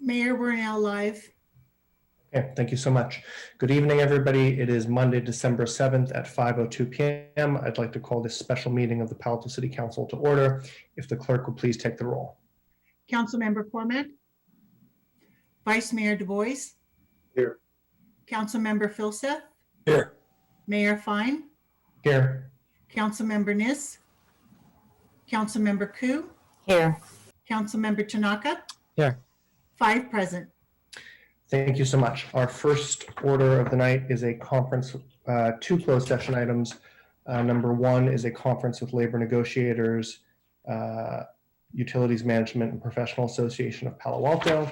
Mayor, we're now live. Okay, thank you so much. Good evening, everybody. It is Monday, December 7th at 5:02 p.m. I'd like to call this special meeting of the Palo Alto City Council to order. If the clerk would please take the roll. Councilmember Cormack. Vice Mayor Du Bois. Here. Councilmember Filseth. Here. Mayor Fine. Here. Councilmember Nis. Councilmember Koo. Here. Councilmember Tanaka. Here. 5 present. Thank you so much. Our first order of the night is a conference, 2 closed session items. Number 1 is a conference with labor negotiators, Utilities Management and Professional Association of Palo Alto.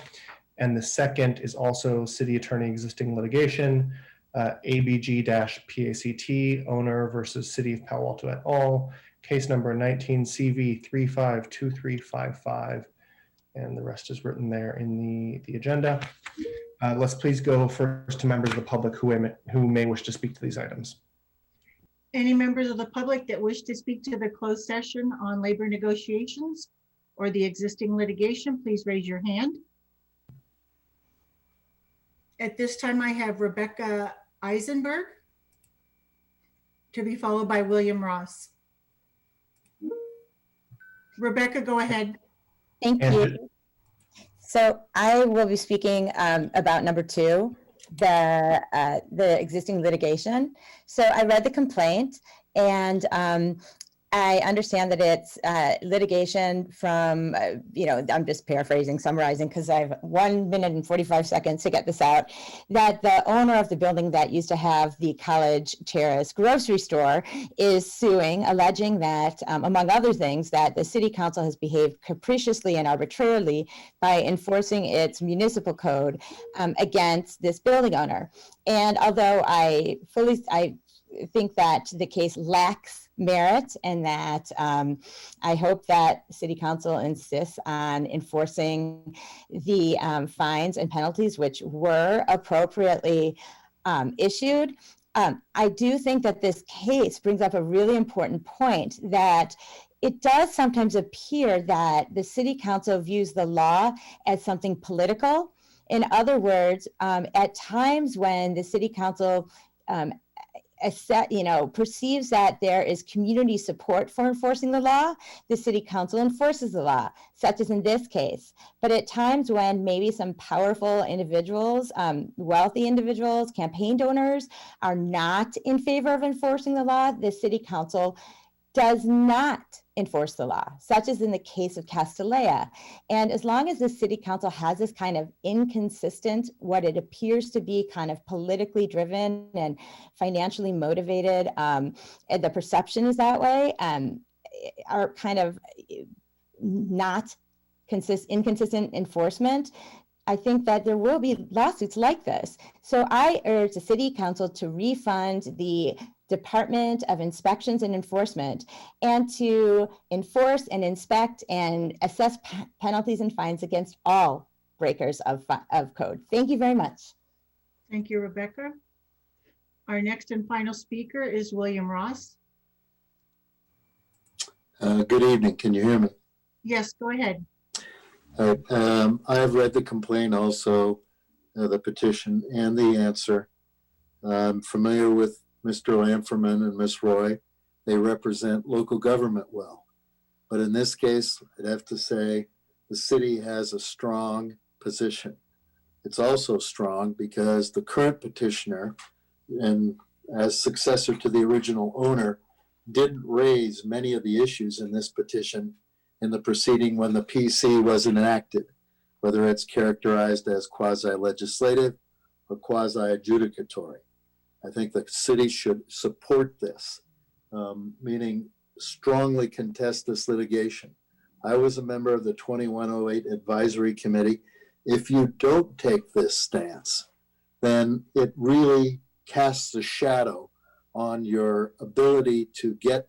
And the second is also city attorney existing litigation, ABG-PACT, owner versus City of Palo Alto et al. Case number 19CV352355. And the rest is written there in the agenda. Let's please go first to members of the public who may wish to speak to these items. Any members of the public that wish to speak to the closed session on labor negotiations or the existing litigation, please raise your hand. At this time, I have Rebecca Eisenberg, to be followed by William Ross. Rebecca, go ahead. Thank you. So I will be speaking about number 2, the existing litigation. So I read the complaint, and I understand that it's litigation from, I'm just paraphrasing, summarizing, because I have 1 minute and 45 seconds to get this out, that the owner of the building that used to have the College Terrace grocery store is suing, alleging that, among other things, that the city council has behaved capriciously and arbitrarily by enforcing its municipal code against this building owner. And although I think that the case lacks merit, and that I hope that City Council insists on enforcing the fines and penalties which were appropriately issued. I do think that this case brings up a really important point, that it does sometimes appear that the City Council views the law as something political. In other words, at times when the City Council perceives that there is community support for enforcing the law, the city council enforces the law, such as in this case. But at times when maybe some powerful individuals, wealthy individuals, campaign donors are not in favor of enforcing the law, the city council does not enforce the law, such as in the case of Castellea. And as long as the city council has this kind of inconsistent, what it appears to be kind of politically driven and financially motivated, and the perception is that way, are kind of not inconsistent enforcement, I think that there will be lawsuits like this. So I urge the city council to refund the Department of Inspections and Enforcement, and to enforce and inspect and assess penalties and fines against all breakers of code. Thank you very much. Thank you, Rebecca. Our next and final speaker is William Ross. Good evening. Can you hear me? Yes, go ahead. I have read the complaint also, the petition and the answer. I'm familiar with Mr. Lamferman and Ms. Roy. They represent local government well. But in this case, I'd have to say the city has a strong position. It's also strong because the current petitioner, and as successor to the original owner, didn't raise many of the issues in this petition in the proceeding when the PC was enacted, whether it's characterized as quasi-legislative or quasi-adjudicatory. I think the city should support this, meaning strongly contest this litigation. I was a member of the 2108 Advisory Committee. If you don't take this stance, then it really casts a shadow on your ability to get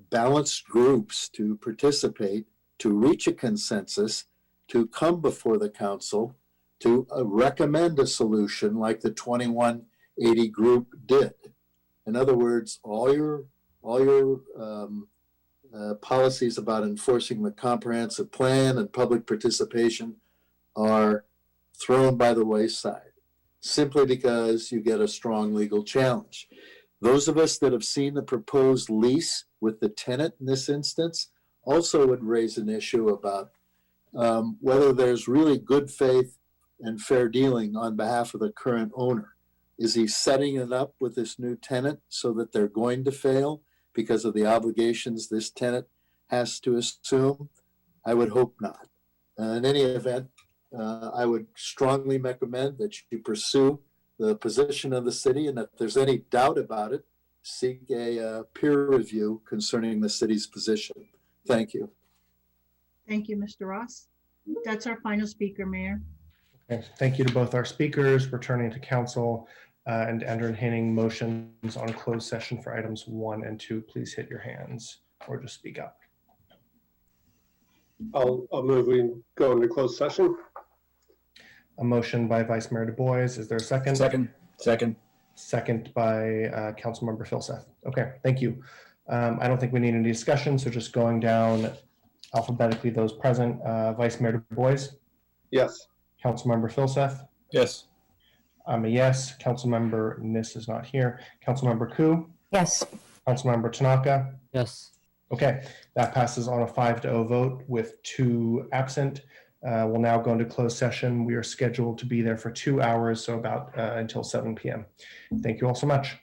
balanced groups to participate, to reach a consensus, to come before the council, to recommend a solution like the 2180 group did. In other words, all your policies about enforcing the comprehensive plan and public participation are thrown by the wayside simply because you get a strong legal challenge. Those of us that have seen the proposed lease with the tenant in this instance also would raise an issue about whether there's really good faith and fair dealing on behalf of the current owner. Is he setting it up with this new tenant so that they're going to fail because of the obligations this tenant has to assume? I would hope not. In any event, I would strongly recommend that you pursue the position of the city, and if there's any doubt about it, seek a peer review concerning the city's position. Thank you. Thank you, Mr. Ross. That's our final speaker, Mayor. Okay, thank you to both our speakers. Returning to council and entertaining motions on closed session for items 1 and 2. Please hit your hands or just speak up. I'll move we go into closed session. A motion by Vice Mayor Du Bois. Is there a second? Second. Second by Councilmember Filseth. Okay, thank you. I don't think we need any discussion, so just going down alphabetically, those present. Vice Mayor Du Bois, Yes. Councilmember Filseth. Yes. I'm a yes. Councilmember Nis is not here. Councilmember Ku, Yes. Councilmember Tanaka. Yes. Okay, that passes on a 5-0 vote with 2 absent. We'll now go into closed session. We are scheduled to be there for 2 hours, so about until 7 p.m. Thank you all so much.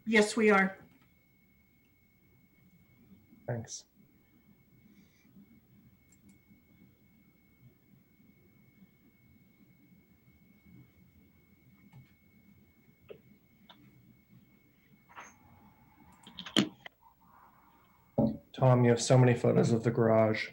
Yes, we are. Thanks. Tom, you have so many photos of the garage.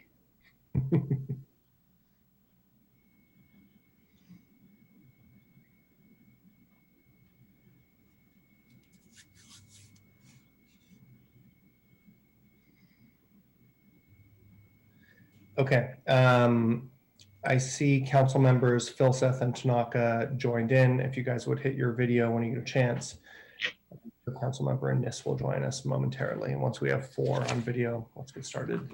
Okay. I see council members Phil, Seth, and Tanaka joined in. If you guys would hit your video when you get a chance. The council member and Nis will join us momentarily. And once we have 4 on video, let's get started.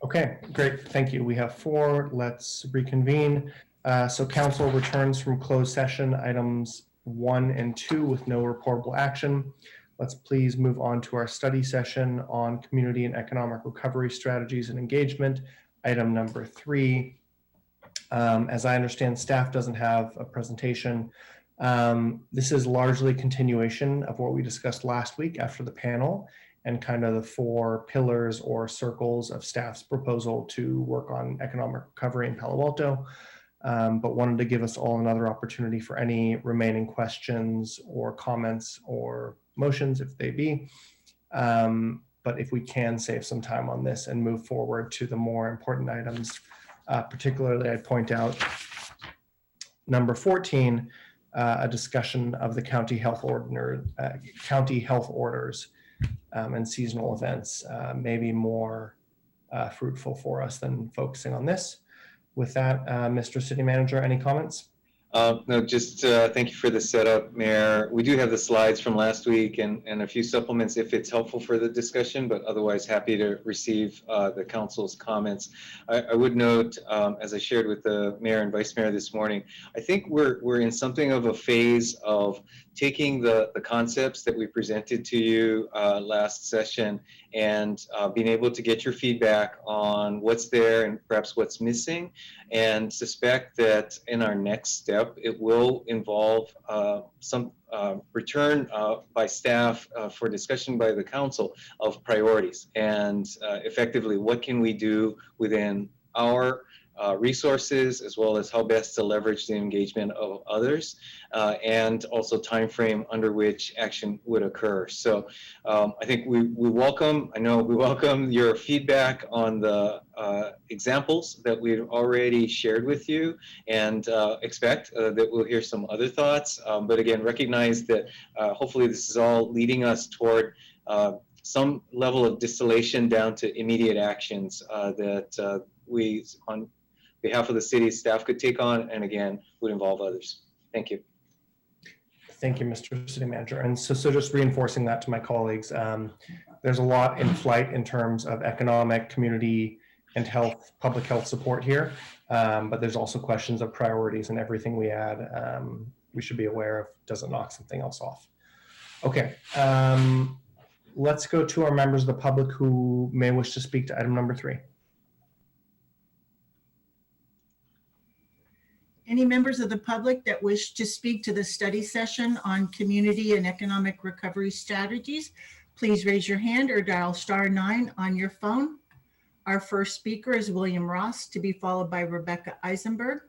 Okay, great. Thank you. We have 4. Let's reconvene. So council returns from closed session items 1 and 2 with no reportable action. Let's please move on to our study session on community and economic recovery strategies and engagement. Item number 3. As I understand, staff doesn't have a presentation. This is largely continuation of what we discussed last week after the panel, and kind of the 4 pillars or circles of staff's proposal to work on economic recovery in Palo Alto, but wanted to give us all another opportunity for any remaining questions or comments or motions, if they be. But if we can save some time on this and move forward to the more important items, particularly I'd point out number 14, a discussion of the county health orders and seasonal events may be more fruitful for us than focusing on this. With that, Mr. City Manager, any comments? No, just thank you for the setup, Mayor. We do have the slides from last week and a few supplements if it's helpful for the discussion, but otherwise happy to receive the council's comments. I would note, as I shared with the Mayor and Vice Mayor this morning, I think we're in something of a phase of taking the concepts that we presented to you last session and being able to get your feedback on what's there and perhaps what's missing, and suspect that in our next step, it will involve some return by staff for discussion by the council of priorities and effectively what can we do within our resources, as well as how best to leverage the engagement of others, and also time frame under which action would occur. So I think we welcome your feedback on the examples that we've already shared with you, and expect that we'll hear some other thoughts. But again, recognize that hopefully this is all leading us toward some level of distillation down to immediate actions that we, on behalf of the city staff, could take on, and again, would involve others. Thank you. Thank you, Mr. City Manager. And so just reinforcing that to my colleagues, there's a lot in flight in terms of economic, community, and health, public health support here. But there's also questions of priorities, and everything we add, we should be aware of doesn't knock something else off. Okay, let's go to our members of the public who may wish to speak to item number 3. Any members of the public that wish to speak to the study session on community and economic recovery strategies, please raise your hand or dial *9 on your phone. Our first speaker is William Ross, to be followed by Rebecca Eisenberg.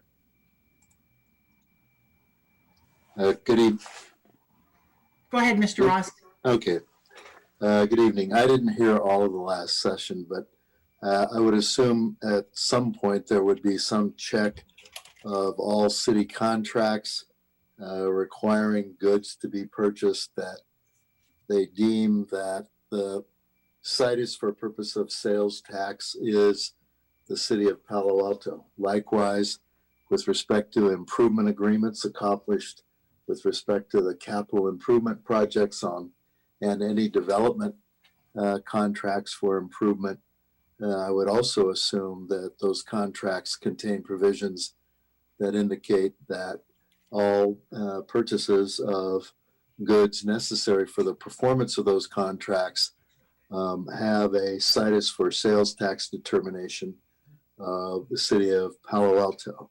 Good evening. Go ahead, Mr. Ross. Okay. Good evening. I didn't hear all of the last session, but I would assume at some point there would be some check of all city contracts requiring goods to be purchased that they deem that the site is for purpose of sales tax is the city of Palo Alto. Likewise, with respect to improvement agreements accomplished with respect to the capital improvement projects on and any development contracts for improvement, I would also assume that those contracts contain provisions that indicate that all purchases of goods necessary for the performance of those contracts have a situs for sales tax determination of the city of Palo Alto.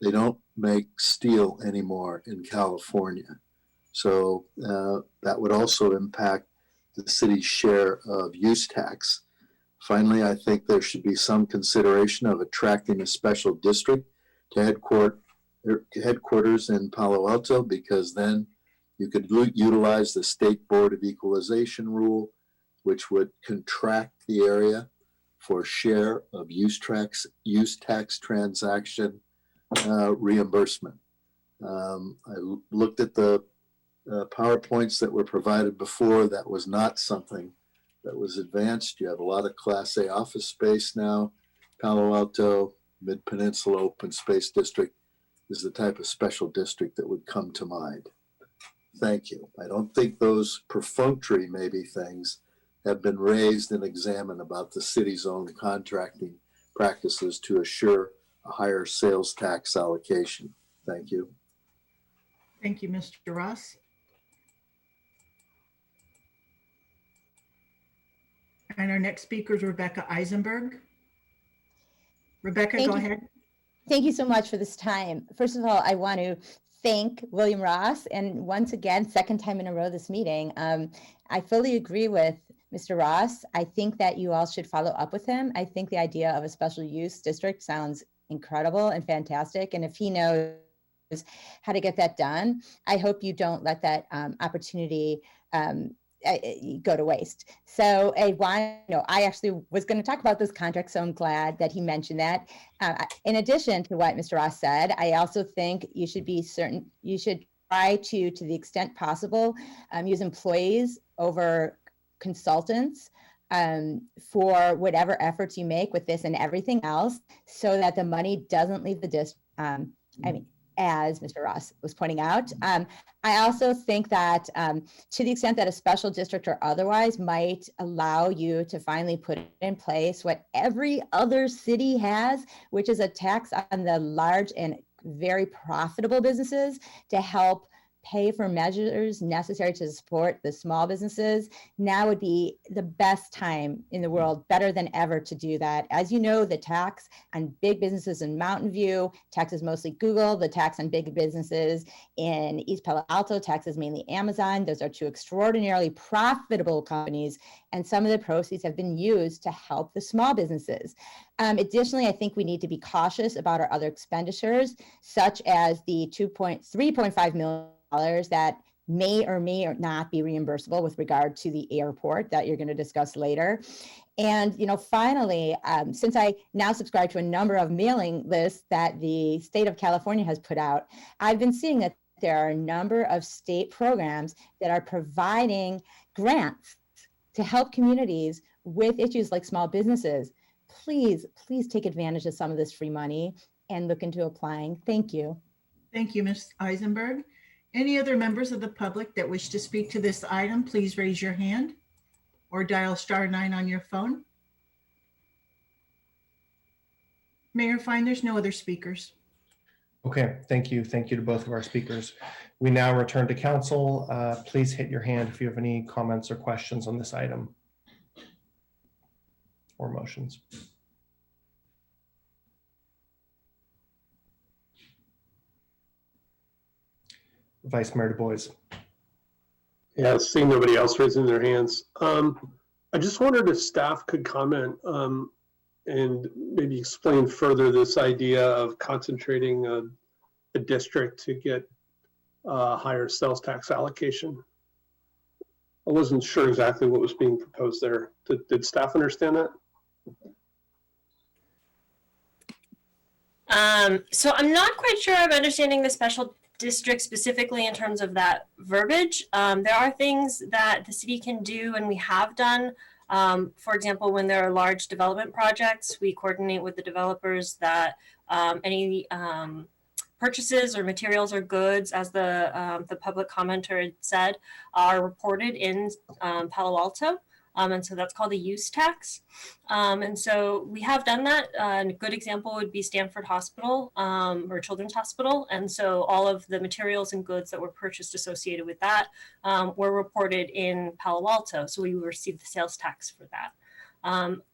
They don't make steel anymore in California. So that would also impact the city's share of use tax. Finally, I think there should be some consideration of attracting a special district to headquarters in Palo Alto, because then you could utilize the State Board of Equalization rule, which would contract the area for share of use tax transaction reimbursement. I looked at the PowerPoints that were provided before. That was not something that was advanced. You have a lot of Class A office space now. Palo Alto, Mid-Peninsula Open Space District is the type of special district that would come to mind. Thank you. I don't think those perfunctory maybe things have been raised and examined about the city's own contracting practices to assure a higher sales tax allocation. Thank you. Thank you, Mr. Ross. And our next speaker is Rebecca Eisenberg. Rebecca, Thank go you. ahead. Thank you so much for this time. First of all, I want to thank William Ross, and once again, second time in a row this meeting. I fully agree with Mr. Ross. I think that you all should follow up with him. I think the idea of a special use district sounds incredible and fantastic. And if he knows how to get that done, I hope you don't let that opportunity go to waste. So I actually was going to talk about this contract, so I'm glad that he mentioned that. In addition to what Mr. Ross said, I also think you should try to the extent possible, use employees over consultants for whatever efforts you make with this and everything else, so that the money doesn't leave the district. As Mr. Ross was pointing out, I also think that to the extent that a special district or otherwise might allow you to finally put in place what every other city has, which is a tax on the large and very profitable businesses to help pay for measures necessary to support the small businesses. Now would be the best time in the world, better than ever, to do that. As you know, the tax on big businesses in Mountain View, taxes mostly Google, the tax on big businesses in East Palo Alto, taxes mainly Amazon. Those are two extraordinarily profitable companies, and some of the proceeds have been used to help the small businesses. Additionally, I think we need to be cautious about our other expenditures, such as the $3.5 million that may or may not be reimbursable with regard to the airport that you're going to discuss later. And, finally, since I now subscribe to a number of mailing lists that the state of California has put out, I've been seeing that there are a number of state programs that are providing grants to help communities with issues like small businesses. Please take advantage of some of this free money and look into applying. Thank you. Thank you, Ms. Eisenberg. Any other members of the public that wish to speak to this item, please raise your hand or dial *9 on your phone. Mayor Fine, there's no other speakers. Okay, thank you. Thank you to both of our speakers. We now return to council. Please hit your hand if you have any comments or questions on this item or motions. Vice Mayor Du Bois. Yeah, seeing nobody else raising their hands. I just wondered if staff could comment and maybe explain further this idea of concentrating a district to get higher sales tax allocation. I wasn't sure exactly what was being proposed there. Did staff understand that? So I'm not quite sure of understanding the special district specifically in terms of that verbiage. There are things that the city can do, and we have done For example, when there are large development projects, we coordinate with the developers that any purchases or materials or goods, as the public commenter had said, are reported in Palo Alto. And so that's called a use tax. And so we have done that. A good example would be Stanford Hospital or Children's Hospital. And so all of the materials and goods that were purchased associated with that were reported in Palo Alto. So we received the sales tax for that.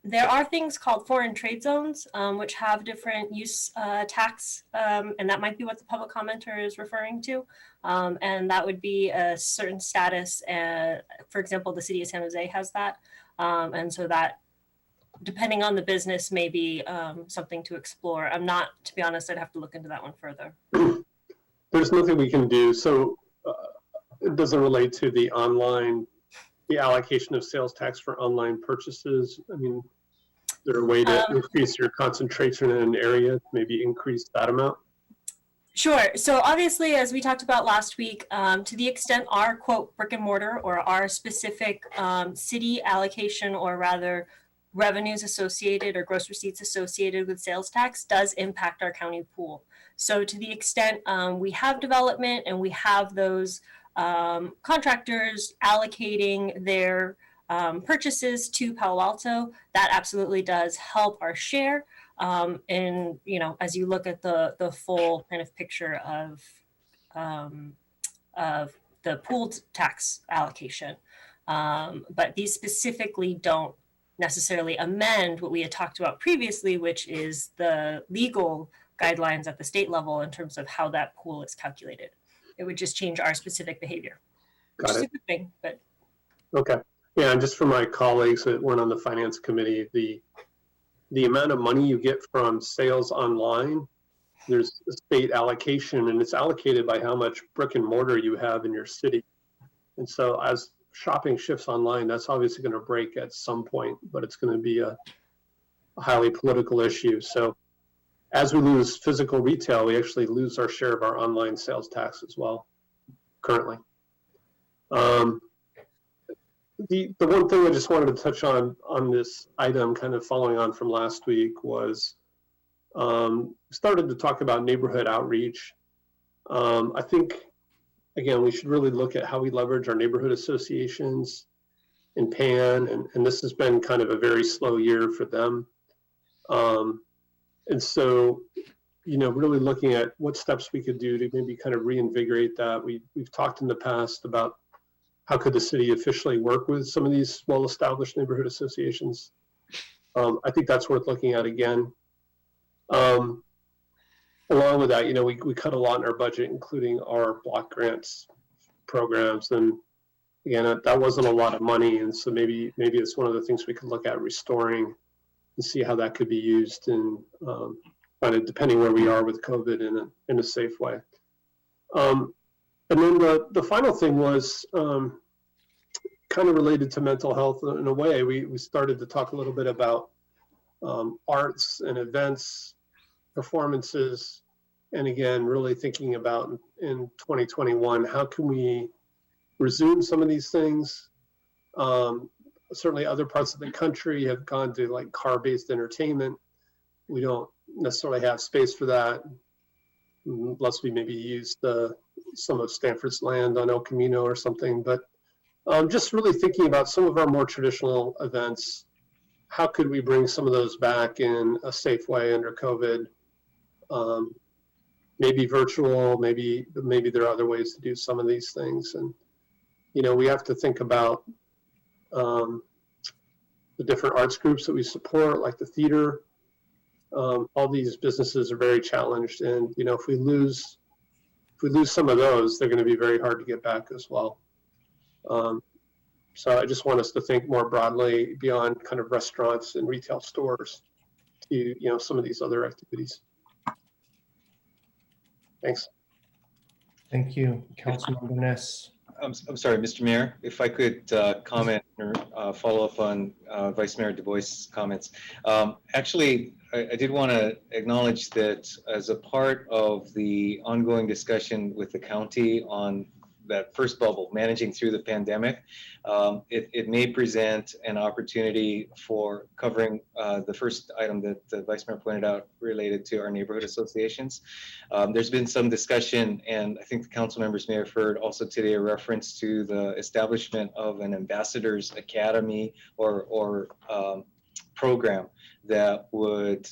There are things called foreign trade zones, which have different use tax, and that might be what the public commenter is referring to. And that would be a certain status. For example, the city of San Jose has that. And so that, depending on the business, may be something to explore. I'm not, to be honest, I'd have to look into that one further. There's nothing we can do. So it doesn't relate to the allocation of sales tax for online purchases. I mean, is there a way to increase your concentration in an area, maybe increase that amount? Sure. So obviously, as we talked about last week, to the extent our quote brick and mortar or our specific city allocation, or rather revenues associated or gross receipts associated with sales tax, does impact our county pool. So to the extent we have development and we have those contractors allocating their purchases to Palo Alto, that absolutely does help our share. And, you know, as you look at the full kind of picture of the pooled tax allocation. But these specifically don't necessarily amend what we had talked about previously, which is the legal guidelines at the state level in terms of how that pool is calculated. It would just change our specific behavior, which is a good thing. But okay, yeah, and just for my colleagues that weren't on the finance committee, the amount of money you get from sales online, there's a state allocation, and it's allocated by how much brick and mortar you have in your city. And so as shopping shifts online, that's obviously going to break at some point, but it's going to be a highly political issue. So as we lose physical retail, we actually lose our share of our online sales tax as well, currently. The one thing I just wanted to touch on this item, kind of following on from last week, was started to talk about neighborhood outreach. I think, again, we should really look at how we leverage our neighborhood associations in PAN, and this has been kind of a very slow year for them. And so, you know, really looking at what steps we could do to maybe kind of reinvigorate that. We've talked in the past about how could the city officially work with some of these well-established neighborhood associations. I think that's worth looking at again. Along with that, you know, we cut a lot in our budget, including our block grants programs. And again, that wasn't a lot of money. And so maybe it's one of the things we could look at restoring and see how that could be used in kind of depending where we are with COVID in a safe way. And then the final thing was kind of related to mental health in a way. We started to talk a little bit about arts and events, performances, and again, really thinking about in 2021, how can we resume some of these things? Certainly other parts of the country have gone to like car-based entertainment. We don't necessarily have space for that unless we maybe use some of Stanford's land on El Camino or something. But just really thinking about some of our more traditional events. How could we bring some of those back in a safe way under COVID? Maybe virtual, maybe there are other ways to do some of these things. And, you know, we have to think about the different arts groups that we support, like the theater. All these businesses are very challenged. And, you know, if we lose some of those, they're going to be very hard to get back as well. So I just want us to think more broadly beyond kind of restaurants and retail stores to, you know, some of these other activities. Thanks. Thank you, Councilmember Ness. I'm sorry, Mr. Mayor, if I could comment or follow up on Vice Mayor Du Bois' comments. Actually, I did want to acknowledge that as a part of the ongoing discussion with the county on that first bubble, managing through the pandemic, it may present an opportunity for covering the first item that the Vice Mayor pointed out related to our neighborhood associations. There's been some discussion, and I think the council members may have heard also today a reference to the establishment of an ambassadors academy or program that would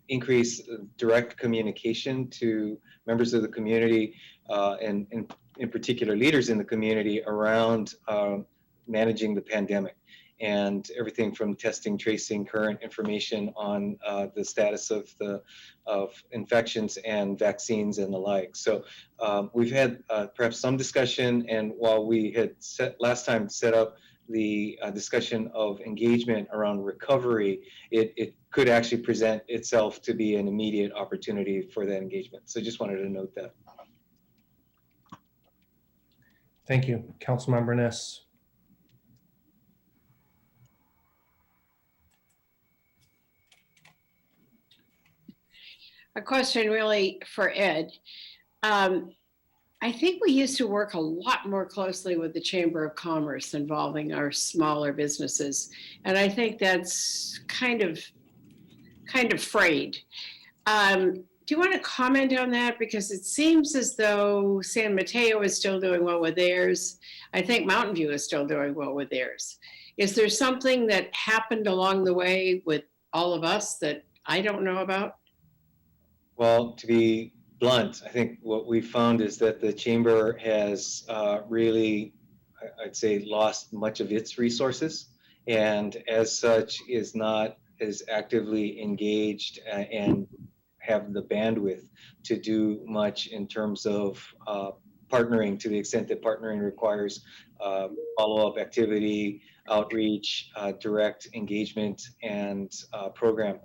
increase direct communication to members of the community and in particular leaders in the community around managing the pandemic and everything from testing, tracing, current information on the status of infections and vaccines and the like. So we've had perhaps some discussion, and while we had last time set up the discussion of engagement around recovery, it could actually present itself to be an immediate opportunity for that engagement. So just wanted to note that. Thank you, Councilmember Niss. A question really for Ed. I think we used to work a lot more closely with the Chamber of Commerce involving our smaller businesses. And I think that's kind of frayed. Do you want to comment on that? Because it seems as though San Mateo is still doing well with theirs. I think Mountain View is still doing well with theirs. Is there something that happened along the way with all of us that I don't know about? Well, to be blunt, I think what we found is that the chamber has really, I'd say, lost much of its resources, and as such is not as actively engaged and have the bandwidth to do much in terms of partnering, to the extent that partnering requires follow-up activity, outreach, direct engagement, and program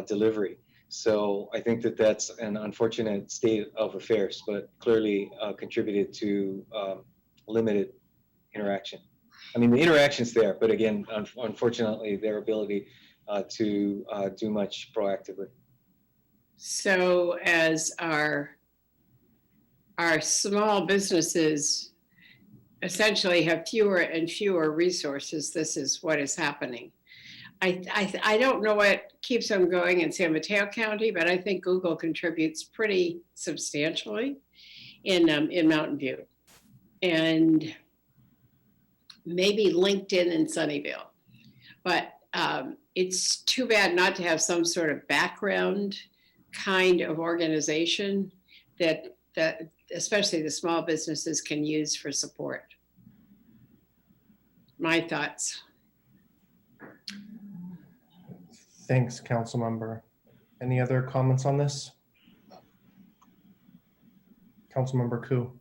delivery. So I think that that's an unfortunate state of affairs, but clearly contributed to limited interaction. I mean, the interaction's there, but again, unfortunately, their ability to do much proactively. So as our small businesses essentially have fewer and fewer resources, this is what is happening. I don't know what keeps them going in San Mateo County, but I think Google contributes pretty substantially in Mountain View, and maybe LinkedIn in Sunnyvale. But it's too bad not to have some sort of background kind of organization that especially the small businesses can use for support. My thoughts. Thanks, Councilmember. Any other comments on this? Councilmember Koo.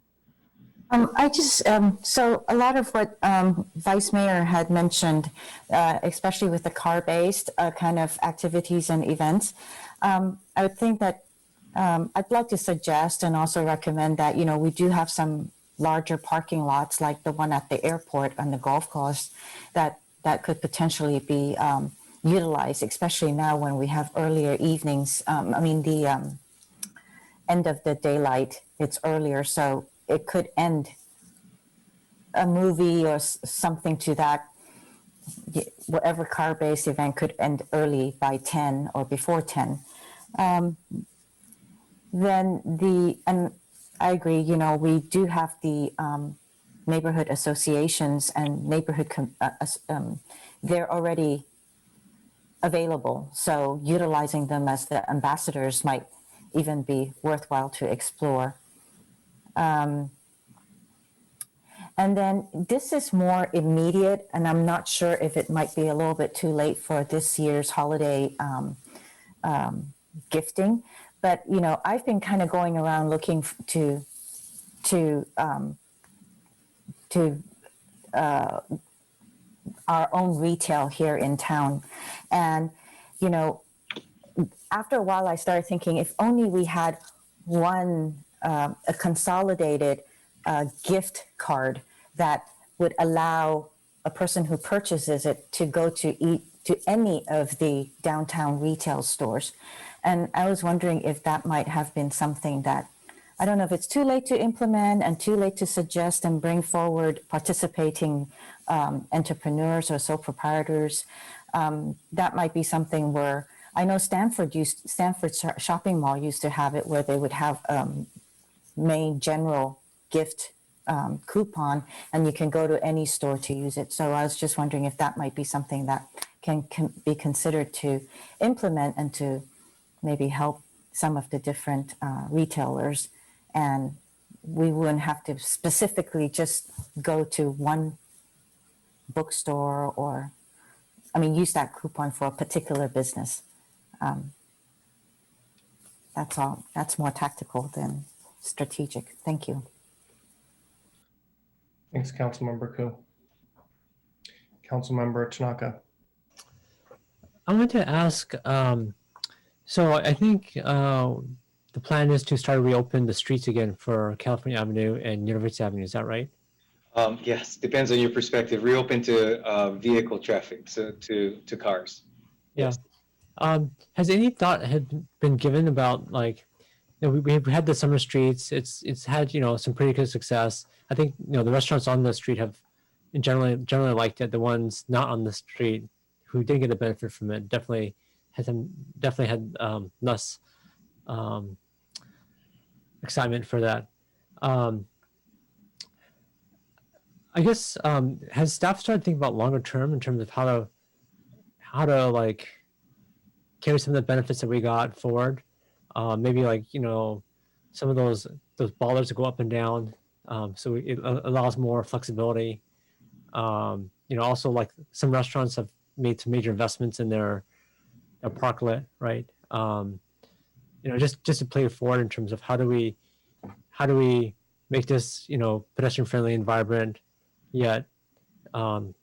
I just, so a lot of what Vice Mayor had mentioned, especially with the car-based kind of activities and events, I would think that I'd like to suggest and also recommend that, you know, we do have some larger parking lots like the one at the airport on the golf course that could potentially be utilized, especially now when we have earlier evenings. The end of the daylight, it's earlier, so it could end a movie or something to that, whatever car-based event could end early by 10 or before 10. And I agree, you know, we do have the neighborhood associations and neighborhood, they're already available. So utilizing them as the ambassadors might even be worthwhile to explore. And then this is more immediate, and I'm not sure if it might be a little bit too late for this year's holiday gifting. But, you know, I've been kind of going around looking to our own retail here in town. And, you know, after a while, I started thinking, if only we had one, a consolidated gift card that would allow a person who purchases it to go to any of the downtown retail stores. And I was wondering if that might have been something that I don't know if it's too late to implement and too late to suggest and bring forward participating entrepreneurs or sole proprietors. That might be something where I know Stanford Shopping Mall used to have it, where they would have main general gift coupon, and you can go to any store to use it. So I was just wondering if that might be something that can be considered to implement and to maybe help some of the different retailers, and we wouldn't have to specifically just go to one bookstore or, I mean, use that coupon for a particular business. That's all. That's more tactical than strategic. Thank you. Thanks, Councilmember Ku. Councilmember Tanaka. I want to ask, so I think the plan is to start to reopen the streets again for California Avenue and University Avenue. Is that right? Yes, depends on your perspective. Reopen to vehicle traffic, so to cars. Yeah. Has any thought had been given about, like, you know, we've had the summer streets. It's had, you know, some pretty good success. I think, you know, the restaurants on the street have generally liked it. The ones not on the street who didn't get a benefit from it definitely had less excitement for that. I guess has staff started thinking about longer term in terms of how to like carry some of the benefits that we got forward? Maybe, like, you know, some of those bollards to go up and down, so it allows more flexibility. You know, also, like, some restaurants have made some major investments in their parklet, right? You know, just to play it forward in terms of how do we make this, you know, pedestrian friendly and vibrant, yet you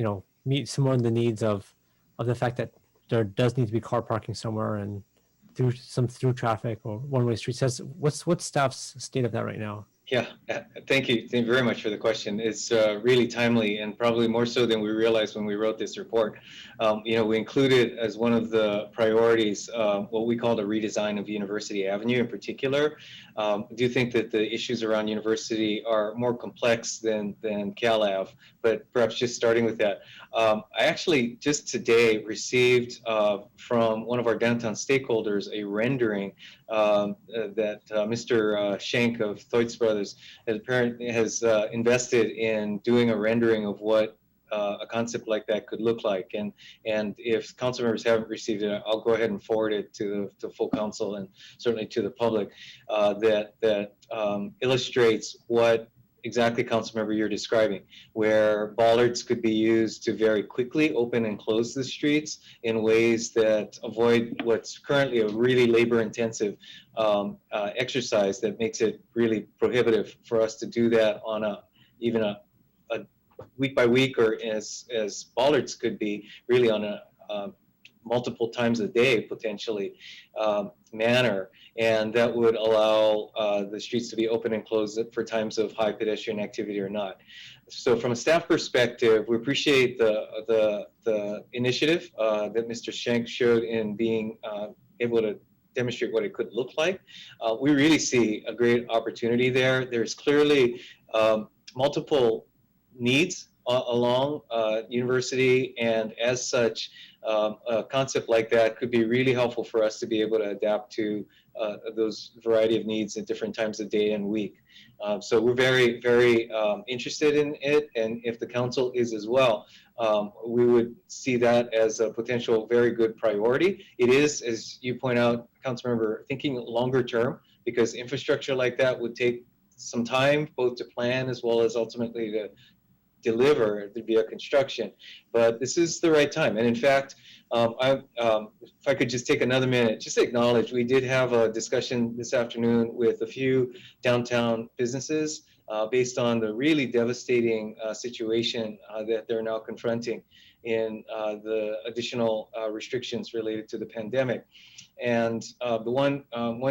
know, meet some of the needs of the fact that there does need to be car parking somewhere and through traffic or one-way streets. What's staff's state of that right now? Yeah, thank you very much for the question. It's really timely, and probably more so than we realized when we wrote this report. You know, we included as one of the priorities what we called a redesign of University Avenue in particular. I do think that the issues around University are more complex than Cal Ave, but perhaps just starting with that. I actually just today received from one of our downtown stakeholders a rendering that Mr. Schenk of Thoit's Brothers has invested in doing a rendering of what a concept like that could look like. And if council members haven't received it, I'll go ahead and forward it to full council and certainly to the public, that illustrates what exactly, council member, you're describing, where bollards could be used to very quickly open and close the streets in ways that avoid what's currently a really labor-intensive exercise that makes it really prohibitive for us to do that on even a week by week, or as bollards could be really on a multiple times a day potentially manner, and that would allow the streets to be open and closed for times of high pedestrian activity or not. So from a staff perspective, we appreciate the initiative that Mr. Schenk showed in being able to demonstrate what it could look like. We really see a great opportunity there. There's clearly multiple needs along University, and as such, a concept like that could be really helpful for us to be able to adapt to those variety of needs at different times of day and week. So we're very, very interested in it, and if the council is as well, we would see that as a potential very good priority. It is, as you point out, Councilmember, thinking longer term, because infrastructure like that would take some time both to plan as well as ultimately to deliver via construction. But this is the right time. And in fact, if I could just take another minute, just to acknowledge, we did have a discussion this afternoon with a few downtown businesses based on the really devastating situation that they're now confronting. in the additional restrictions related to the pandemic. And the one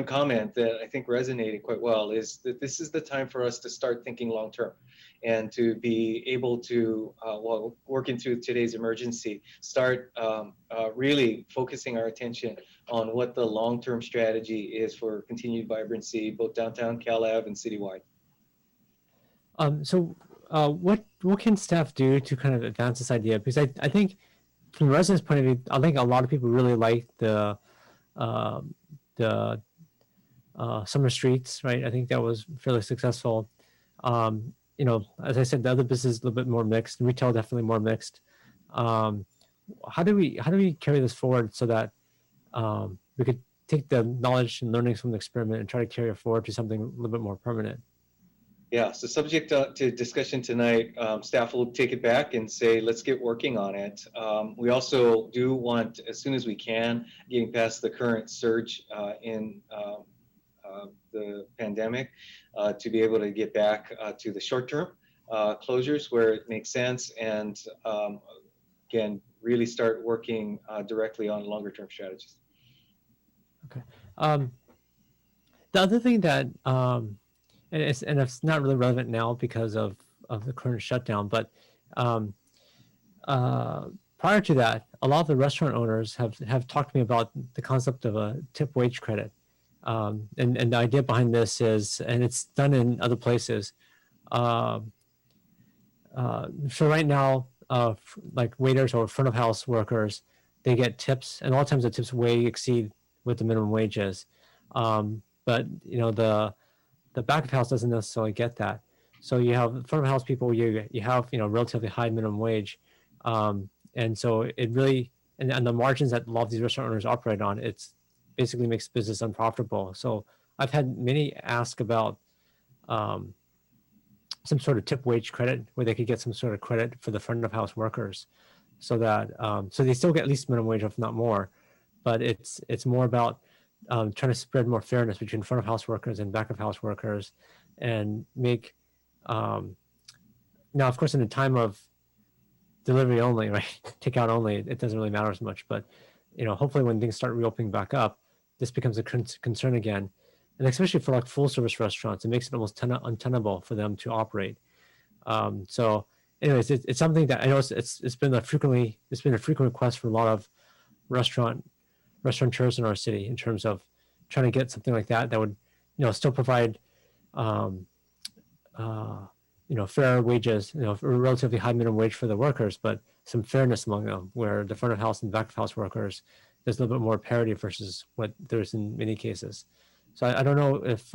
comment that I think resonated quite well is that this is the time for us to start thinking long term, and to be able to, while working through today's emergency, start really focusing our attention on what the long-term strategy is for continued vibrancy, both downtown Cal Ave and citywide. What can staff do to kind of advance this idea? Because I think from the residents' point of view, I think a lot of people really like the summer streets, right? I think that was fairly successful. You know, as I said, the other business is a little bit more mixed. Retail definitely more mixed. How do we carry this forward so that we could take the knowledge and learnings from the experiment and try to carry it forward to something a little bit more permanent? Yeah, so subject to discussion tonight, staff will take it back and say, let's get working on it. We also do want, as soon as we can, getting past the current surge in the pandemic, to be able to get back to the short-term closures where it makes sense, and again, really start working directly on longer-term strategies. Okay. The other thing that and it's not really relevant now because of the current shutdown, but prior to that, a lot of the restaurant owners have talked to me about the concept of a tip wage credit. And the idea behind this is, and it's done in other places. So right now, like waiters or front of house workers, they get tips, and a lot of times the tips way exceed what the minimum wage is. But you know, the back of house doesn't necessarily get that. So you have front of house people, you have, you know, relatively high minimum wage. And so it really, and the margins that a lot of these restaurant owners operate on, it's basically makes business unprofitable. So I've had many ask about some sort of tip wage credit where they could get some sort of credit for the front of house workers, so that so they still get at least minimum wage, if not more. But it's more about trying to spread more fairness between front of house workers and back of house workers, and make now, of course, in a time of delivery only, right, takeout only, it doesn't really matter as much. But you know, hopefully when things start reopening back up, this becomes a concern again, and especially for like full service restaurants, it makes it almost untenable for them to operate. So anyways, it's something that I know it's been a frequent request for a lot of restaurateurs in our city, in terms of trying to get something like that would, you know, still provide you know, fair wages, you know, a relatively high minimum wage for the workers, but some fairness among them, where the front of house and back of house workers, there's a little bit more parity versus what there's in many cases. So I don't know if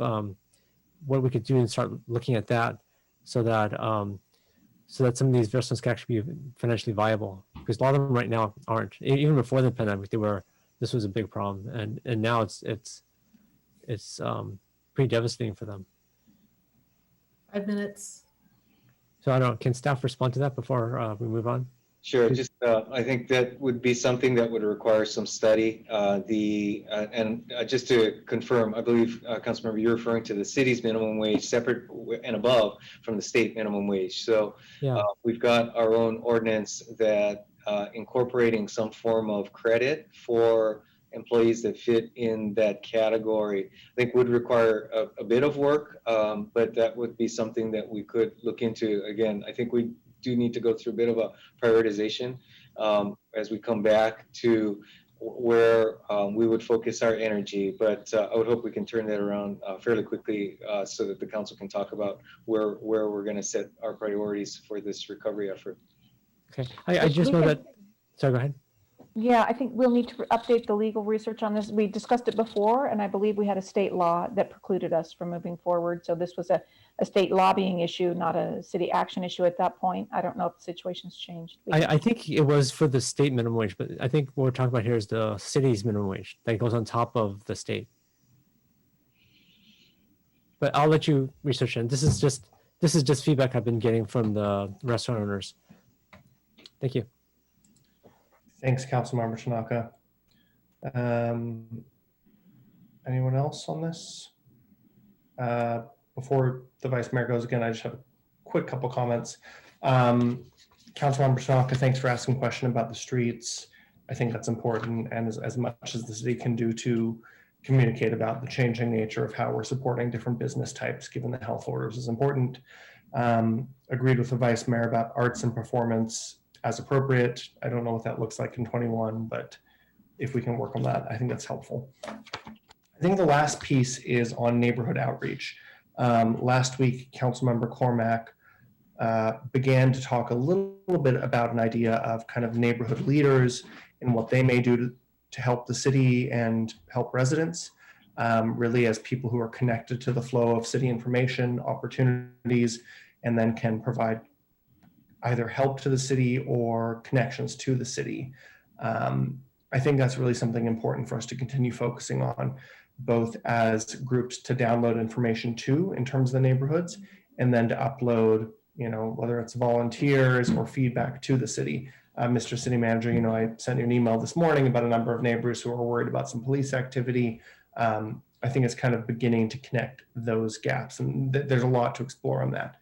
what we could do and start looking at that, so that some of these restaurants can actually be financially viable, because a lot of them right now aren't. Even before the pandemic, this was a big problem, and now it's pretty devastating for them. 5 minutes. So I don't know, can staff respond to that before we move on? Sure. Just I think that would be something that would require some study. Just to confirm, I believe, Councilmember, you're referring to the city's minimum wage separate and above from the state minimum wage. So Yeah. We've got our own ordinance that incorporating some form of credit for employees that fit in that category, I think would require a bit of work, but that would be something that we could look into. Again, I think we do need to go through a bit of a prioritization as we come back to where we would focus our energy. But I would hope we can turn that around fairly quickly so that the council can talk about where we're going to set our priorities for this recovery effort. Okay. I just know that. Sorry, go ahead. Yeah, I think we'll need to update the legal research on this. We discussed it before, and I believe we had a state law that precluded us from moving forward. So this was a state lobbying issue, not a city action issue at that point. I don't know if the situation's changed. I think it was for the state minimum wage, but I think what we're talking about here is the city's minimum wage that goes on top of the state. But I'll let you research it. This is just feedback I've been getting from the restaurant owners. Thank you. Thanks, Councilmember Tanaka. Anyone else on this? Before the Vice Mayor goes again, I just have a quick couple comments. Councilmember Shanaka, thanks for asking a question about the streets. I think that's important, and as much as the city can do to communicate about the changing nature of how we're supporting different business types, given the health orders, is important. Agreed with the Vice Mayor about arts and performance as appropriate. I don't know what that looks like in 21, but if we can work on that, I think that's helpful. I think the last piece is on neighborhood outreach. Last week, Councilmember Cormack began to talk a little bit about an idea of kind of neighborhood leaders and what they may do to help the city and help residents, really as people who are connected to the flow of city information, opportunities, and then can provide either help to the city or connections to the city. I think that's really something important for us to continue focusing on, both as groups to download information to in terms of the neighborhoods, and then to upload, whether it's volunteers or feedback to the city. Mr. City Manager, I sent you an email this morning about a number of neighbors who are worried about some police activity. I think it's kind of beginning to connect those gaps, and there's a lot to explore on that.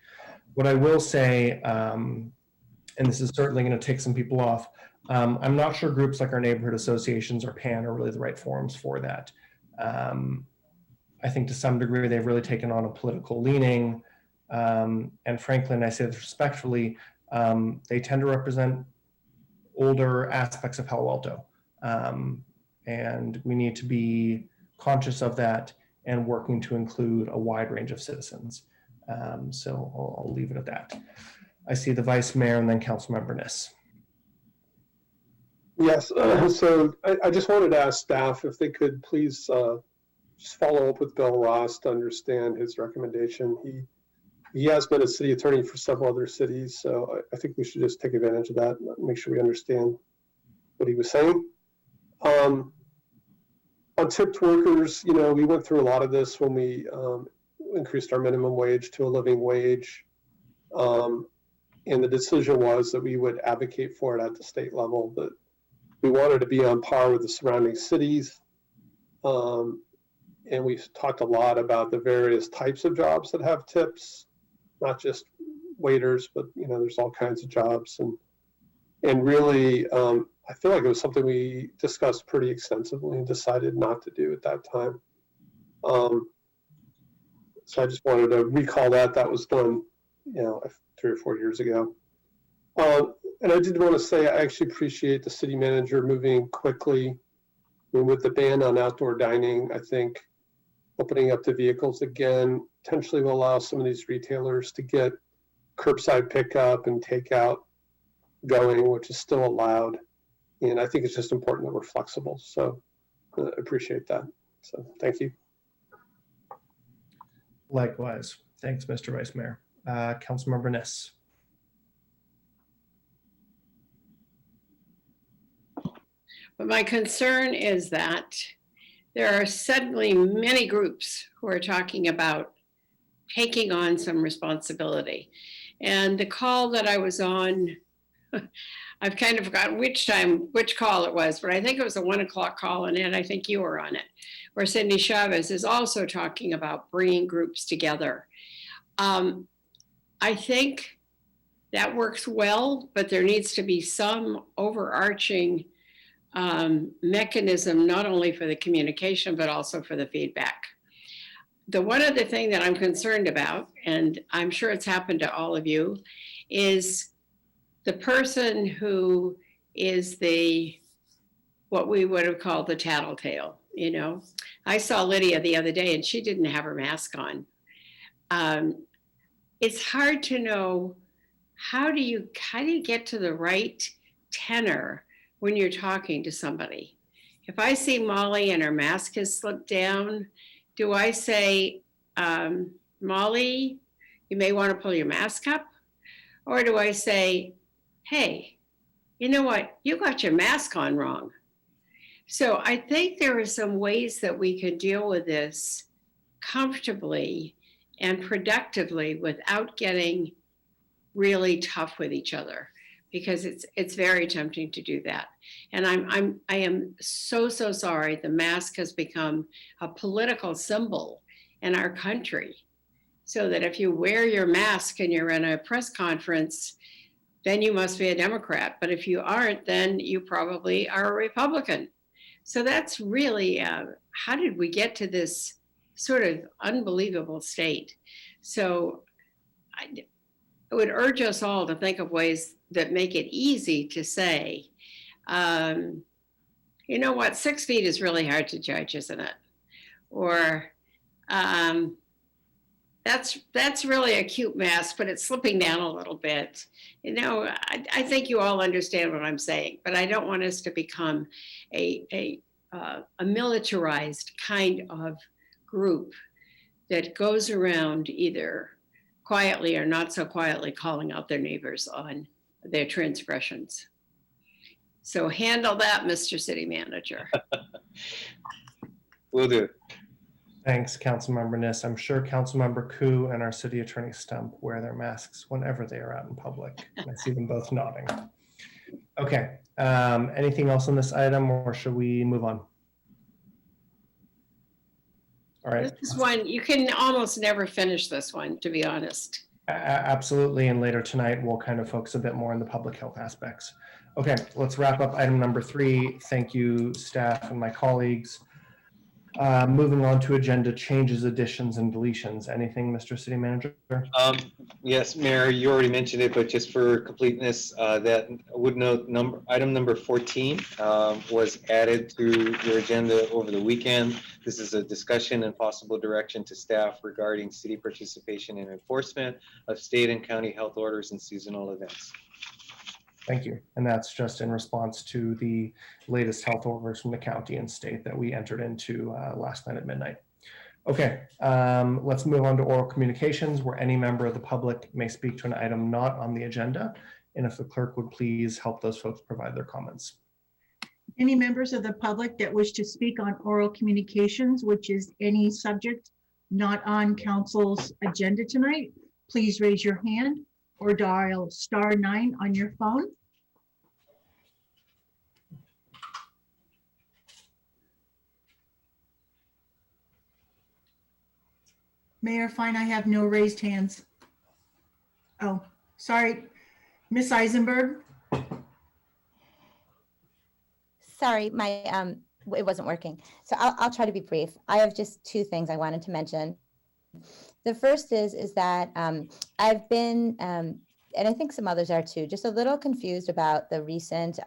What I will say, and this is certainly going to take some people off, I'm not sure groups like our neighborhood associations or PAN are really the right forums for that. I think to some degree they've really taken on a political leaning, and frankly, and I say this respectfully, they tend to represent older aspects of Palo Alto, and we need to be conscious of that and working to include a wide range of citizens. So I'll leave it at that. I see the Vice Mayor and then Councilmember Niss. Yes, so I just wanted to ask staff if they could please just follow up with Bill Ross to understand his recommendation. He has been a city attorney for several other cities, so I think we should just take advantage of that and make sure we understand what he was saying. On tipped workers, we went through a lot of this when we increased our minimum wage to a living wage. And the decision was that we would advocate for it at the state level, but we wanted to be on par with the surrounding cities. And we've talked a lot about the various types of jobs that have tips, not just waiters, but there's all kinds of jobs. And really, I feel like it was something we discussed pretty extensively and decided not to do at that time. So I just wanted to recall that was done, 3 or 4 years ago. And I did want to say, I actually appreciate the city manager moving quickly. With the ban on outdoor dining, I think opening up the vehicles again potentially will allow some of these retailers to get curbside pickup and takeout going, which is still allowed. And I think it's just important that we're flexible. So I appreciate that. So thank you. Likewise. Thanks, Mr. Vice Mayor. Councilmember Niss. But my concern is that there are suddenly many groups who are talking about taking on some responsibility. And the call that I was on, I've kind of forgotten which call it was, but I think it was a 1 o'clock call, and I think you were on it, where Cindy Chavez is also talking about bringing groups together. I think that works well, but there needs to be some overarching mechanism, not only for the communication, but also for the feedback. The one other thing that I'm concerned about, and I'm sure it's happened to all of you, is the person who is what we would have called the tattletale. I saw Lydia the other day and she didn't have her mask on. It's hard to know how do you get to the right tenor when you're talking to somebody. If I see Molly and her mask has slipped down, do I say, Molly, you may want to pull your mask up? Or do I say, hey, you know what? You got your mask on wrong. So I think there are some ways that we can deal with this comfortably and productively without getting really tough with each other, because it's very tempting to do that. And I am so sorry the mask has become a political symbol in our country, so that if you wear your mask and you're in a press conference, then you must be a Democrat. But if you aren't, then you probably are a Republican. So that's really, how did we get to this sort of unbelievable state? So I would urge us all to think of ways that make it easy to say, you know what, 6 feet is really hard to judge, isn't it? Or that's really a cute mess, but it's slipping down a little bit. You know, I think you all understand what I'm saying, but I don't want us to become a militarized kind of group that goes around either quietly or not so quietly calling out their neighbors on their transgressions. So handle that, Mr. City Manager. Will do. Thanks, Councilmember Niss. I'm sure Councilmember Koo and our City Attorney Stump wear their masks whenever they are out in public. I see them both nodding. Okay, anything else on this item, or should we move on? All right. This is one, you can almost never finish this one, to be honest. Absolutely, and later tonight, we'll kind of focus a bit more on the public health aspects. Okay, let's wrap up item number 3. Thank you, staff and my colleagues. Moving on to agenda changes, additions, and deletions. Anything, Mr. City Manager? Yes, Mayor, you already mentioned it, but just for completeness, that would note item number 14 was added to your agenda over the weekend. This is a discussion and possible direction to staff regarding city participation and enforcement of state and county health orders and seasonal events. Thank you. And that's just in response to the latest health orders from the county and state that we entered into last night at midnight. Okay, let's move on to oral communications, where any member of the public may speak to an item not on the agenda. And if the clerk would please help those folks provide their comments. Any members of the public that wish to speak on oral communications, which is any subject not on council's agenda tonight, please raise your hand or dial *9 on your phone. Mayor, fine, I have no raised hands. Oh, sorry. Miss Eisenberg? Sorry, my it wasn't working. So I'll try to be brief. I have just 2 things I wanted to mention. The first is that I've been, and I think some others are too, just a little confused about the recent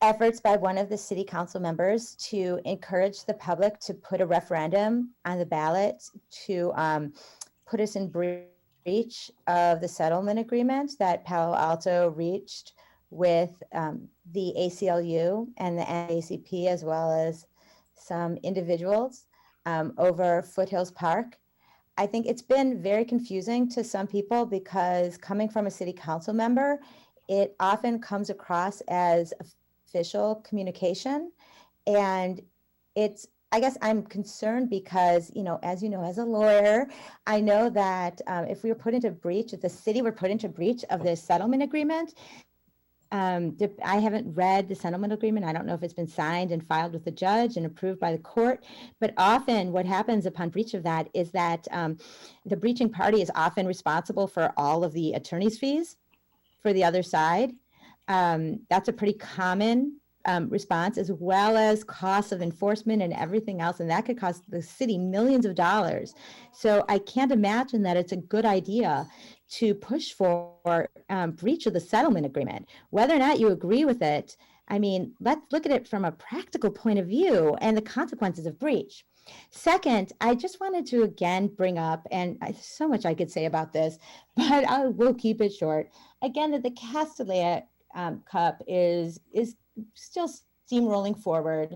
efforts by one of the city council members to encourage the public to put a referendum on the ballot to put us in breach of the settlement agreement that Palo Alto reached with the ACLU and the NAACP, as well as some individuals over Foothills Park. I think it's been very confusing to some people because coming from a city council member, it often comes across as official communication. And I guess I'm concerned because, as a lawyer, I know that if we were put into breach, if the city were put into breach of the settlement agreement, I haven't read the settlement agreement. I don't know if it's been signed and filed with the judge and approved by the court, but often what happens upon breach of that is that the breaching party is often responsible for all of the attorney's fees for the other side. That's a pretty common response, as well as costs of enforcement and everything else. And that could cost the city millions of dollars. So I can't imagine that it's a good idea to push for breach of the settlement agreement. Whether or not you agree with it, I mean, let's look at it from a practical point of view and the consequences of breach. Second, I just wanted to again bring up, and so much I could say about this, but I will keep it short. Again, that the Castellet Cup is still steamrolling forward.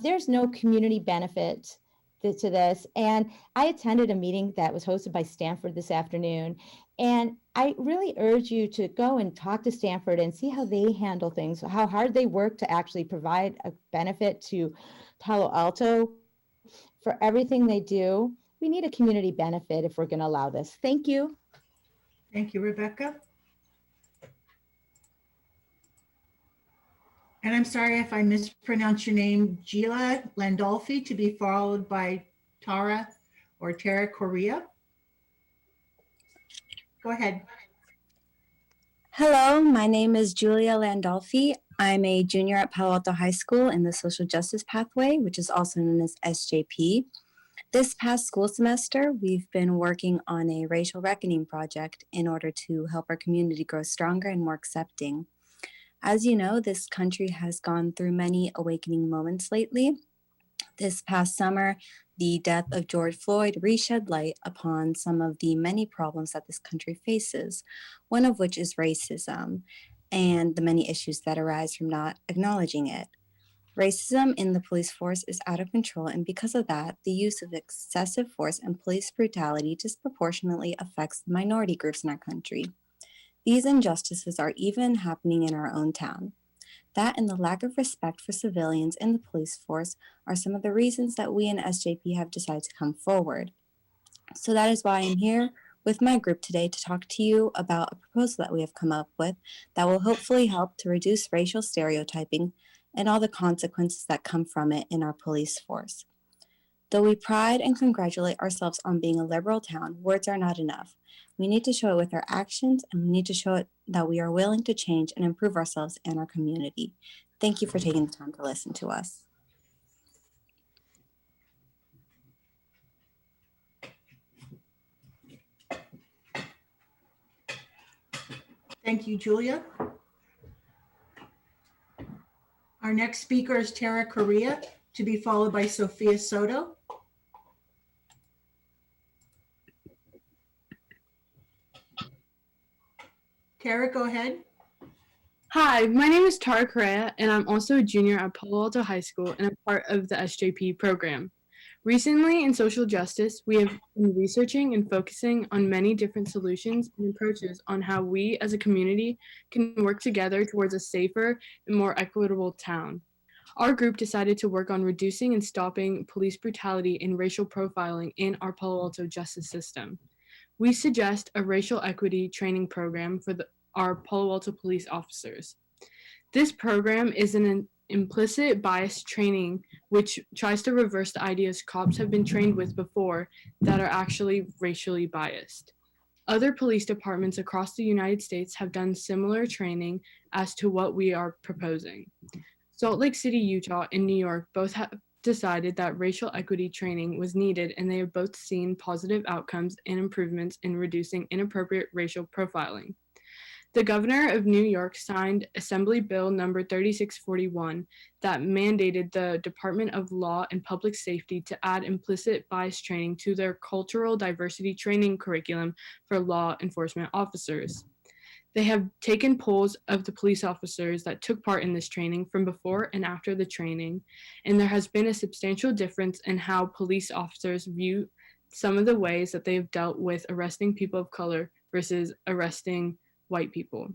There's no community benefit to this. And I attended a meeting that was hosted by Stanford this afternoon. And I really urge you to go and talk to Stanford and see how they handle things, how hard they work to actually provide a benefit to Palo Alto for everything they do. We need a community benefit if we're going to allow this. Thank you. Thank you, Rebecca. And I'm sorry if I mispronounced your name, Gila Landolfi, to be followed by Tara or Tara Correa. Go ahead. Hello, my name is Julia Landolfi. I'm a junior at Palo Alto High School in the Social Justice Pathway, which is also known as SJP. This past school semester, we've been working on a racial reckoning project in order to help our community grow stronger and more accepting. As you know, this country has gone through many awakening moments lately. This past summer, the death of George Floyd reshed light upon some of the many problems that this country faces, one of which is racism and the many issues that arise from not acknowledging it. Racism in the police force is out of control, and because of that, the use of excessive force and police brutality disproportionately affects the minority groups in our country. These injustices are even happening in our own town. That and the lack of respect for civilians in the police force are some of the reasons that we in SJP have decided to come forward. So that is why I'm here with my group today to talk to you about a proposal that we have come up with that will hopefully help to reduce racial stereotyping and all the consequences that come from it in our police force. Though we pride and congratulate ourselves on being a liberal town, words are not enough. We need to show it with our actions, and we need to show it that we are willing to change and improve ourselves and our community. Thank you for taking the time to listen to us. Thank you, Julia. Our next speaker is Tara Correa, to be followed by Sophia Soto. Tara, go ahead. Hi, my name is Tara Correa, and I'm also a junior at Palo Alto High School and a part of the SJP program. Recently, in social justice, we have been researching and focusing on many different solutions and approaches on how we as a community can work together towards a safer and more equitable town. Our group decided to work on reducing and stopping police brutality and racial profiling in our Palo Alto justice system. We suggest a racial equity training program for our Palo Alto police officers. This program is an implicit bias training which tries to reverse the ideas cops have been trained with before that are actually racially biased. Other police departments across the United States have done similar training as to what we are proposing. Salt Lake City, Utah, and New York both have decided that racial equity training was needed, and they have both seen positive outcomes and improvements in reducing inappropriate racial profiling. The governor of New York signed Assembly Bill number 3641 that mandated the Department of Law and Public Safety to add implicit bias training to their cultural diversity training curriculum for law enforcement officers. They have taken polls of the police officers that took part in this training from before and after the training, and there has been a substantial difference in how police officers view some of the ways that they have dealt with arresting people of color versus arresting white people.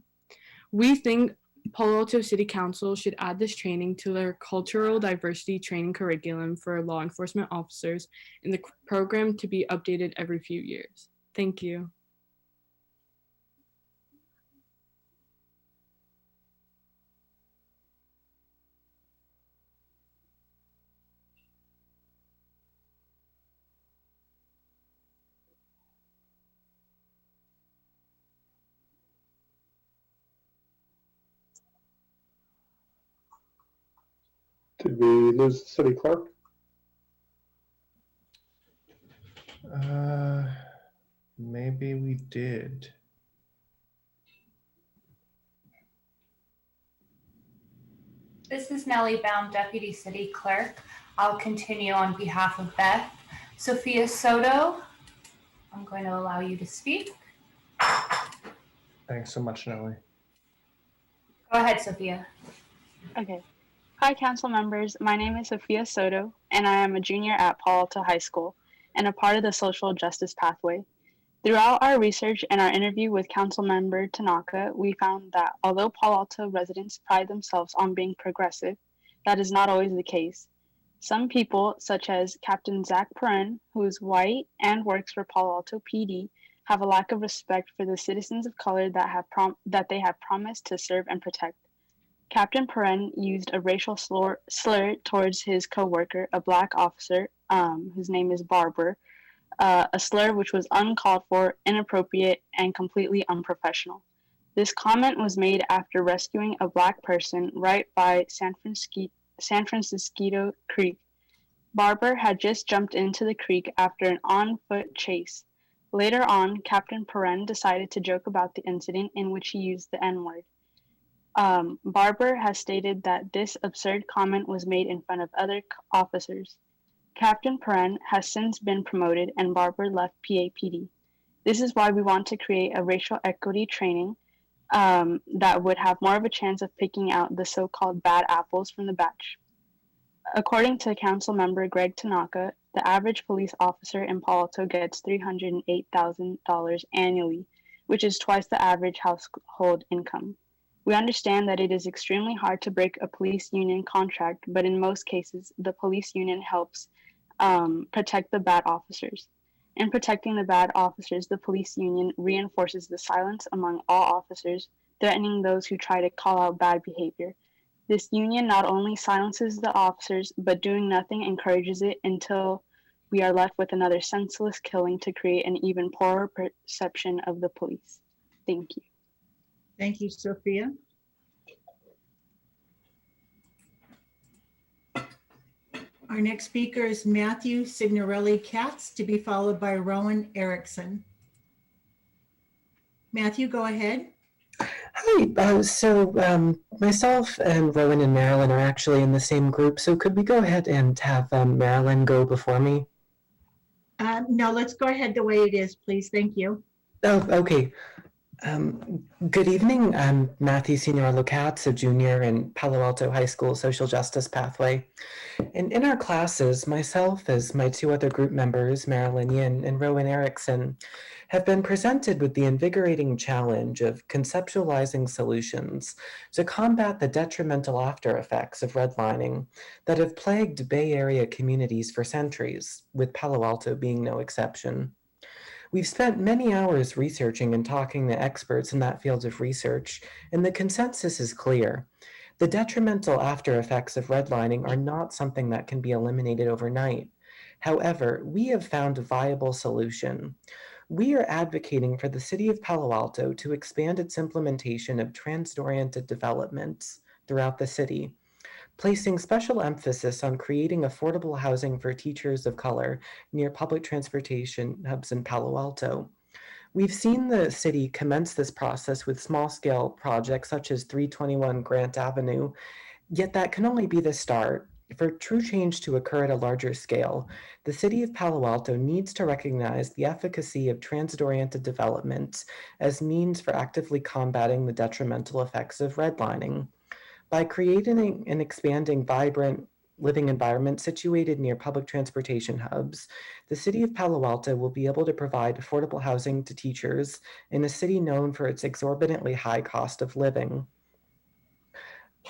We think Palo Alto City Council should add this training to their cultural diversity training curriculum for law enforcement officers, and the program to be updated every few years. Thank you. Did we lose the city clerk? Maybe we did. This is Nellie Baum, Deputy City Clerk. I'll continue on behalf of Beth. Sophia Soto, I'm going to allow you to speak. Thanks so much, Nellie. Go ahead, Sophia. Okay. Hi, council members. My name is Sophia Soto, and I am a junior at Palo Alto High School and a part of the Social Justice Pathway. Throughout our research and our interview with council member Tanaka, we found that although Palo Alto residents pride themselves on being progressive, that is not always the case. Some people, such as Captain Zach Perrin, who is white and works for Palo Alto PD, have a lack of respect for the citizens of color that they have promised to serve and protect. Captain Perrin used a racial slur towards his co-worker, a black officer, whose name is Barber, a slur which was uncalled for, inappropriate, and completely unprofessional. This comment was made after rescuing a Black person right by San Francisco Creek. Barber had just jumped into the creek after an on-foot chase. Later on, Captain Perrin decided to joke about the incident in which he used the N-word. Barber has stated that this absurd comment was made in front of other officers. Captain Perrin has since been promoted and Barber left PAPD. This is why we want to create a racial equity training that would have more of a chance of picking out the so-called bad apples from the batch. According to Council Member Greg Tanaka, the average police officer in Palo Alto gets $308,000 annually, which is twice the average household income. We understand that it is extremely hard to break a police union contract, but in most cases, the police union helps protect the bad officers. In protecting the bad officers, the police union reinforces the silence among all officers, threatening those who try to call out bad behavior. This union not only silences the officers, but doing nothing encourages it until we are left with another senseless killing to create an even poorer perception of the police. Thank you. Thank you, Sophia. Our next speaker is Matthew Signorelli-Katz, to be followed by Rowan Erickson. Matthew, go ahead. Hi, myself and Rowan and Marilyn are actually in the same group, so could we go ahead and have Marilyn go before me? No, let's go ahead the way it is, please. Thank you. Oh, okay. Good evening. I'm Matthew Signorelli-Katz, a junior in Palo Alto High School Social Justice Pathway. And in our classes, myself as my two other group members, Marilyn Yin and Rowan Erickson, have been presented with the invigorating challenge of conceptualizing solutions to combat the detrimental after effects of redlining that have plagued Bay Area communities for centuries, with Palo Alto being no exception. We've spent many hours researching and talking to experts in that field of research, and the consensus is clear. The detrimental after effects of redlining are not something that can be eliminated overnight. However, we have found a viable solution. We are advocating for the City of Palo Alto to expand its implementation of transit-oriented developments throughout the city, placing special emphasis on creating affordable housing for teachers of color near public transportation hubs in Palo Alto. We've seen the city commence this process with small-scale projects such as 321 Grant Avenue, yet that can only be the start. For true change to occur at a larger scale, the City of Palo Alto needs to recognize the efficacy of transit-oriented development as means for actively combating the detrimental effects of redlining. By creating and expanding vibrant living environments situated near public transportation hubs, the City of Palo Alto will be able to provide affordable housing to teachers in a city known for its exorbitantly high cost of living.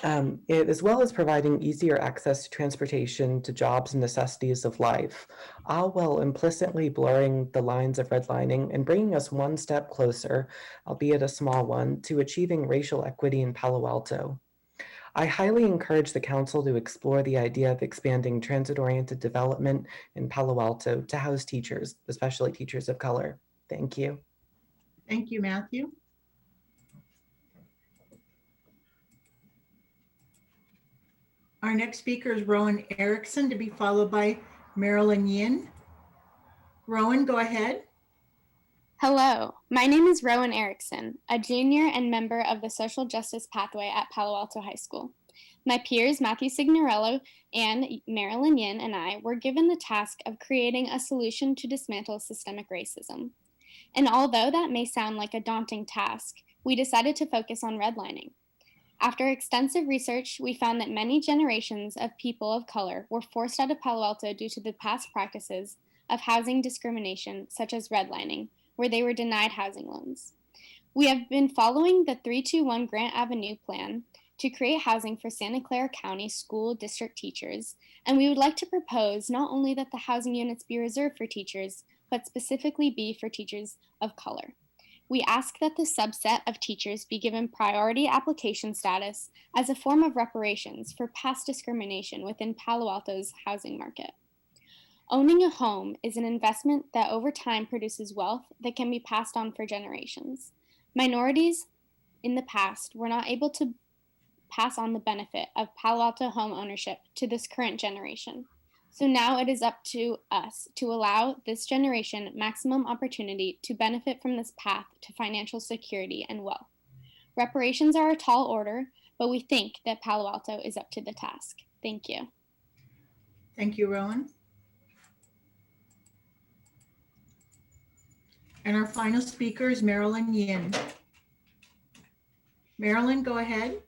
As well as providing easier access to transportation to jobs and necessities of life, all while implicitly blurring the lines of redlining and bringing us one step closer, albeit a small one, to achieving racial equity in Palo Alto. I highly encourage the council to explore the idea of expanding transit-oriented development in Palo Alto to house teachers, especially teachers of color. Thank you. Thank you, Matthew. Our next speaker is Rowan Erickson, to be followed by Marilyn Yin. Rowan, go ahead. Hello, my name is Rowan Erickson, a junior and member of the Social Justice Pathway at Palo Alto High School. My peers, Matthew Signorello and Marilyn Yin, and I were given the task of creating a solution to dismantle systemic racism. And although that may sound like a daunting task, we decided to focus on redlining. After extensive research, we found that many generations of people of color were forced out of Palo Alto due to the past practices of housing discrimination, such as redlining, where they were denied housing loans. We have been following the 321 Grant Avenue plan to create housing for Santa Clara County School District teachers, and we would like to propose not only that the housing units be reserved for teachers, but specifically be for teachers of color. We ask that the subset of teachers be given priority application status as a form of reparations for past discrimination within Palo Alto's housing market. Owning a home is an investment that over time produces wealth that can be passed on for generations. Minorities in the past were not able to pass on the benefit of Palo Alto home ownership to this current generation. So now it is up to us to allow this generation maximum opportunity to benefit from this path to financial security and wealth. Reparations are a tall order, but we think that Palo Alto is up to the task. Thank you. Thank you, Rowan. And our final speaker is Marilyn Yin. Marilyn, go ahead.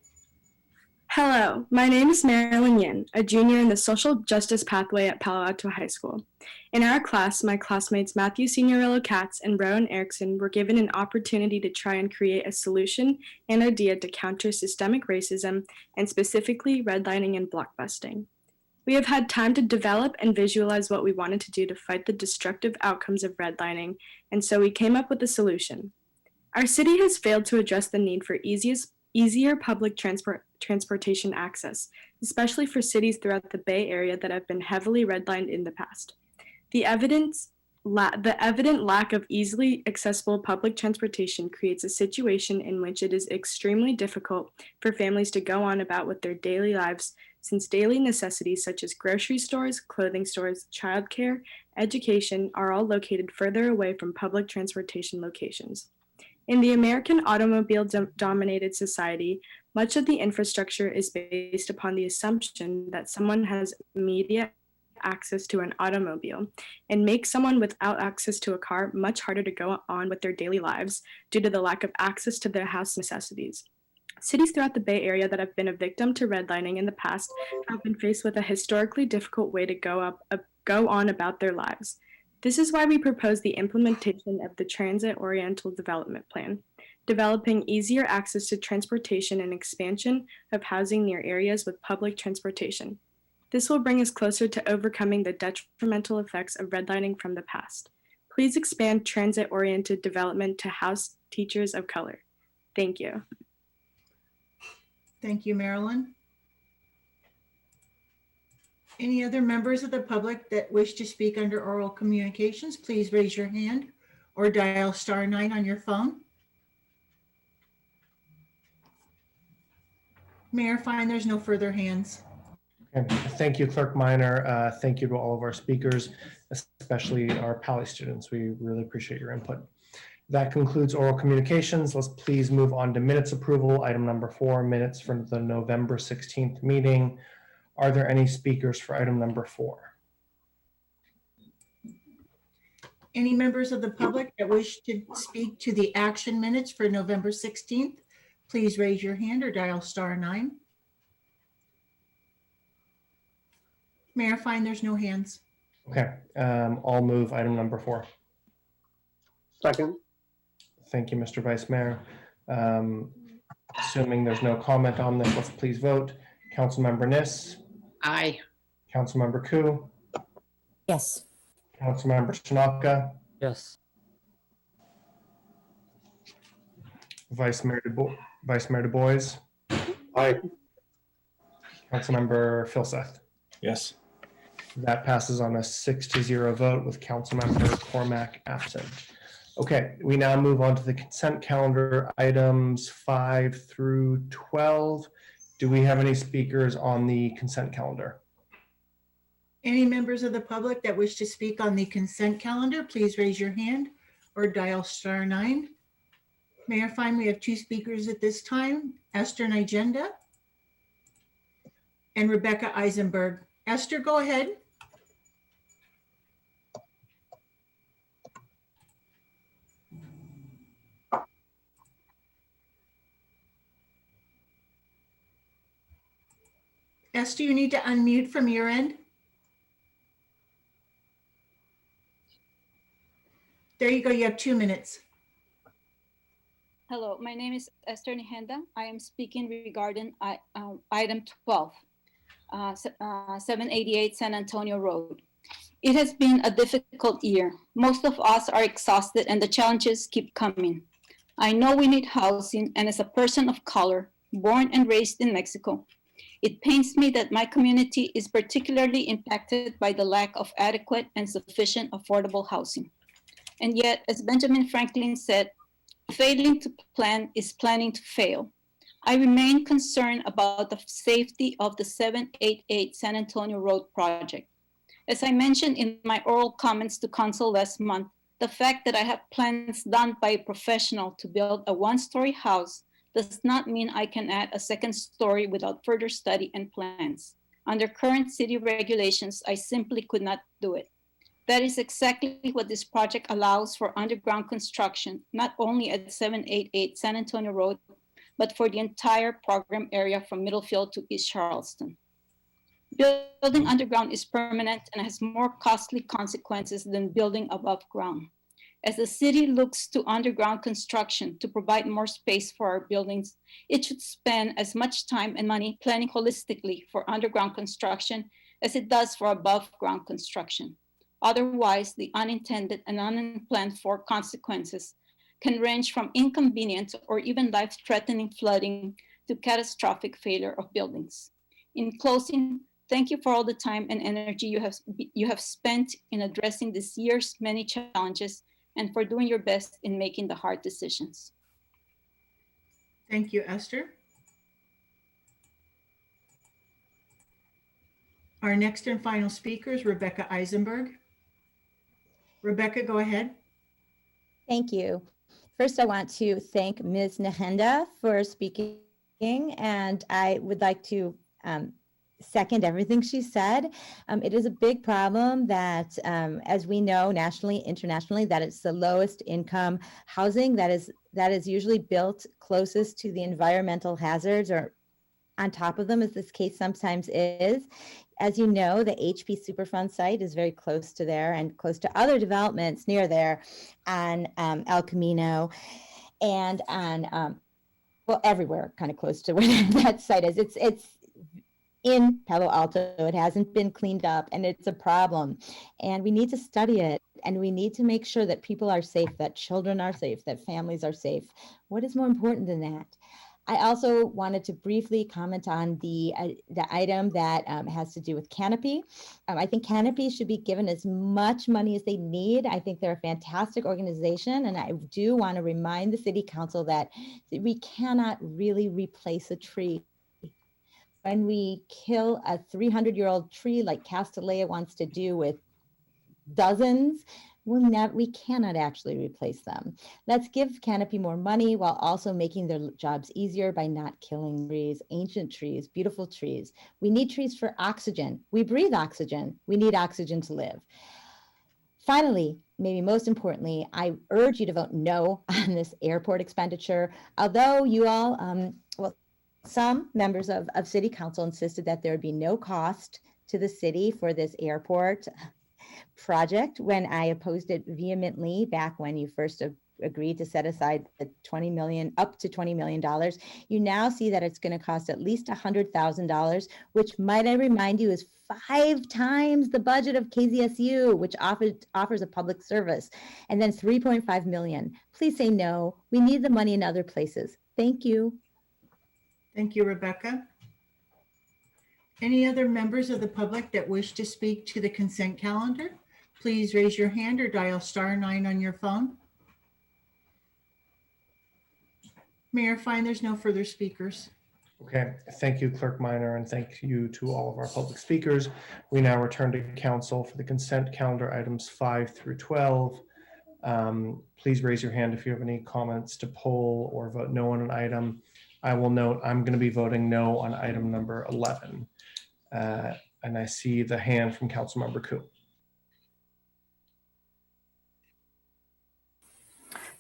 Hello, my name is Marilyn Yin, a junior in the Social Justice Pathway at Palo Alto High School. In our class, my classmates Matthew Signorello Katz and Rowan Erickson were given an opportunity to try and create a solution and idea to counter systemic racism and specifically redlining and blockbusting. We have had time to develop and visualize what we wanted to do to fight the destructive outcomes of redlining, and so we came up with a solution. Our city has failed to address the need for easier public transportation access, especially for cities throughout the Bay Area that have been heavily redlined in the past. The evident lack of easily accessible public transportation creates a situation in which it is extremely difficult for families to go on about with their daily lives, since daily necessities such as grocery stores, clothing stores, childcare, education are all located further away from public transportation locations. In the American automobile-dominated society, much of the infrastructure is based upon the assumption that someone has immediate access to an automobile and makes someone without access to a car much harder to go on with their daily lives due to the lack of access to their house necessities. Cities throughout the Bay Area that have been a victim to redlining in the past have been faced with a historically difficult way to go on about their lives. This is why we propose the implementation of the Transit-Oriental Development Plan, developing easier access to transportation and expansion of housing near areas with public transportation. This will bring us closer to overcoming the detrimental effects of redlining from the past. Please expand transit-oriented development to house teachers of color. Thank you. Thank you, Marilyn. Any other members of the public that wish to speak under oral communications, please raise your hand or dial *9 on your phone. Mayor Fine, there's no further hands. Okay. Thank you, Clerk Minor. Thank you to all of our speakers, especially our Pali students. We really appreciate your input. That concludes oral communications. Let's please move on to minutes approval. Item number 4, minutes from the November 16th meeting. Are there any speakers for item number 4? Any members of the public that wish to speak to the action minutes for November 16th, please raise your hand or dial *9. Mayor Fine, there's no hands. Okay, I'll move item number 4. Second. Thank you, Mr. Vice Mayor. Assuming there's no comment on this, let's please vote. Councilmember Niss. Aye. Councilmember Koo. Yes. Councilmember Shinaka. Yes. Vice Mayor Du Bois. Aye. Councilmember Filseth. Yes. That passes on a 6-0 vote with Councilmember Cormack absent. Okay, we now move on to the consent calendar, items 5 through 12. Do we have any speakers on the consent calendar? Any members of the public that wish to speak on the consent calendar, please raise your hand or dial *9. Mayor Fine, we have 2 speakers at this time, Esther Nigenda and Rebecca Eisenberg. Esther, go ahead. Esther, you need to unmute from your end. There you go. You have 2 minutes. Hello, my name is Esther Nihenda. I am speaking regarding item 12, 788 San Antonio Road. It has been a difficult year. Most of us are exhausted and the challenges keep coming. I know we need housing, and as a person of color, born and raised in Mexico, it pains me that my community is particularly impacted by the lack of adequate and sufficient affordable housing. And yet, as Benjamin Franklin said, Failing to plan is planning to fail. I remain concerned about the safety of the 788 San Antonio Road project. As I mentioned in my oral comments to Council last month, the fact that I have plans done by a professional to build a one-story house does not mean I can add a second story without further study and plans. Under current city regulations, I simply could not do it. That is exactly what this project allows for underground construction, not only at 788 San Antonio Road, but for the entire program area from Middlefield to East Charleston. Building underground is permanent and has more costly consequences than building above ground. As the city looks to underground construction to provide more space for our buildings, it should spend as much time and money planning holistically for underground construction as it does for above ground construction. Otherwise, the unintended and unplanned for consequences can range from inconvenience or even life-threatening flooding to catastrophic failure of buildings. In closing, thank you for all the time and energy you have spent in addressing this year's many challenges and for doing your best in making the hard decisions. Thank you, Esther. Our next and final speaker is Rebecca Eisenberg. Rebecca, go ahead. Thank you. First, I want to thank Ms. Nahenda for speaking, and I would like to second everything she said. It is a big problem that, as we know, nationally, internationally, that it's the lowest income housing that is usually built closest to the environmental hazards or on top of them, as this case sometimes is. As you know, the HP Superfund site is very close to there and close to other developments near there on El Camino and on, well, everywhere kind of close to where that site is. It's in Palo Alto. It hasn't been cleaned up and it's a problem. And we need to study it and we need to make sure that people are safe, that children are safe, that families are safe. What is more important than that? I also wanted to briefly comment on the item that has to do with Canopy. I think Canopy should be given as much money as they need. I think they're a fantastic organization, and I do want to remind the City Council that we cannot really replace a tree. When we kill a 300-year-old tree like Castanea wants to do with dozens, we cannot actually replace them. Let's give Canopy more money while also making their jobs easier by not killing trees, ancient trees, beautiful trees. We need trees for oxygen. We breathe oxygen. We need oxygen to live. Finally, maybe most importantly, I urge you to vote no on this airport expenditure. Although you all, well, some members of City Council insisted that there would be no cost to the city for this airport project when I opposed it vehemently back when you first agreed to set aside the $20 million, up to $20 million. You now see that it's going to cost at least $100,000, which, might I remind you, is 5 times the budget of KZSU, which offers a public service, and then $3.5 million. Please say no. We need the money in other places. Thank you. Thank you, Rebecca. Any other members of the public that wish to speak to the consent calendar? Please raise your hand or dial *9 on your phone. Mayor Fine, there's no further speakers. Okay, thank you, Clerk Minor, and thank you to all of our public speakers. We now return to council for the consent calendar items 5 through 12. Please raise your hand if you have any comments to poll or vote no on an item. I will note I'm going to be voting no on item number 11. And I see the hand from Councilmember Koo.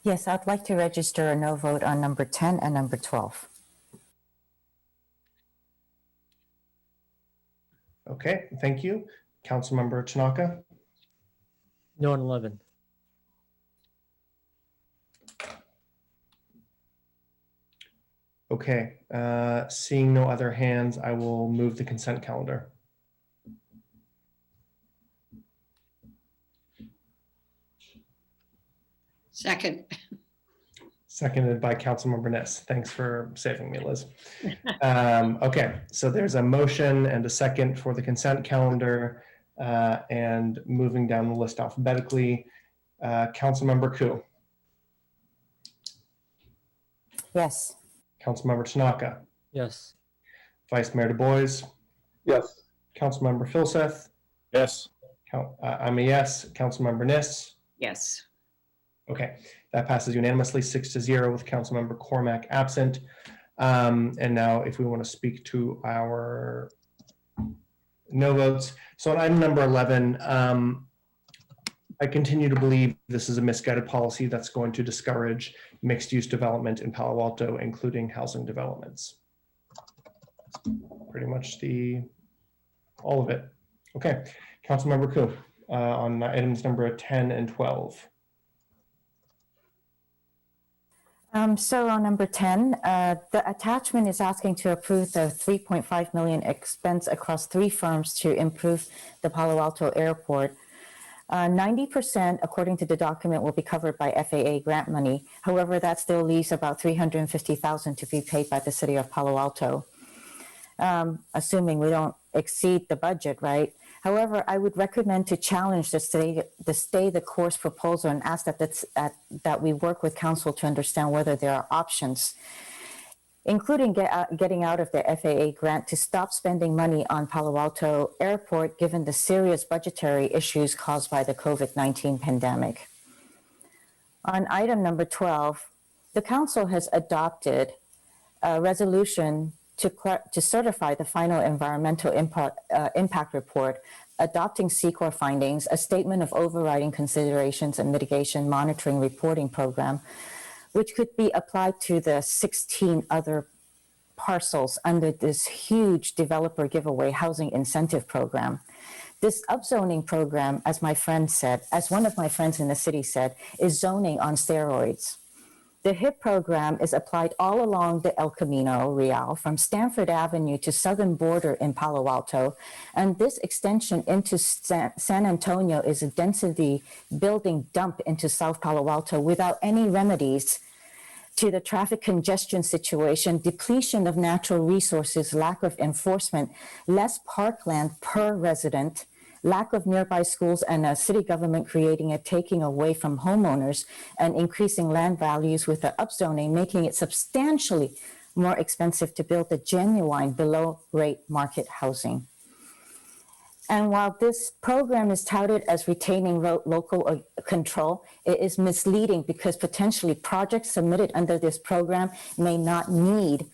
Yes, I'd like to register a no vote on number 10 and number 12. Okay, thank you. Councilmember Tanaka? No on 11. Okay, seeing no other hands, I will move the consent calendar. Second. Seconded by Councilmember Ness. Thanks for saving me, Liz. Okay, so there's a motion and a second for the consent calendar, and moving down the list alphabetically. Councilmember Koo. Yes. Councilmember Tanaka, Yes. Vice Mayor Du Bois, Yes. Councilmember Filseth. Yes. I'm a yes. Councilmember Niss. Yes. Okay, that passes unanimously 6-0 with Councilmember Cormack absent. And now if we want to speak to our no votes. So on item number 11, I continue to believe this is a misguided policy that's going to discourage mixed use development in Palo Alto, including housing developments. Pretty much all of it. Okay, Councilmember Koo on items number 10 and 12. So on number 10, the attachment is asking to approve the $3.5 million expense across 3 firms to improve the Palo Alto airport. 90%, according to the document, will be covered by FAA grant money. However, that still leaves about $350,000 to be paid by the city of Palo Alto, assuming we don't exceed the budget, right? However, I would recommend to challenge the stay the course proposal and ask that we work with council to understand whether there are options, including getting out of the FAA grant to stop spending money on Palo Alto Airport, given the serious budgetary issues caused by the COVID-19 pandemic. On item number 12, the council has adopted a resolution to certify the final environmental impact report, adopting CEQA findings, a statement of overriding considerations and mitigation monitoring reporting program, which could be applied to the 16 other parcels under this huge developer giveaway housing incentive program. This upzoning program, as one of my friends in the city said, is zoning on steroids. The HIP program is applied all along the El Camino Real from Stanford Avenue to southern border in Palo Alto. And this extension into San Antonio is a density building dump into South Palo Alto without any remedies to the traffic congestion situation, depletion of natural resources, lack of enforcement, less parkland per resident, lack of nearby schools, and a city government creating a taking away from homeowners and increasing land values with the upzoning, making it substantially more expensive to build the genuine below rate market housing. And while this program is touted as retaining local control, it is misleading because potentially projects submitted under this program may not need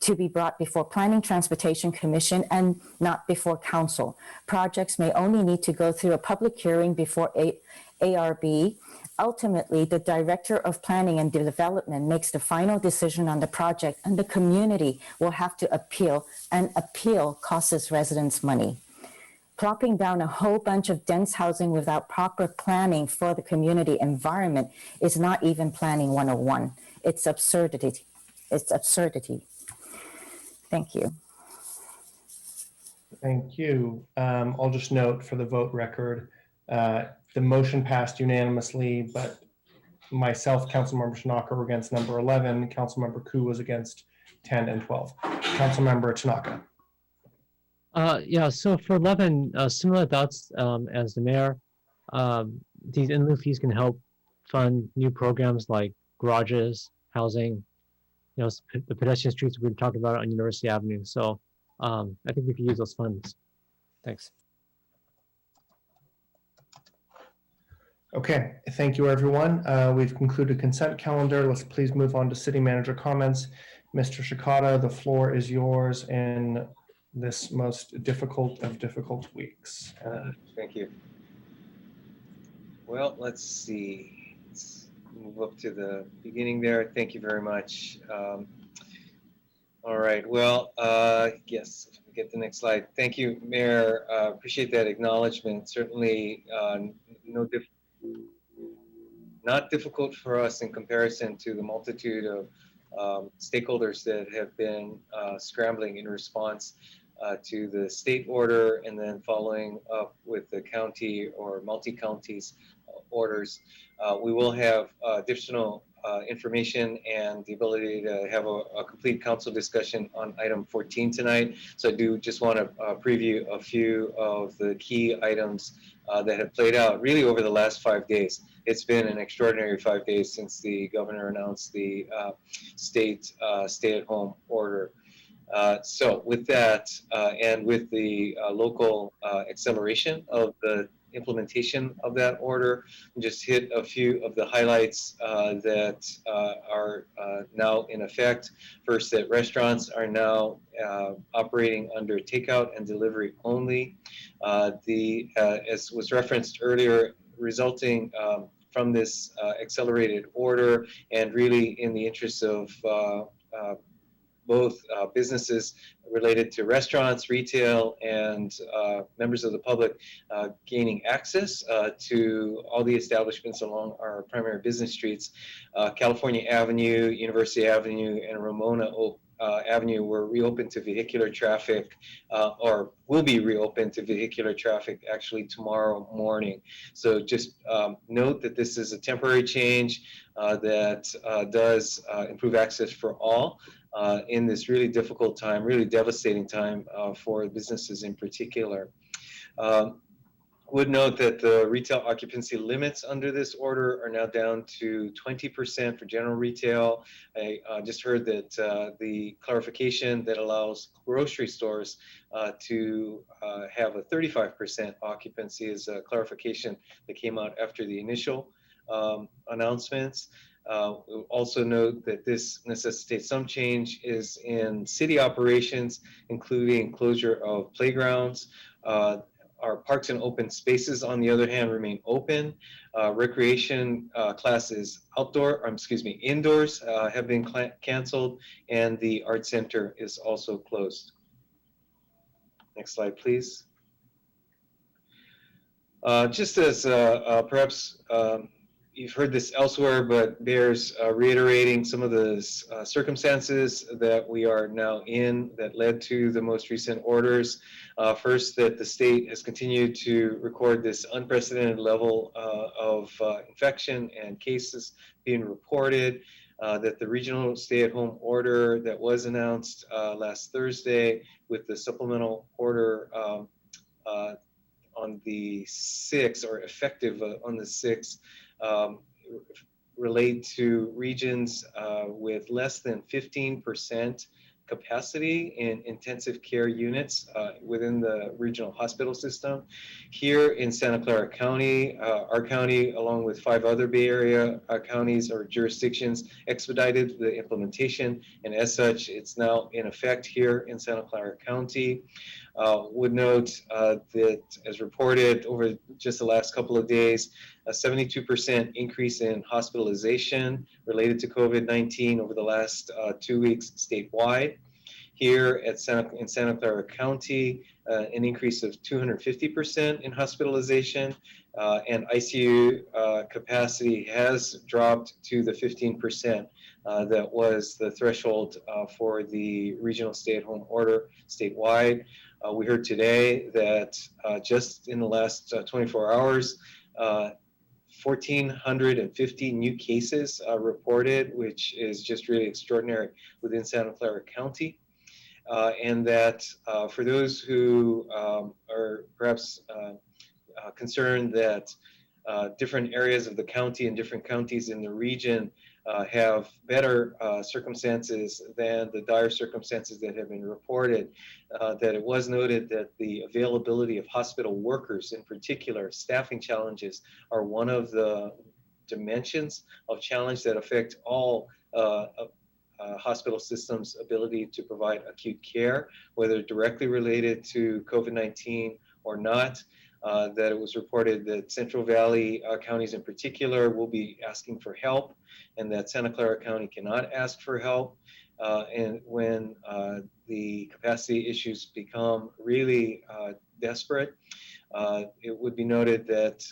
to be brought before Planning Transportation Commission and not before council. Projects may only need to go through a public hearing before ARB. Ultimately, the Director of Planning and Development makes the final decision on the project, and the community will have to appeal, and appeal costs residents money. Plopping down a whole bunch of dense housing without proper planning for the community environment is not even planning 101. It's absurdity. It's absurdity. Thank you. Thank you. I'll just note for the vote record, the motion passed unanimously, but myself, Councilmember Tanaka, were against number 11. Councilmember Koo was against 10 and 12. Councilmember Tanaka. Yeah, so for 11, similar thoughts as the mayor. These in lieu fees can help fund new programs like garages, housing, the pedestrian streets we were talking about on University Avenue. So I think we could use those funds. Thanks. Okay, thank you, everyone. We've concluded consent calendar. Let's please move on to city manager comments. Mr. Shikata, the floor is yours in this most difficult of difficult weeks. Thank you. Well, let's see. Let's move up to the beginning there. Thank you very much. All right. Well, yes, if we get the next slide. Thank you, Mayor. Appreciate that acknowledgement. Certainly not difficult for us in comparison to the multitude of stakeholders that have been scrambling in response to the state order and then following up with the county or multi-counties orders. We will have additional information and the ability to have a complete council discussion on item 14 tonight. So I do just want to preview a few of the key items that have played out really over the last 5 days. It's been an extraordinary 5 days since the governor announced the state stay-at-home order. So with that, and with the local acceleration of the implementation of that order, just hit a few of the highlights that are now in effect. First, that restaurants are now operating under takeout and delivery only. As was referenced earlier, resulting from this accelerated order, and really in the interest of both businesses related to restaurants, retail, and members of the public gaining access to all the establishments along our primary business streets. California Avenue, University Avenue, and Ramona Avenue were reopened to vehicular traffic, or will be reopened to vehicular traffic actually tomorrow morning. So just note that this is a temporary change that does improve access for all in this really difficult time, really devastating time for businesses in particular. Would note that the retail occupancy limits under this order are now down to 20% for general retail. I just heard that the clarification that allows grocery stores to have a 35% occupancy is a clarification that came out after the initial announcements. We'll also note that this necessitates some change is in city operations, including closure of playgrounds. Our parks and open spaces, on the other hand, remain open. Recreation classes indoors have been canceled, and the art center is also closed. Next slide, please. Just as perhaps you've heard this elsewhere, but bears reiterating some of the circumstances that we are now in that led to the most recent orders. First, that the state has continued to record this unprecedented level of infection and cases being reported. That the regional stay-at-home order that was announced last Thursday with the supplemental order on the 6th, or effective on the 6th, relate to regions with less than 15% capacity in intensive care units within the regional hospital system. Here in Santa Clara County, our county, along with 5 other Bay Area counties or jurisdictions, expedited the implementation, and as such, it's now in effect here in Santa Clara County. Would note that, as reported over just the last couple of days, a 72% increase in hospitalization related to COVID-19 over the last 2 weeks statewide. Here in Santa Clara County, an increase of 250% in hospitalization, and ICU capacity has dropped to the 15% that was the threshold for the regional stay-at-home order statewide. We heard today that just in the last 24 hours, 1,450 new cases reported, which is just really extraordinary within Santa Clara County. And that for those who are perhaps concerned that different areas of the county and different counties in the region have better circumstances than the dire circumstances that have been reported, that it was noted that the availability of hospital workers, in particular, staffing challenges, are one of the dimensions of challenge that affect all hospital systems' ability to provide acute care, whether directly related to COVID-19 or not. That it was reported that Central Valley counties in particular will be asking for help, and that Santa Clara County cannot ask for help. And when the capacity issues become really desperate, it would be noted that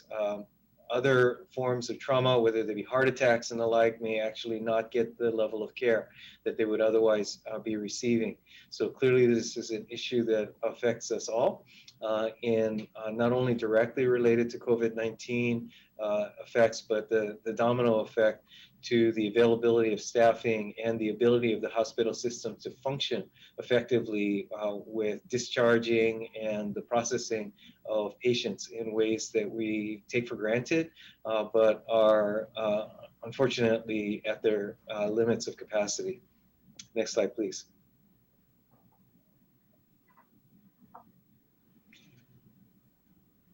other forms of trauma, whether they be heart attacks and the like, may actually not get the level of care that they would otherwise be receiving. So clearly this is an issue that affects us all, and not only directly related to COVID-19 effects, but the domino effect to the availability of staffing and the ability of the hospital system to function effectively with discharging and the processing of patients in ways that we take for granted, but are unfortunately at their limits of capacity. Next slide, please.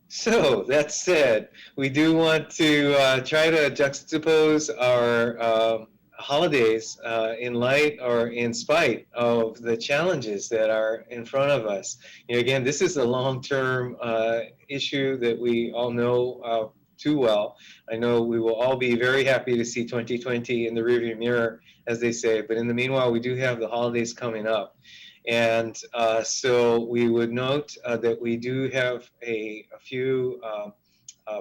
So that said, we do want to try to juxtapose our holidays in light or in spite of the challenges that are in front of us. You know, again, this is a long-term issue that we all know too well. I know we will all be very happy to see 2020 in the rearview mirror, as they say, but in the meanwhile, we do have the holidays coming up. And so we would note that we do have a few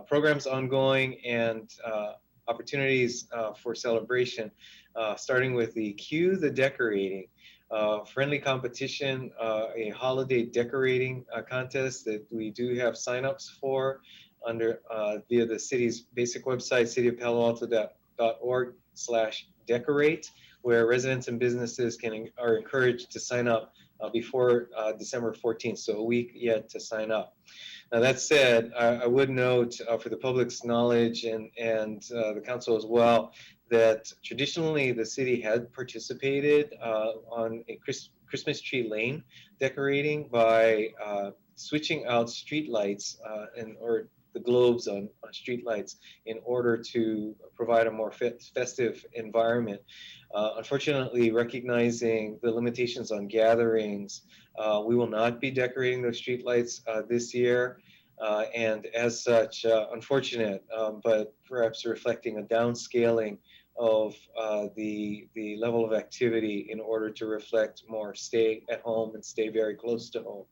programs ongoing and opportunities for celebration, starting with the Cue the Decorating, friendly competition, a holiday decorating contest that we do have signups for under via the city's basic website, cityofpaloalto.org/decorate, where residents and businesses are encouraged to sign up before December 14th, so a week yet to sign up. Now that said, I would note for the public's knowledge and the council as well, that traditionally the city had participated on a Christmas tree lane decorating by switching out street lights or the globes on street lights in order to provide a more festive environment. Unfortunately, recognizing the limitations on gatherings, we will not be decorating those street lights this year. And as such, unfortunate, but perhaps reflecting a downscaling of the level of activity in order to reflect more stay at home and stay very close to home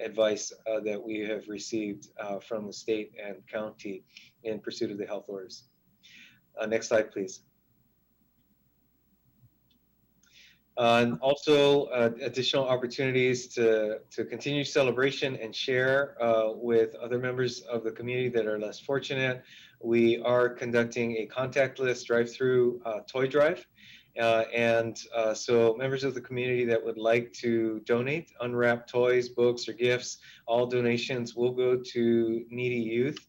advice that we have received from the state and county in pursuit of the health orders. Next slide, please. And also additional opportunities to continue celebration and share with other members of the community that are less fortunate. We are conducting a contactless drive-through toy drive. So members of the community that would like to donate, unwrap toys, books, or gifts, all donations will go to needy youth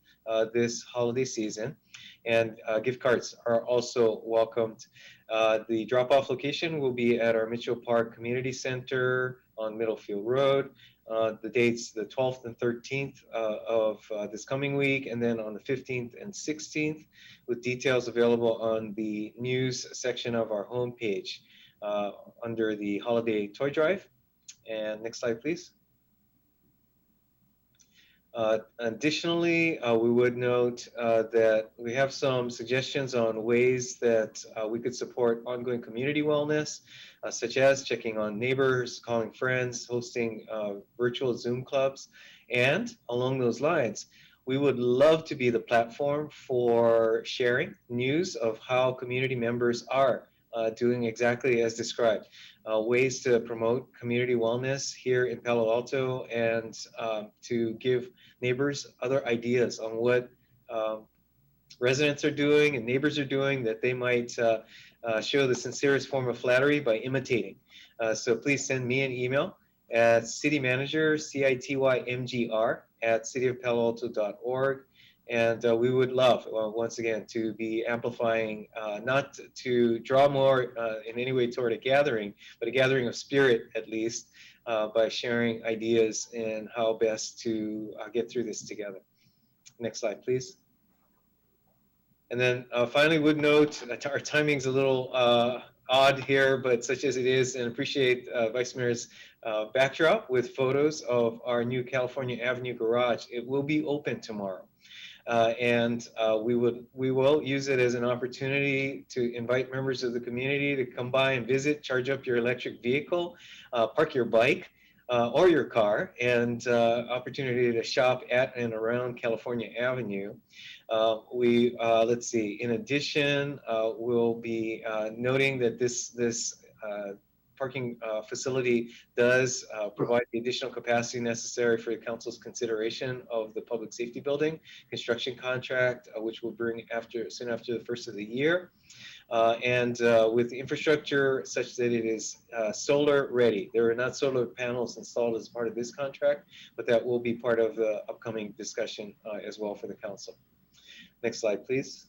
this holiday season. And gift cards are also welcomed. The drop-off location will be at our Mitchell Park Community Center on Middlefield Road. The dates, the 12th and 13th of this coming week, and then on the 15th and 16th, with details available on the news section of our homepage under the Holiday Toy Drive. And next slide, please. Additionally, we would note that we have some suggestions on ways that we could support ongoing community wellness, such as checking on neighbors, calling friends, hosting virtual Zoom clubs. And along those lines, we would love to be the platform for sharing news of how community members are doing exactly as described. Ways to promote community wellness here in Palo Alto and to give neighbors other ideas on what residents are doing and neighbors are doing that they might show the sincerest form of flattery by imitating. So please send me an email at citymanager@cityofpaloalto.org. And we would love, once again, to be amplifying, not to draw more in any way toward a gathering, but a gathering of spirit, at least, by sharing ideas and how best to get through this together. Next slide, please. And then finally, would note our timing's a little odd here, but such as it is, and appreciate Vice Mayor's backdrop with photos of our new California Avenue garage. It will be open tomorrow. We will use it as an opportunity to invite members of the community to come by and visit, charge up your electric vehicle, park your bike or your car, and opportunity to shop at and around California Avenue. Let's see, in addition, we'll be noting that this parking facility does provide the additional capacity necessary for the council's consideration of the public safety building construction contract, which will bring soon after the first of the year. And with the infrastructure such that it is solar ready. There are not solar panels installed as part of this contract, but that will be part of the upcoming discussion as well for the council. Next slide, please.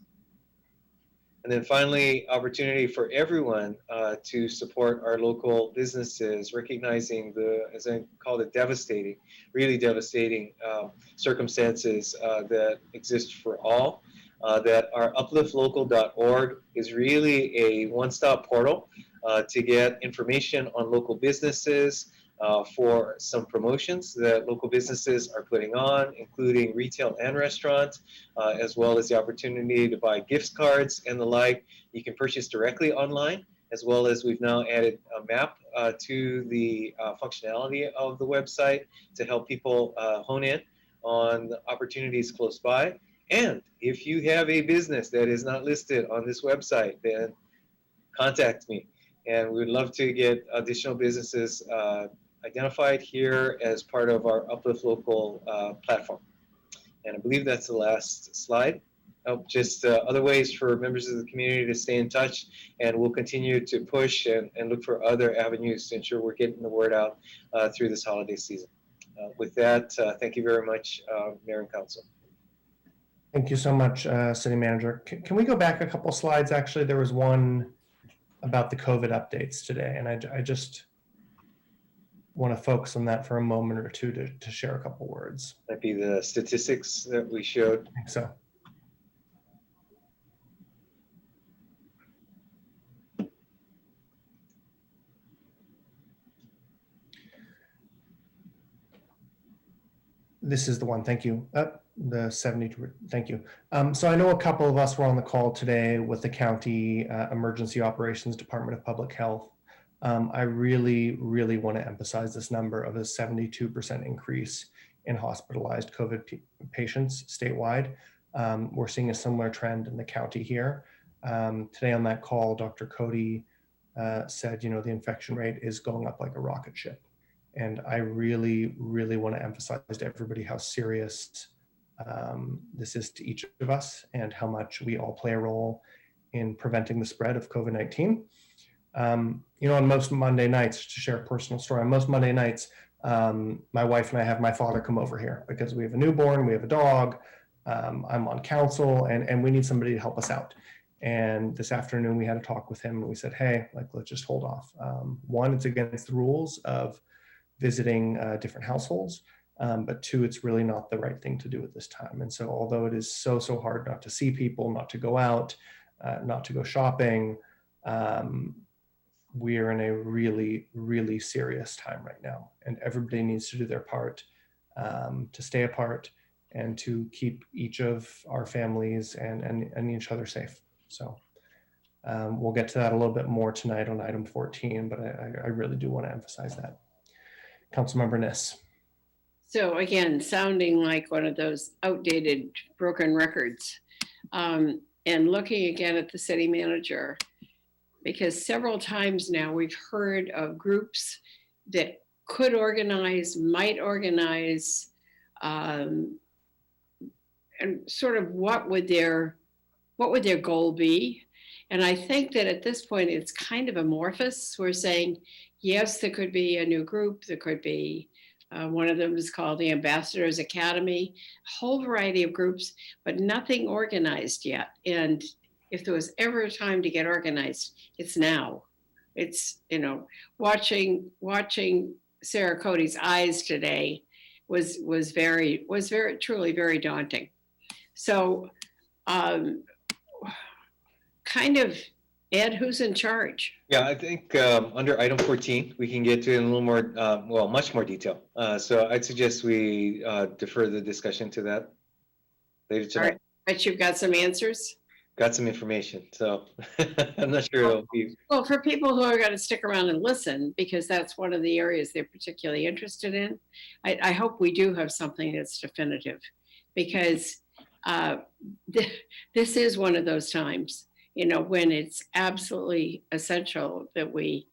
And then finally, opportunity for everyone to support our local businesses, recognizing the, as I call it, devastating, really devastating circumstances that exist for all. That our upliftlocal.org is really a one-stop portal to get information on local businesses, for some promotions that local businesses are putting on, including retail and restaurants, as well as the opportunity to buy gift cards and the like. You can purchase directly online, as well as we've now added a map to the functionality of the website to help people hone in on the opportunities close by. And if you have a business that is not listed on this website, then contact me. And we'd love to get additional businesses identified here as part of our Uplift Local platform. And I believe that's the last slide. Oh, just other ways for members of the community to stay in touch, and we'll continue to push and look for other avenues to ensure we're getting the word out through this holiday season. With that, thank you very much, Mayor and Council. Thank you so much, City Manager. Can we go back a couple slides? Actually, there was one about the COVID updates today, and I just want to focus on that for a moment or two to share a couple words. Might be the statistics that we showed. I think so. This is the one, thank you. The 72, thank you. So I know a couple of us were on the call today with the County Emergency Operations Department of Public Health. I really, really want to emphasize this number of a 72% increase in hospitalized COVID patients statewide. We're seeing a similar trend in the county here. Today on that call, Dr. Cody said, you know, the infection rate is going up like a rocket ship. And I really, really want to emphasize to everybody how serious this is to each of us and how much we all play a role in preventing the spread of COVID-19. You know, on most Monday nights, to share a personal story, on most Monday nights, my wife and I have my father come over here because we have a newborn, we have a dog, I'm on council, and we need somebody to help us out. And this afternoon we had a talk with him and we said, hey, like, let's just hold off. One, it's against the rules of visiting different households, but two, it's really not the right thing to do at this time. And so although it is so hard not to see people, not to go out, not to go shopping, we are in a really, really serious time right now. And everybody needs to do their part to stay apart and to keep each of our families and each other safe. So we'll get to that a little bit more tonight on item 14, but I really do want to emphasize that. Councilmember Niss. So again, sounding like one of those outdated broken records, and looking again at the city manager, because several times now we've heard of groups that could organize, might organize, and sort of what would their goal be? And I think that at this point it's kind of amorphous. We're saying, yes, there could be a new group, there could be one of them is called the Ambassadors Academy, a whole variety of groups, but nothing organized yet. And if there was ever a time to get organized, it's now. It's, you know, watching Sarah Cody's eyes today was truly very daunting. So kind of, Ed, who's in charge? Yeah, I think under item 14, we can get to it in a little more, well, much more detail. So I'd suggest we defer the discussion to that later tonight. All right, but you've got some answers? Got some information, so I'm not sure it'll be. Well, for people who are going to stick around and listen, because that's one of the areas they're particularly interested in, I hope we do have something that's definitive, because this is one of those times, you know, when it's absolutely essential that we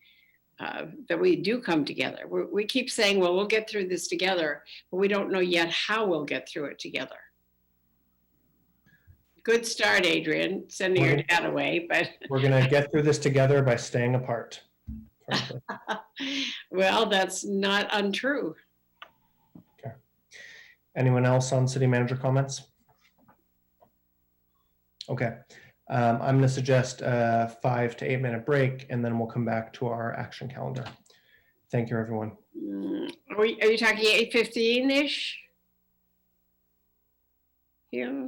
that we do come together. We keep saying, well, we'll get through this together, but we don't know yet how we'll get through it together. Good start, Adrian, sending your dad away, but. We're going to get through this together by staying apart. Frankly. Well, that's not untrue. Okay. Anyone else on city manager comments? Okay. I'm going to suggest a 5 to 8 minute break, and then we'll come back to our action calendar. Thank you, everyone. Are you talking 8:15-ish? Yeah.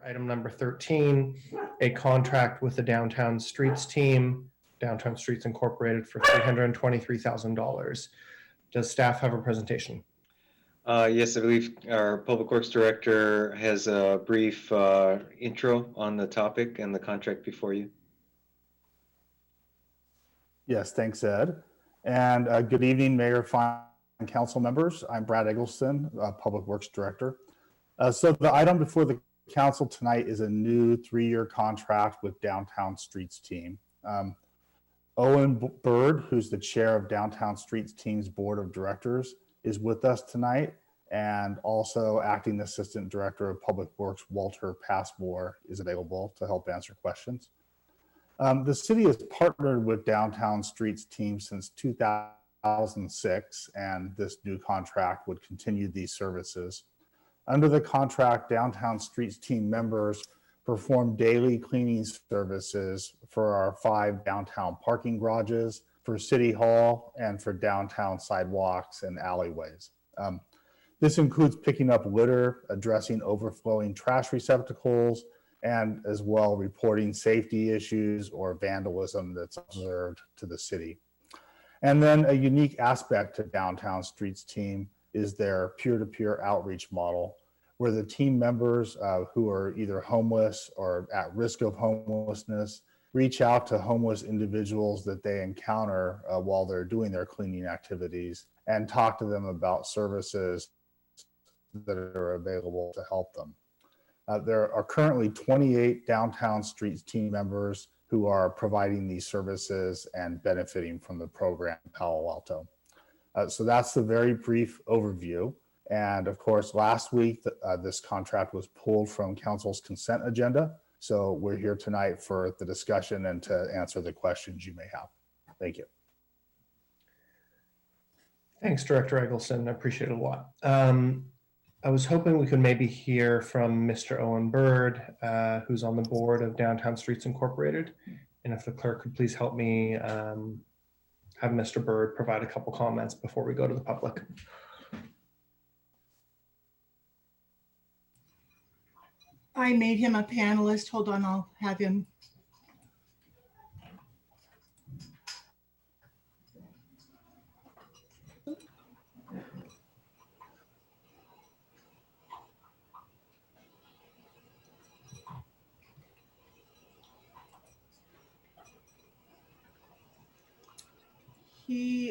Item number 13, a contract with the Downtown Streets team, Downtown Streets Incorporated, for $323,000. Does staff have a presentation? Yes, I believe our Public Works Director has a brief intro on the topic and the contract before you. Yes, thanks, Ed. And good evening, Mayor, Fine, and council members. I'm Brad Eggleston, Public Works Director. So the item before the council tonight is a new 3-year contract with Downtown Streets team. Owen Bird, who's the chair of Downtown Streets team's board of directors, is with us tonight, and also acting assistant director of Public Works, Walter Passmore, is available to help answer questions. The city has partnered with Downtown Streets team since 2006, and this new contract would continue these services. Under the contract, Downtown Streets team members perform daily cleaning services for our 5 downtown parking garages, for City Hall, and for downtown sidewalks and alleyways. This includes picking up litter, addressing overflowing trash receptacles, and as well reporting safety issues or vandalism that's observed to the city. And then a unique aspect to Downtown Streets team is their peer-to-peer outreach model, where the team members who are either homeless or at risk of homelessness reach out to homeless individuals that they encounter while they're doing their cleaning activities and talk to them about services that are available to help them. There are currently 28 Downtown Streets team members who are providing these services and benefiting from the program in Palo Alto. So that's the very brief overview. And of course, last week, this contract was pulled from council's consent agenda. So we're here tonight for the discussion and to answer the questions you may have. Thank you. Thanks, Director Eggleston. I appreciate it a lot. I was hoping we could maybe hear from Mr. Owen Bird, who's on the board of Downtown Streets Incorporated. And if the clerk could please help me have Mr. Bird provide a couple comments before we go to the public. I made him a panelist. Hold on, I'll have him.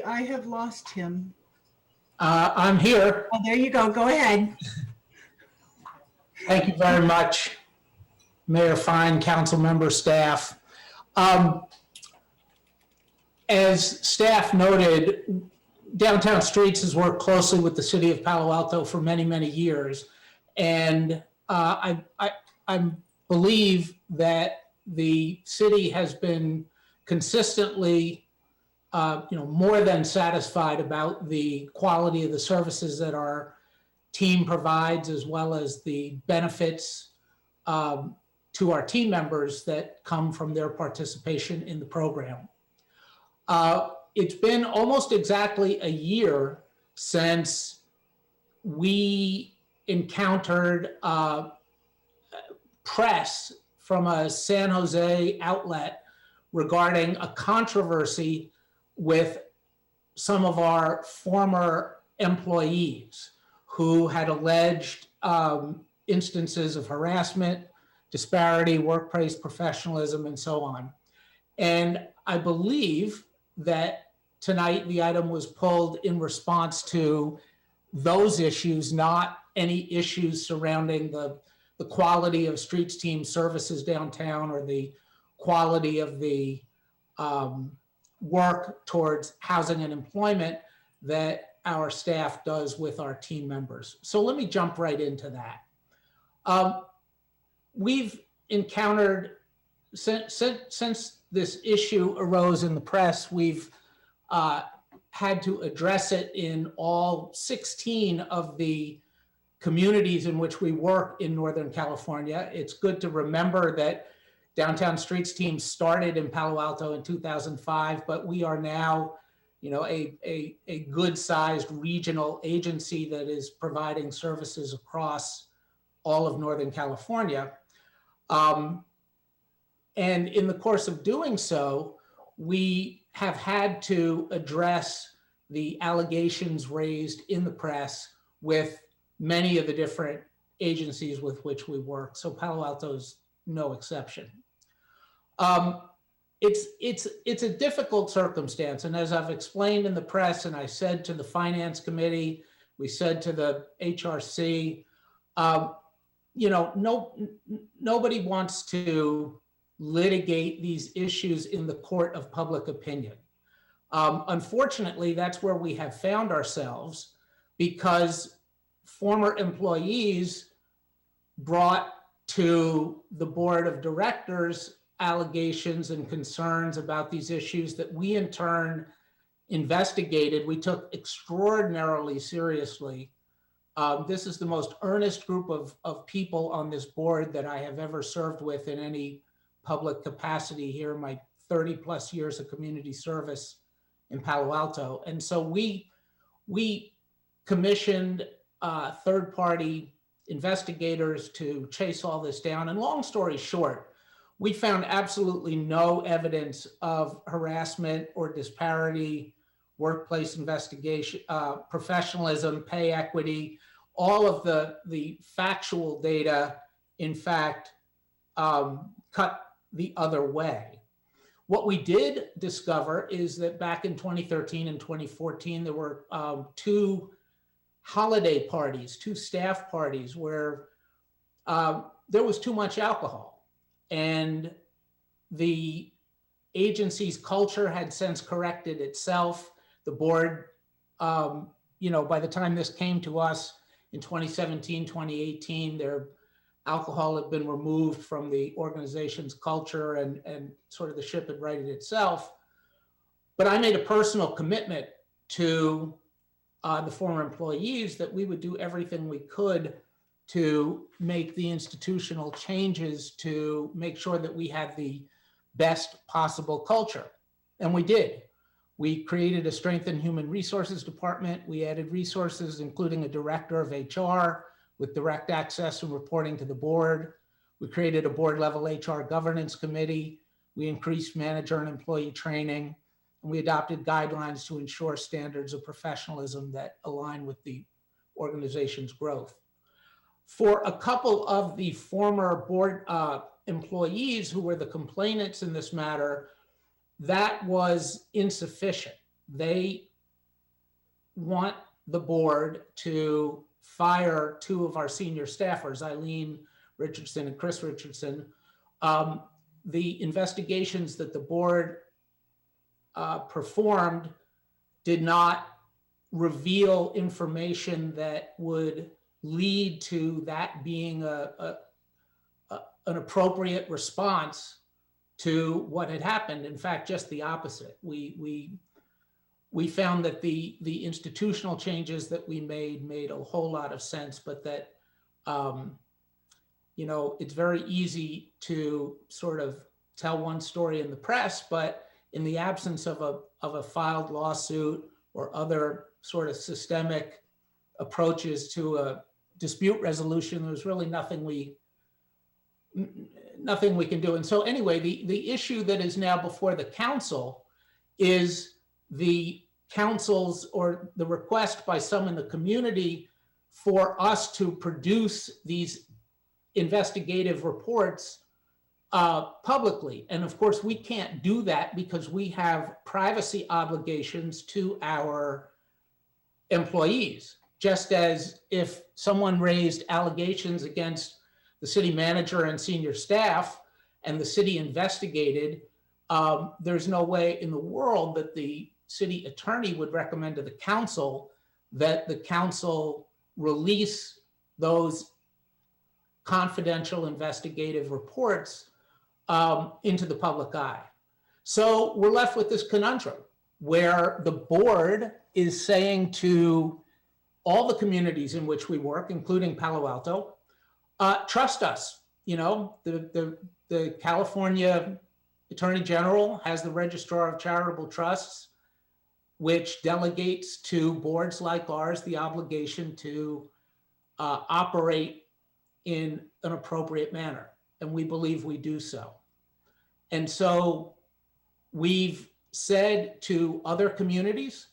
I have lost him. I'm here. Oh, there you go. Go ahead. Thank you very much, Mayor Fine, council member, staff. As staff noted, Downtown Streets has worked closely with the city of Palo Alto for many, many years. And I believe that the city has been consistently more than satisfied about the quality of the services that our team provides, as well as the benefits to our team members that come from their participation in the program. It's been almost exactly a year since we encountered press from a San Jose outlet regarding a controversy with some of our former employees who had alleged instances of harassment, disparity, workplace professionalism, and so on. And I believe that tonight the item was pulled in response to those issues, not any issues surrounding the quality of streets team services downtown or the quality of the work towards housing and employment that our staff does with our team members. So let me jump right into that. We've encountered, since this issue arose in the press, we've had to address it in all 16 of the communities in which we work in Northern California. It's good to remember that Downtown Streets team started in Palo Alto in 2005, but we are now, a good-sized regional agency that is providing services across all of Northern California. And in the course of doing so, we have had to address the allegations raised in the press with many of the different agencies with which we work. So Palo Alto's no exception. It's a difficult circumstance. And as I've explained in the press, and I said to the Finance Committee, we said to the HRC, nobody wants to litigate these issues in the court of public opinion. Unfortunately, that's where we have found ourselves because former employees brought to the board of directors allegations and concerns about these issues that we in turn investigated. We took extraordinarily seriously. This is the most earnest group of people on this board that I have ever served with in any public capacity here in my 30 plus years of community service in Palo Alto. And so we commissioned third-party investigators to chase all this down. And long story short, we found absolutely no evidence of harassment or disparity, workplace investigation, professionalism, pay equity, all of the factual data, in fact, cut the other way. What we did discover is that back in 2013 and 2014, there were two holiday parties, two staff parties where there was too much alcohol. And the agency's culture had since corrected itself. The board, by the time this came to us in 2017, 2018, their alcohol had been removed from the organization's culture and sort of the ship had righted itself. But I made a personal commitment to the former employees that we would do everything we could to make the institutional changes to make sure that we had the best possible culture. And we did. We created a strengthened human resources department. We added resources, including a director of HR with direct access and reporting to the board. We created a board level HR governance committee. We increased manager and employee training. And we adopted guidelines to ensure standards of professionalism that align with the organization's growth. For a couple of the former board employees who were the complainants in this matter, that was insufficient. They want the board to fire two of our senior staffers, Eileen Richardson and Chris Richardson. The investigations that the board performed did not reveal information that would lead to that being an appropriate response to what had happened. In fact, just the opposite. We found that the institutional changes that we made a whole lot of sense, but that it's very easy to sort of tell one story in the press, but in the absence of a filed lawsuit or other sort of systemic approaches to a dispute resolution, there's really nothing we can do. And so anyway, the issue that is now before the council is the council's or the request by some in the community for us to produce these investigative reports publicly. And of course, we can't do that because we have privacy obligations to our employees. Just as if someone raised allegations against the city manager and senior staff and the city investigated, there's no way in the world that the city attorney would recommend to the council that the council release those confidential investigative reports into the public eye. So we're left with this conundrum where the board is saying to all the communities in which we work, including Palo Alto, trust us. The California Attorney General has the Registrar of Charitable Trusts, which delegates to boards like ours the obligation to operate in an appropriate manner. and we believe we do so. And so we've said to other communities,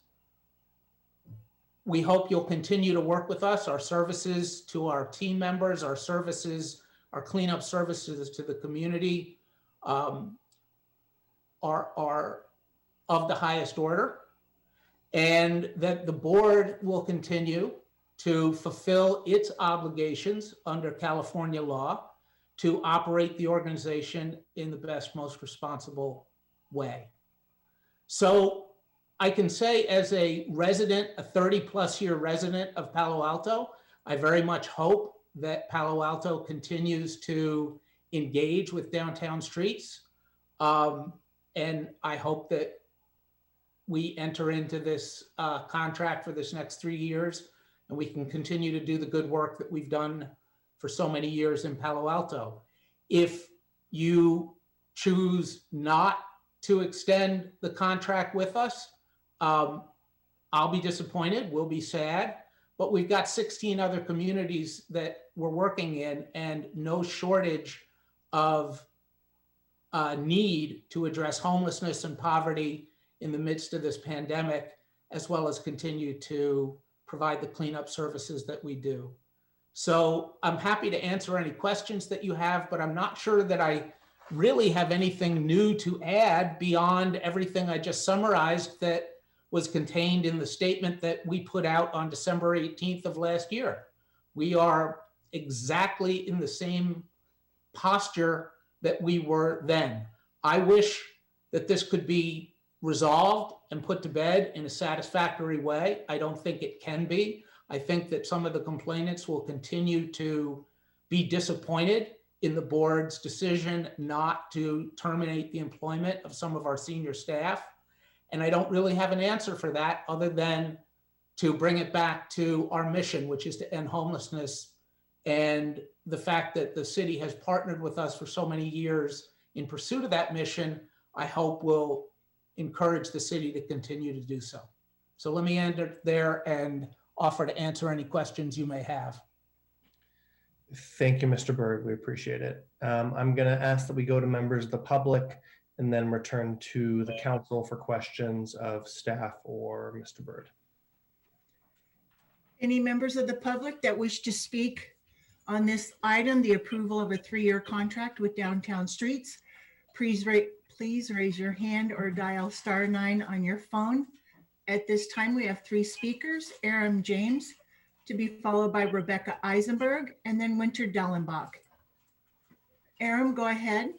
we hope you'll continue to work with us. Our services to our team members, our services, our cleanup services to the community are of the highest order, and that the board will continue to fulfill its obligations under California law to operate the organization in the best, most responsible way. So I can say, as a resident, a 30+ year resident of Palo Alto, I very much hope that Palo Alto continues to engage with downtown streets. And I hope that we enter into this contract for this next 3 years, and we can continue to do the good work that we've done for so many years in Palo Alto. If you choose not to extend the contract with us, I'll be disappointed, we'll be sad, but we've got 16 other communities that we're working in, and no shortage of need to address homelessness and poverty in the midst of this pandemic, as well as continue to provide the cleanup services that we do. So I'm happy to answer any questions that you have, but I'm not sure that I really have anything new to add beyond everything I just summarized that was contained in the statement that we put out on December 18th of last year. We are exactly in the same posture that we were then. I wish that this could be resolved and put to bed in a satisfactory way. I don't think it can be. I think that some of the complainants will continue to be disappointed in the board's decision not to terminate the employment of some of our senior staff. And I don't really have an answer for that other than to bring it back to our mission, which is to end homelessness, and the fact that the city has partnered with us for so many years in pursuit of that mission, I hope will encourage the city to continue to do so. So let me end it there and offer to answer any questions you may have. Thank you, Mr. Berg. We appreciate it. I'm going to ask that we go to members of the public and then return to the council for questions of staff or Mr. Bird. Any members of the public that wish to speak on this item, the approval of a 3-year contract with Downtown Streets? Please raise your hand or dial *9 on your phone. At this time, we have 3 speakers: Aram James, to be followed by Rebecca Eisenberg, and then Winter Dellenbach. Aram, go ahead.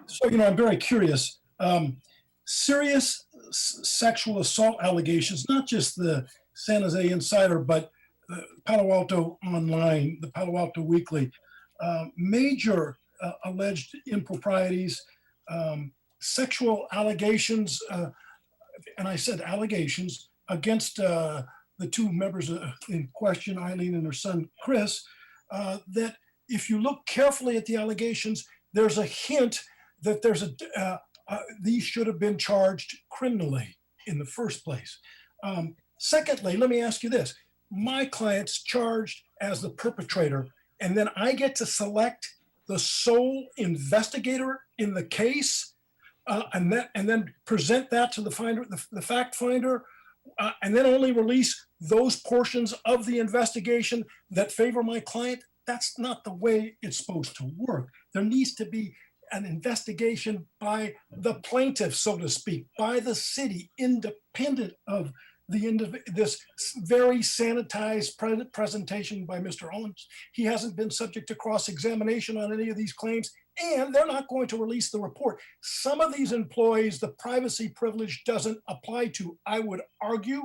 So, I'm very curious. Serious sexual assault allegations, not just the San Jose Insider, but Palo Alto Online, the Palo Alto Weekly, major alleged improprieties, sexual allegations, and I said allegations, against the 2 members in question, Eileen and her son, Chris, that if you look carefully at the allegations, there's a hint that there's these should have been charged criminally in the first place. Secondly, let me ask you this. My client's charged as the perpetrator, and then I get to select the sole investigator in the case, and then present that to the fact finder, and then only release those portions of the investigation that favor my client. That's not the way it's supposed to work. There needs to be an investigation by the plaintiff, so to speak, by the city, independent of this very sanitized presentation by Mr. Owens. He hasn't been subject to cross-examination on any of these claims, and they're not going to release the report. Some of these employees, the privacy privilege doesn't apply to, I would argue.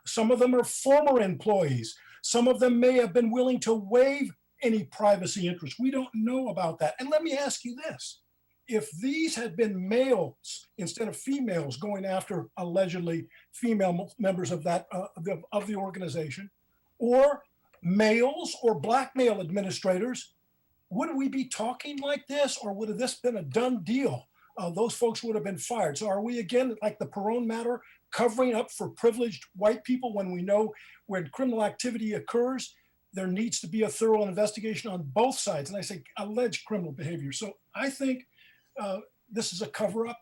Some of them are former employees. Some of them may have been willing to waive any privacy interest. We don't know about that. And let me ask you this. If these had been males instead of females going after allegedly female members of that of the organization, or males or black male administrators, would we be talking like this, or would have this been a done deal? Those folks would have been fired. So are we again, like the Perone matter, covering up for privileged white people when we know when criminal activity occurs, there needs to be a thorough investigation on both sides. And I say alleged criminal behavior. So I think this is a cover up,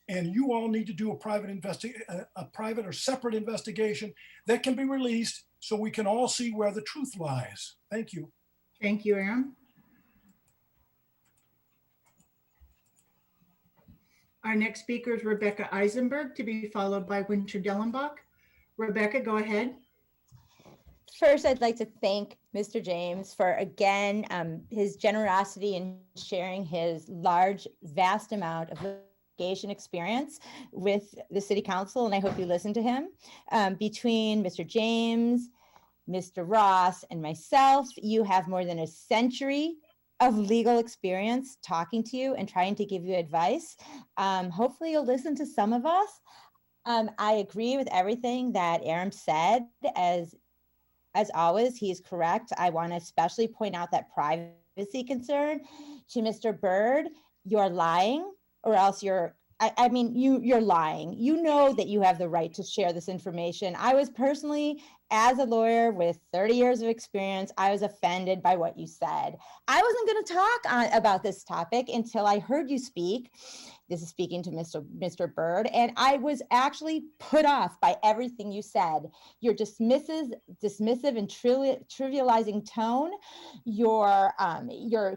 and you all need to do a private or separate investigation that can be released so we can all see where the truth lies. Thank you. Thank you, Aaron. Our next speaker is Rebecca Eisenberg, to be followed by Winter Dellenbach. Rebecca, go ahead. First, I'd like to thank Mr. James for, again, his generosity in sharing his large, vast amount of litigation experience with the City Council, and I hope you listen to him. Between Mr. James, Mr. Ross, and myself, you have more than a century of legal experience talking to you and trying to give you advice. Hopefully you'll listen to some of us. I agree with everything that Aaron said. As always, he is correct. I want to especially point out that privacy concern. To Mr. Byrd, you're lying, or else you're lying. You know that you have the right to share this information. I was personally, as a lawyer with 30 years of experience, I was offended by what you said. I wasn't going to talk about this topic until I heard you speak. This is speaking to Mr. Byrd, and I was actually put off by everything you said. Your dismissive and trivializing tone, your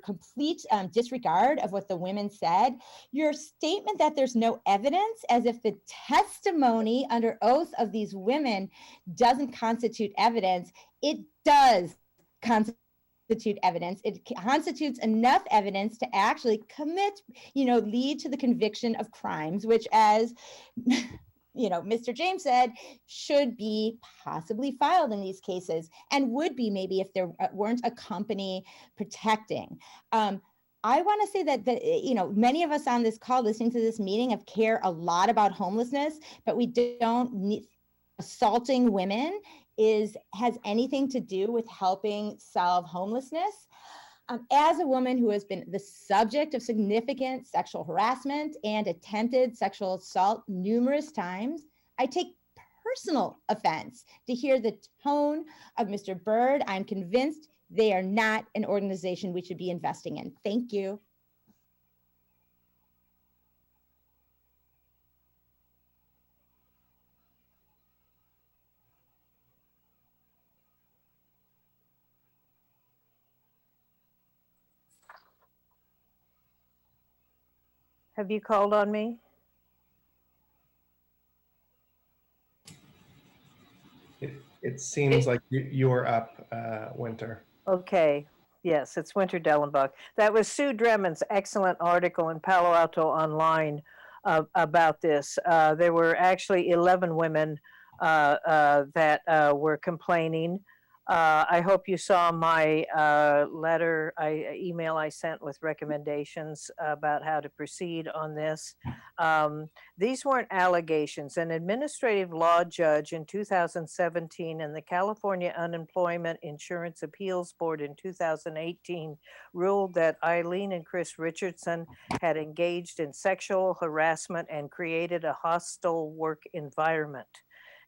complete disregard of what the women said, your statement that there's no evidence, as if the testimony under oath of these women doesn't constitute evidence. It does constitute evidence. It constitutes enough evidence to actually lead to the conviction of crimes, which, as Mr. James said, should be possibly filed in these cases, and would be maybe if there weren't a company protecting. I want to say that many of us on this call listening to this meeting have care a lot about homelessness, but we don't need assaulting women has anything to do with helping solve homelessness. As a woman who has been the subject of significant sexual harassment and attempted sexual assault numerous times, I take personal offense to hear the tone of Mr. Byrd. I'm convinced they are not an organization we should be investing in. Thank you. Have you called on me? It seems like you're up, Winter. Okay. Yes, it's Winter Dellenbach. That was Sue Dremon's excellent article in Palo Alto Online about this. There were actually 11 women that were complaining. I hope you saw my email I sent with recommendations about how to proceed on this. These weren't allegations. An administrative law judge in 2017 and the California Unemployment Insurance Appeals Board in 2018 ruled that Eileen and Chris Richardson had engaged in sexual harassment and created a hostile work environment.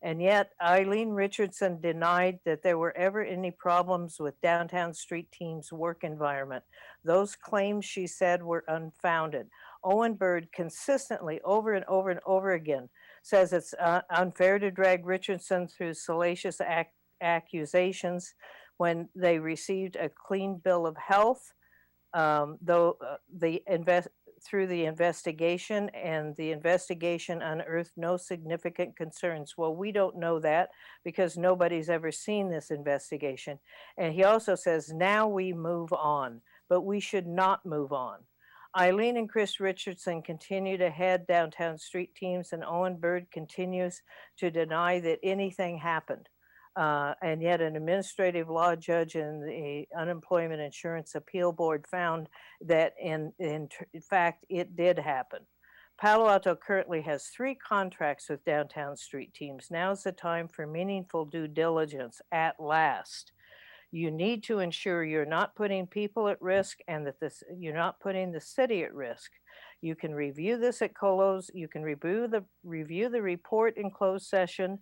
And yet Eileen Richardson denied that there were ever any problems with Downtown Street Team's work environment. Those claims, she said, were unfounded. Owen Byrd consistently, over and over and over again, says it's unfair to drag Richardson through salacious accusations when they received a clean bill of health, through the investigation, and the investigation unearthed no significant concerns. Well, we don't know that because nobody's ever seen this investigation. And he also says, now we move on, but we should not move on. Eileen and Chris Richardson continue to head Downtown Street Teams, and Owen Byrd continues to deny that anything happened. And yet an administrative law judge in the Unemployment Insurance Appeal Board found that in fact, it did happen. Palo Alto currently has 3 contracts with Downtown Street Teams. Now's the time for meaningful due diligence at last. You need to ensure you're not putting people at risk and that you're not putting the city at risk. You can review this at Colos. You can review the report in closed session.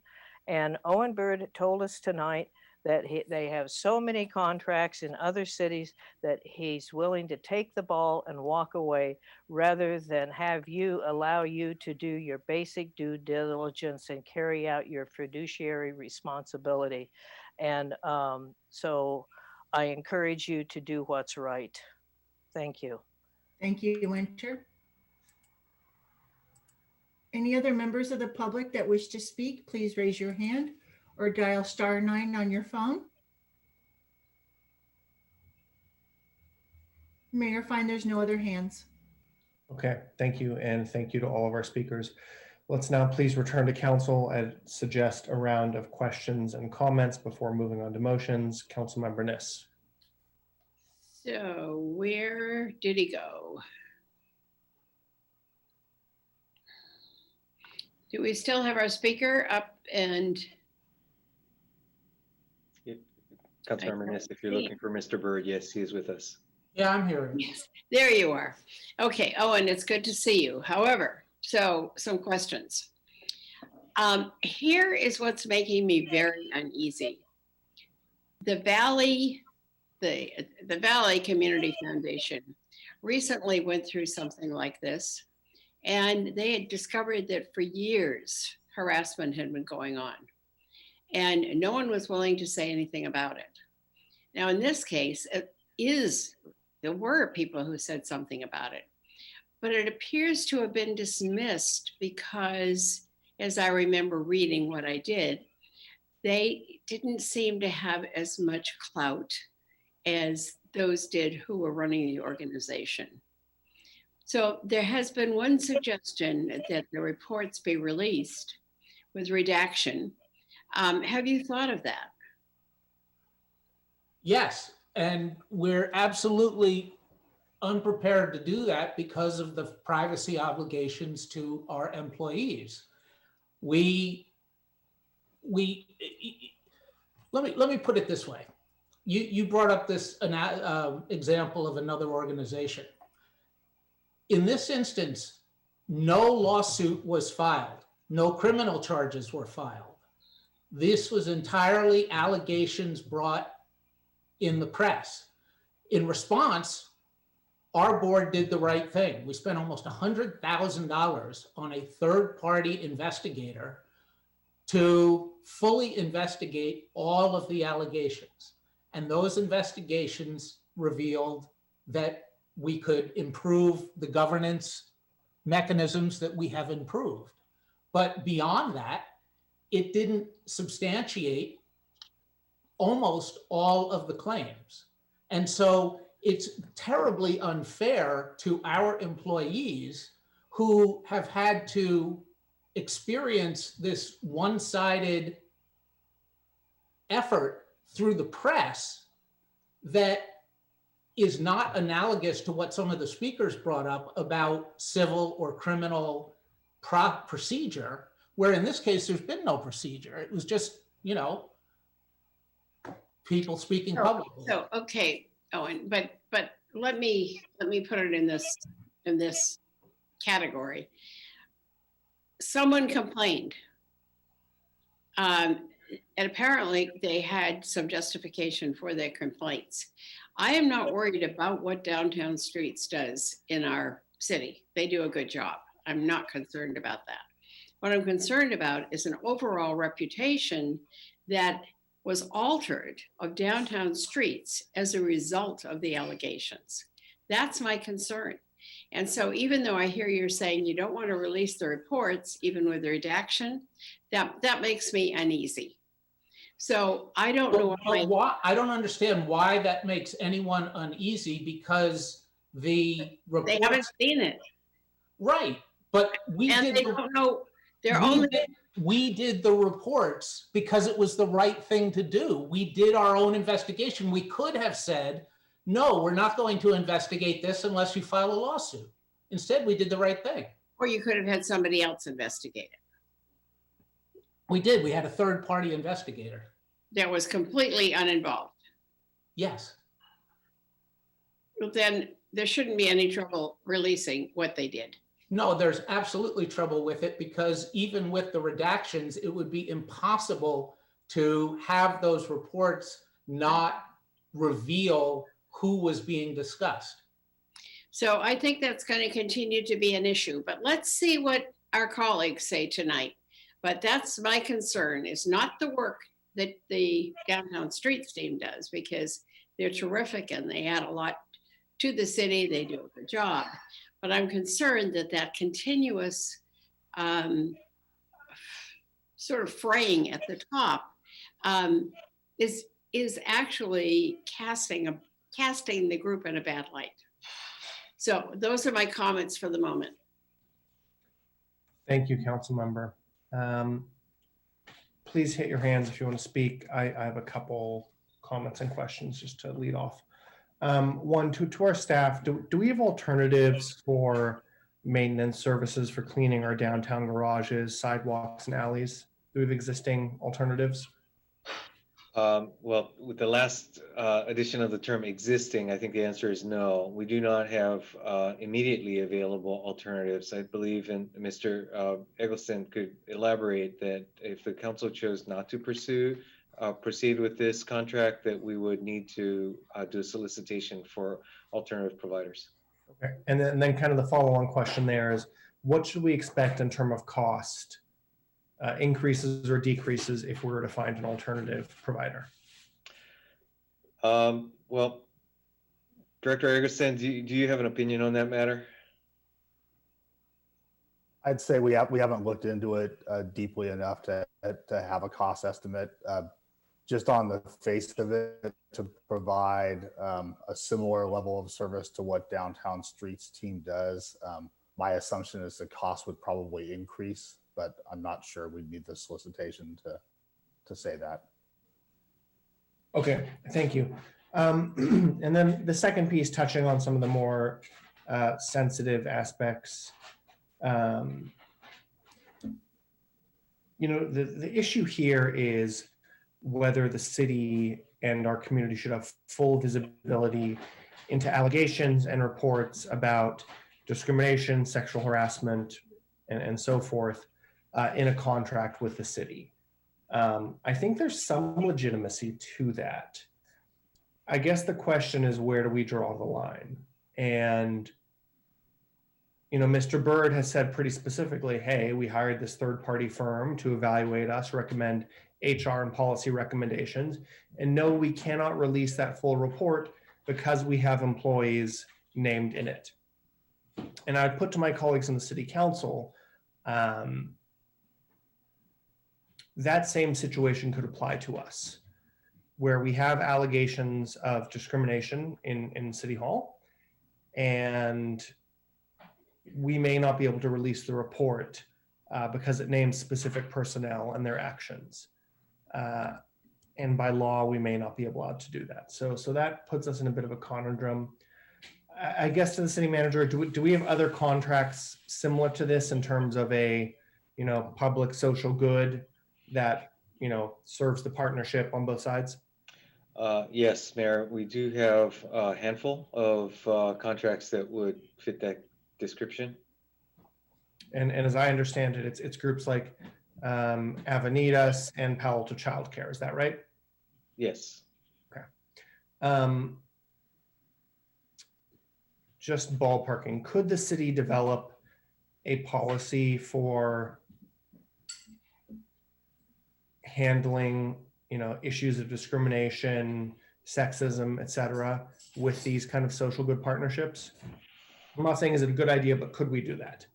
And Owen Byrd told us tonight that they have so many contracts in other cities that he's willing to take the ball and walk away rather than allow you to do your basic due diligence and carry out your fiduciary responsibility. And so I encourage you to do what's right. Thank you. Thank you, Winter. Any other members of the public that wish to speak, please raise your hand or dial *9 on your phone. Mayor, find there's no other hands. Okay, thank you. And thank you to all of our speakers. Let's now please return to council and suggest a round of questions and comments before moving on to motions. Councilmember Niss. So where did he go? Do we still have our speaker up? And Councilmember Niss, if you're looking for Mr. Byrd, yes, he is with us. Yeah, I'm here. yes, there you are. Okay. Oh, and it's good to see you. However, so some questions. Here is what's making me very uneasy. The Valley Community Foundation recently went through something like this, and they had discovered that for years harassment had been going on, and no one was willing to say anything about it. Now, in this case, there were people who said something about it, but it appears to have been dismissed because, as I remember reading what I did, they didn't seem to have as much clout as those did who were running the organization. So there has been one suggestion that the reports be released with redaction. Have you thought of that? Yes, and we're absolutely unprepared to do that because of the privacy obligations to our employees. Let me put it this way. You brought up this example of another organization. In this instance, no lawsuit was filed. No criminal charges were filed. This was entirely allegations brought in the press. In response, our board did the right thing. We spent almost $100,000 on a third-party investigator to fully investigate all of the allegations. And those investigations revealed that we could improve the governance mechanisms that we have improved. But beyond that, it didn't substantiate almost all of the claims. And so it's terribly unfair to our employees who have had to experience this one-sided effort through the press that is not analogous to what some of the speakers brought up about civil or criminal procedure, where in this case, there's been no procedure. It was just, people speaking publicly. So, okay, Owen, but let me put it in this category. Someone complained, and apparently they had some justification for their complaints. I am not worried about what Downtown Streets does in our city. They do a good job. I'm not concerned about that. What I'm concerned about is an overall reputation that was altered of Downtown Streets as a result of the allegations. That's my concern. And so even though I hear you're saying you don't want to release the reports, even with the redaction, that makes me uneasy. So I don't know why. I don't understand why that makes anyone uneasy, because the reports, they haven't seen it. Right, but we did. They don't know. We did the reports because it was the right thing to do. We did our own investigation. We could have said, no, we're not going to investigate this unless you file a lawsuit. Instead, we did the right thing. Or you could have had somebody else investigate it. We did. We had a third-party investigator. That was completely uninvolved. Yes. Well, then there shouldn't be any trouble releasing what they did. No, there's absolutely trouble with it, because even with the redactions, it would be impossible to have those reports not reveal who was being discussed. So I think that's going to continue to be an issue, but let's see what our colleagues say tonight. But that's my concern, is not the work that the Downtown Streets team does, because they're terrific and they add a lot to the city. They do a good job. But I'm concerned that that continuous sort of fraying at the top is actually casting the group in a bad light. So those are my comments for the moment. Thank you, Council Member. Please hit your hands if you want to speak. I have a couple comments and questions just to lead off. One, to our staff, do we have alternatives for maintenance services for cleaning our downtown garages, sidewalks, and alleys? Do we have existing alternatives? Well, with the last addition of the term existing, I think the answer is no. We do not have immediately available alternatives. I believe, and Mr. Eggleston could elaborate, that if the council chose not to proceed with this contract, that we would need to do a solicitation for alternative providers. Okay, and then kind of the follow-on question there is, what should we expect in terms of cost? Increases or decreases if we were to find an alternative provider? Well, Director Eggleston, do you have an opinion on that matter? I'd say we haven't looked into it deeply enough to have a cost estimate. Just on the face of it, to provide a similar level of service to what Downtown Streets team does, my assumption is the cost would probably increase, but I'm not sure we'd need the solicitation to say that. Okay, thank you. And then the second piece, touching on some of the more sensitive aspects. The issue here is whether the city and our community should have full visibility into allegations and reports about discrimination, sexual harassment, and so forth in a contract with the city. I think there's some legitimacy to that. I guess the question is, where do we draw the line? And Mr. Bird has said pretty specifically, hey, we hired this third-party firm to evaluate us, recommend HR and policy recommendations, and no, we cannot release that full report because we have employees named in it. And I'd put to my colleagues in the city council, that same situation could apply to us, where we have allegations of discrimination in City Hall, and we may not be able to release the report because it names specific personnel and their actions. And by law, we may not be allowed to do that. So that puts us in a bit of a conundrum. I guess to the city manager, do we have other contracts similar to this in terms of a public social good that serves the partnership on both sides? Yes, Mayor, we do have a handful of contracts that would fit that description. And as I understand it, it's groups like Avenidas and Palo Alto Childcare. Is that right? Yes. Okay. Just ballparking, could the city develop a policy for handling issues of discrimination, sexism, et cetera, with these kind of social good partnerships? I'm not saying is it a good idea, but could we do that?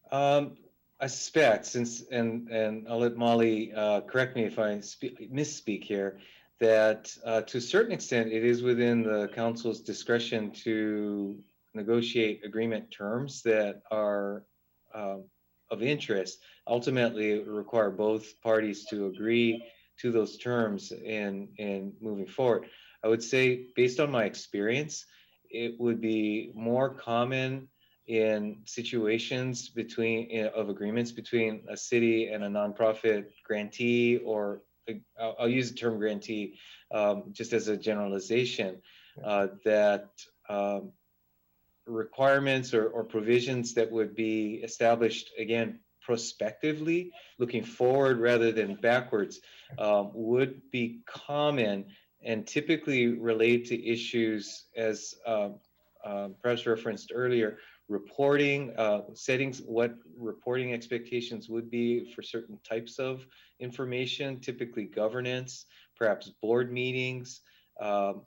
I suspect, and I'll let Molly correct me if I misspeak here, that to a certain extent it is within the council's discretion to negotiate agreement terms that are of interest. Ultimately, it would require both parties to agree to those terms in moving forward. I would say, based on my experience, it would be more common in situations of agreements between a city and a nonprofit grantee, or I'll use the term grantee just as a generalization, that requirements or provisions that would be established, again, prospectively, looking forward rather than backwards, would be common and typically relate to issues as perhaps referenced earlier, reporting, settings, what reporting expectations would be for certain types of information, typically governance, perhaps board meetings,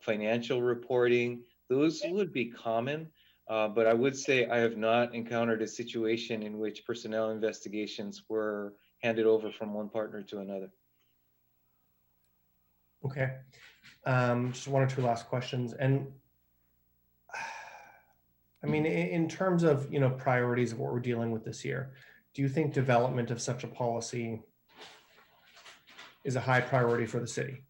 financial reporting. Those would be common, but I would say I have not encountered a situation in which personnel investigations were handed over from one partner to another. Okay. Just one or two last questions. And I mean, in terms of, priorities of what we're dealing with this year, do you think development of such a policy is a high priority for the city?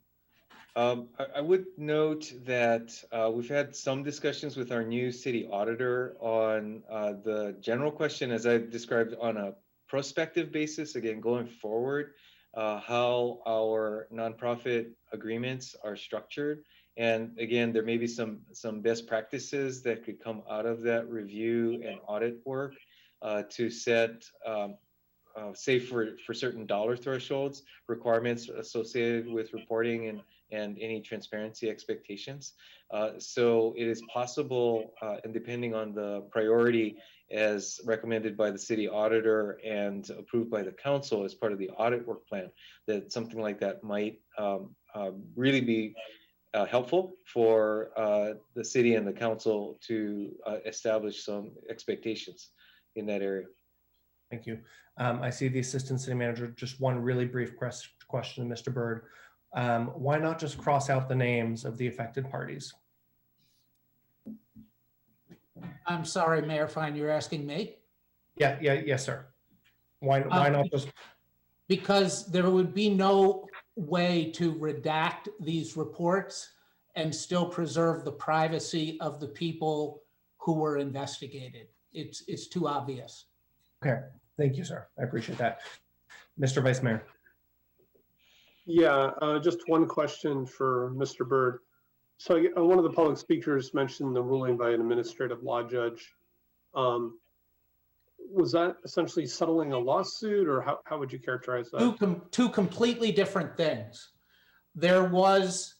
I would note that we've had some discussions with our new city auditor on the general question, as I described, on a prospective basis, again, going forward, how our nonprofit agreements are structured. And again, there may be some best practices that could come out of that review and audit work to set, say for certain dollar thresholds, requirements associated with reporting and any transparency expectations. So it is possible, and depending on the priority as recommended by the city auditor and approved by the council as part of the audit work plan, that something like that might really be helpful for the city and the council to establish some expectations in that area. Thank you. I see the assistant city manager. Just one really brief question, Mr. Byrd. Why not just cross out the names of the affected parties? I'm sorry, Mayor Fine, you're asking me? Yes, sir. Why not just? Because there would be no way to redact these reports and still preserve the privacy of the people who were investigated. It's too obvious. Okay, thank you, sir. I appreciate that. Mr. Vice Mayor. Yeah, just one question for Mr. Byrd. So one of the public speakers mentioned the ruling by an administrative law judge. Was that essentially settling a lawsuit, or how would you characterize that? Two completely different things. There was,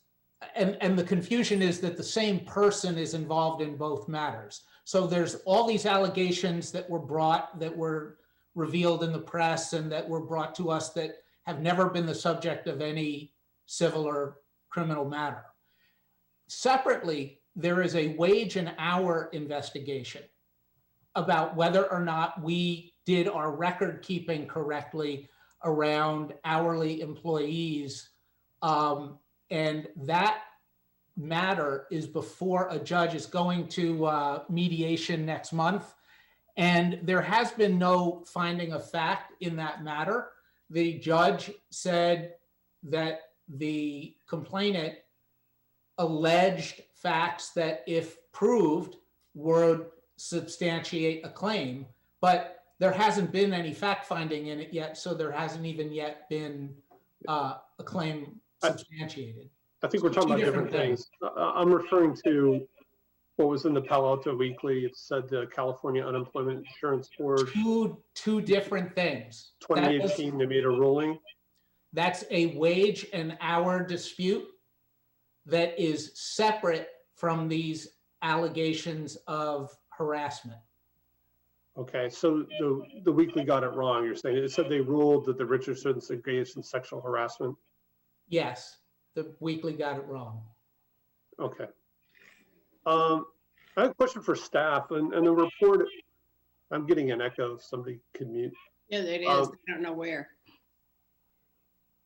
and the confusion is that the same person is involved in both matters. So there's all these allegations that were revealed in the press and that were brought to us that have never been the subject of any civil or criminal matter. Separately, there is a wage and hour investigation about whether or not we did our record keeping correctly around hourly employees. And that matter is before a judge, is going to mediation next month. And there has been no finding of fact in that matter. The judge said that the complainant alleged facts that, if proved, would substantiate a claim, but there hasn't been any fact finding in it yet, so there hasn't even yet been a claim substantiated. I think we're talking about different things. I'm referring to what was in the Palo Alto Weekly. It said the California Unemployment Insurance Board. Two different things. 2018, they made a ruling. That's a wage and hour dispute that is separate from these allegations of harassment. Okay, so the Weekly got it wrong. You're saying it said they ruled that the Richardsons engaged in sexual harassment? Yes, the Weekly got it wrong. Okay. I have a question for staff, and the report, I'm getting an echo. Somebody could mute. Yeah, it is. I don't know where.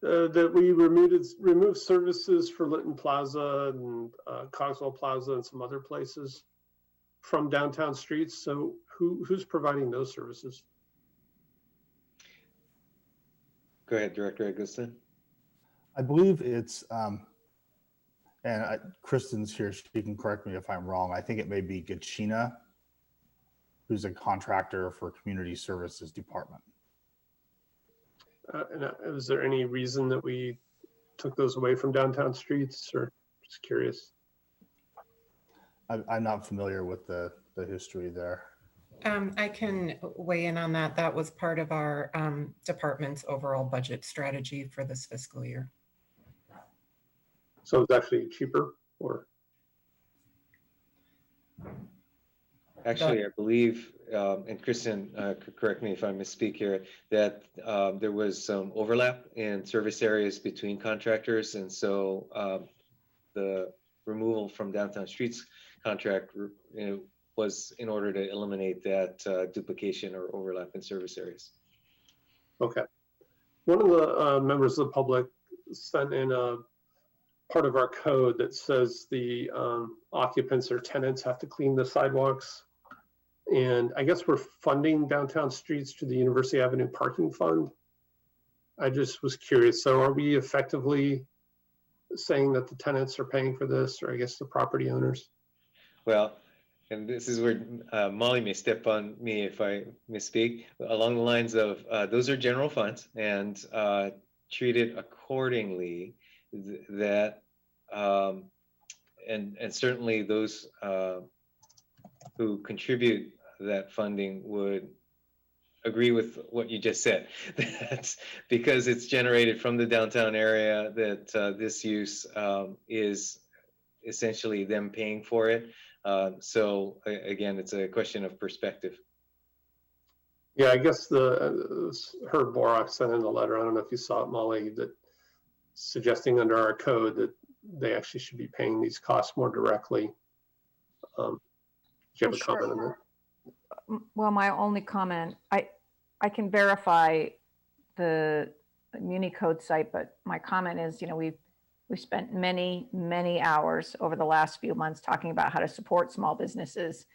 That we removed services for Linton Plaza and Cogswell Plaza and some other places from downtown streets. So who's providing those services? Go ahead, Director Eggleston. I believe it's, Kristen's here, she can correct me if I'm wrong. I think it may be Gachina, who's a contractor for Community Services Department. Is there any reason that we took those away from downtown streets, or just curious? I'm not familiar with the history there. I can weigh in on that. That was part of our department's overall budget strategy for this fiscal year. So it's actually cheaper, or? Actually, I believe, and Kristen, could correct me if I misspeak here, that there was some overlap in service areas between contractors. And so the removal from downtown streets contract was in order to eliminate that duplication or overlap in service areas. Okay. One of the members of the public sent in a part of our code that says the occupants or tenants have to clean the sidewalks. And I guess we're funding downtown streets to the University Avenue Parking Fund. I just was curious. So are we effectively saying that the tenants are paying for this, or I guess the property owners? Well, and this is where Molly may step on me if I misspeak, along the lines of those are general funds and treated accordingly. That and certainly those who contribute that funding would agree with what you just said. That's because it's generated from the downtown area, that this use is essentially them paying for it. So again, it's a question of perspective. Yeah, I guess Herb Borak sent in a letter. I don't know if you saw it, Molly, that suggesting under our code that they actually should be paying these costs more directly. Do you have a comment on that? Well, my only comment, I can verify the Muni Code site, but my comment is, we've spent many hours over the last few months talking about how to support small businesses.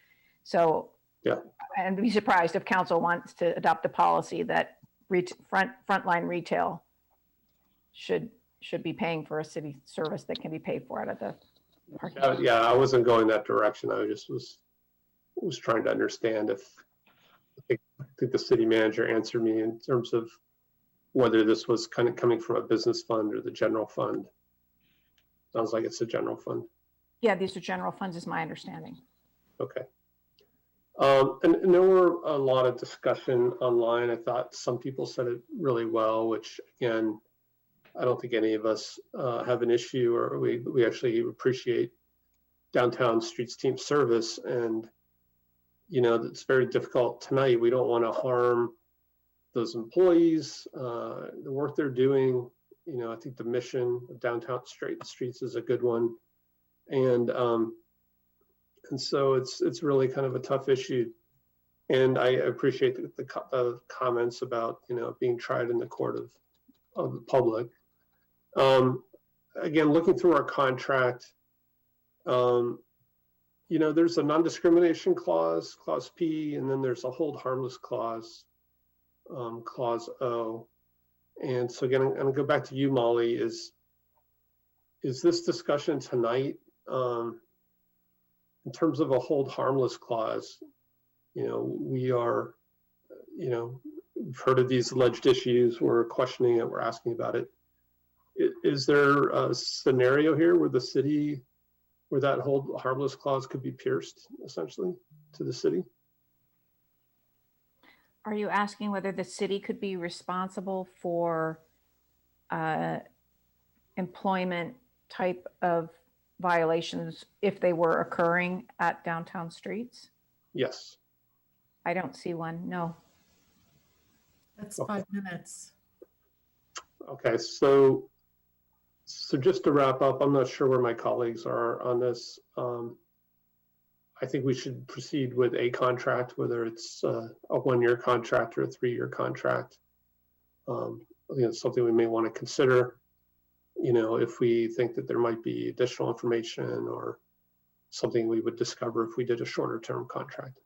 So, yeah, and be surprised if council wants to adopt a policy that frontline retail should be paying for a city service that can be paid for out of the parking lot. Yeah, I wasn't going that direction. I just was trying to understand if I think the city manager answered me in terms of whether this was kind of coming from a business fund or the general fund. Sounds like it's a general fund. Yeah, these are general funds is my understanding. Okay. And there were a lot of discussion online. I thought some people said it really well, which again, I don't think any of us have an issue, or we actually appreciate downtown streets team service. And, it's very difficult tonight. We don't want to harm those employees, the work they're doing. I think the mission of downtown streets is a good one. And so it's really kind of a tough issue. And I appreciate the comments about, being tried in the court of the public. Again, looking through our contract, there's a non-discrimination clause, clause P, and then there's a hold harmless clause, clause O. And so again, I'm going to go back to you, Molly. Is this discussion tonight in terms of a hold harmless clause? We are, we've heard of these alleged issues. We're questioning it. We're asking about it. Is there a scenario here where the city, where that hold harmless clause could be pierced essentially to the city? Are you asking whether the city could be responsible for employment type of violations if they were occurring at downtown streets? Yes. I don't see one, no. That's 5 minutes. Okay, so just to wrap up, I'm not sure where my colleagues are on this. I think we should proceed with a contract, whether it's a 1-year contract or a 3-year contract. I think it's something we may want to consider, if we think that there might be additional information or something we would discover if we did a shorter term contract.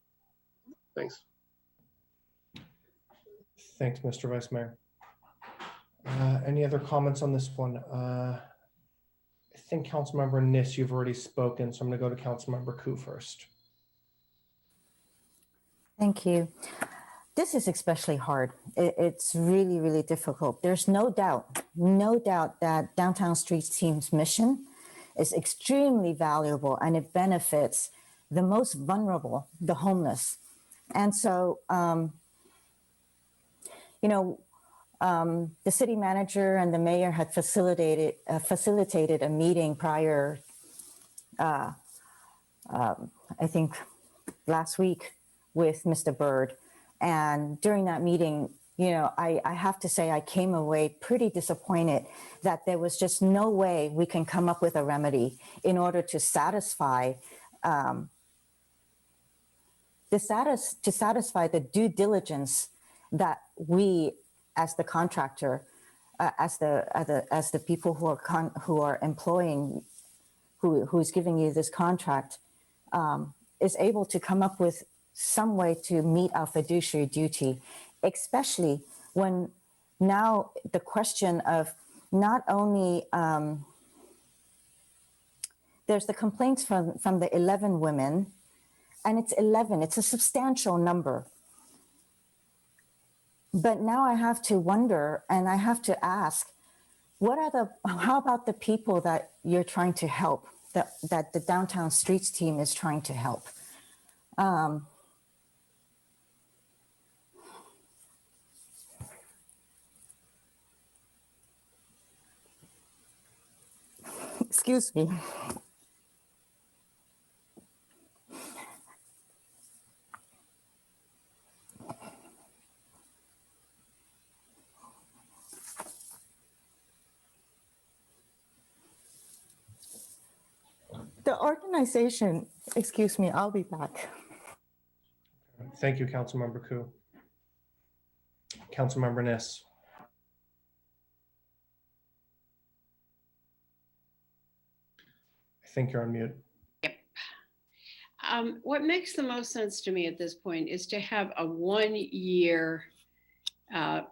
Thanks. Thanks, Mr. Vice Mayor. Any other comments on this one? I think Councilmember Niss, you've already spoken, so I'm going to go to Councilmember Koo first. Thank you. This is especially hard. It's really, really difficult. There's no doubt that Downtown Streets Team's mission is extremely valuable and it benefits the most vulnerable, the homeless. And so, you know, the city manager and the mayor had facilitated a meeting prior, I think last week, with Mr. Byrd. And during that meeting, you know, I have to say I came away pretty disappointed that there was just no way we can come up with a remedy in order to satisfy the due diligence that we, as the contractor, as the people who are employing, who's giving you this contract, is able to come up with some way to meet our fiduciary duty, especially when now the question of not only there's the complaints from the 11 women, and it's 11, it's a substantial number. But now I have to wonder, and I have to ask, how about the people that you're trying to help, that the Downtown Streets team is trying to help? Excuse me. The organization, excuse me, I'll be back. Thank you, Councilmember Koo. Councilmember Niss. I think you're on mute. What makes the most sense to me at this point is to have a 1-year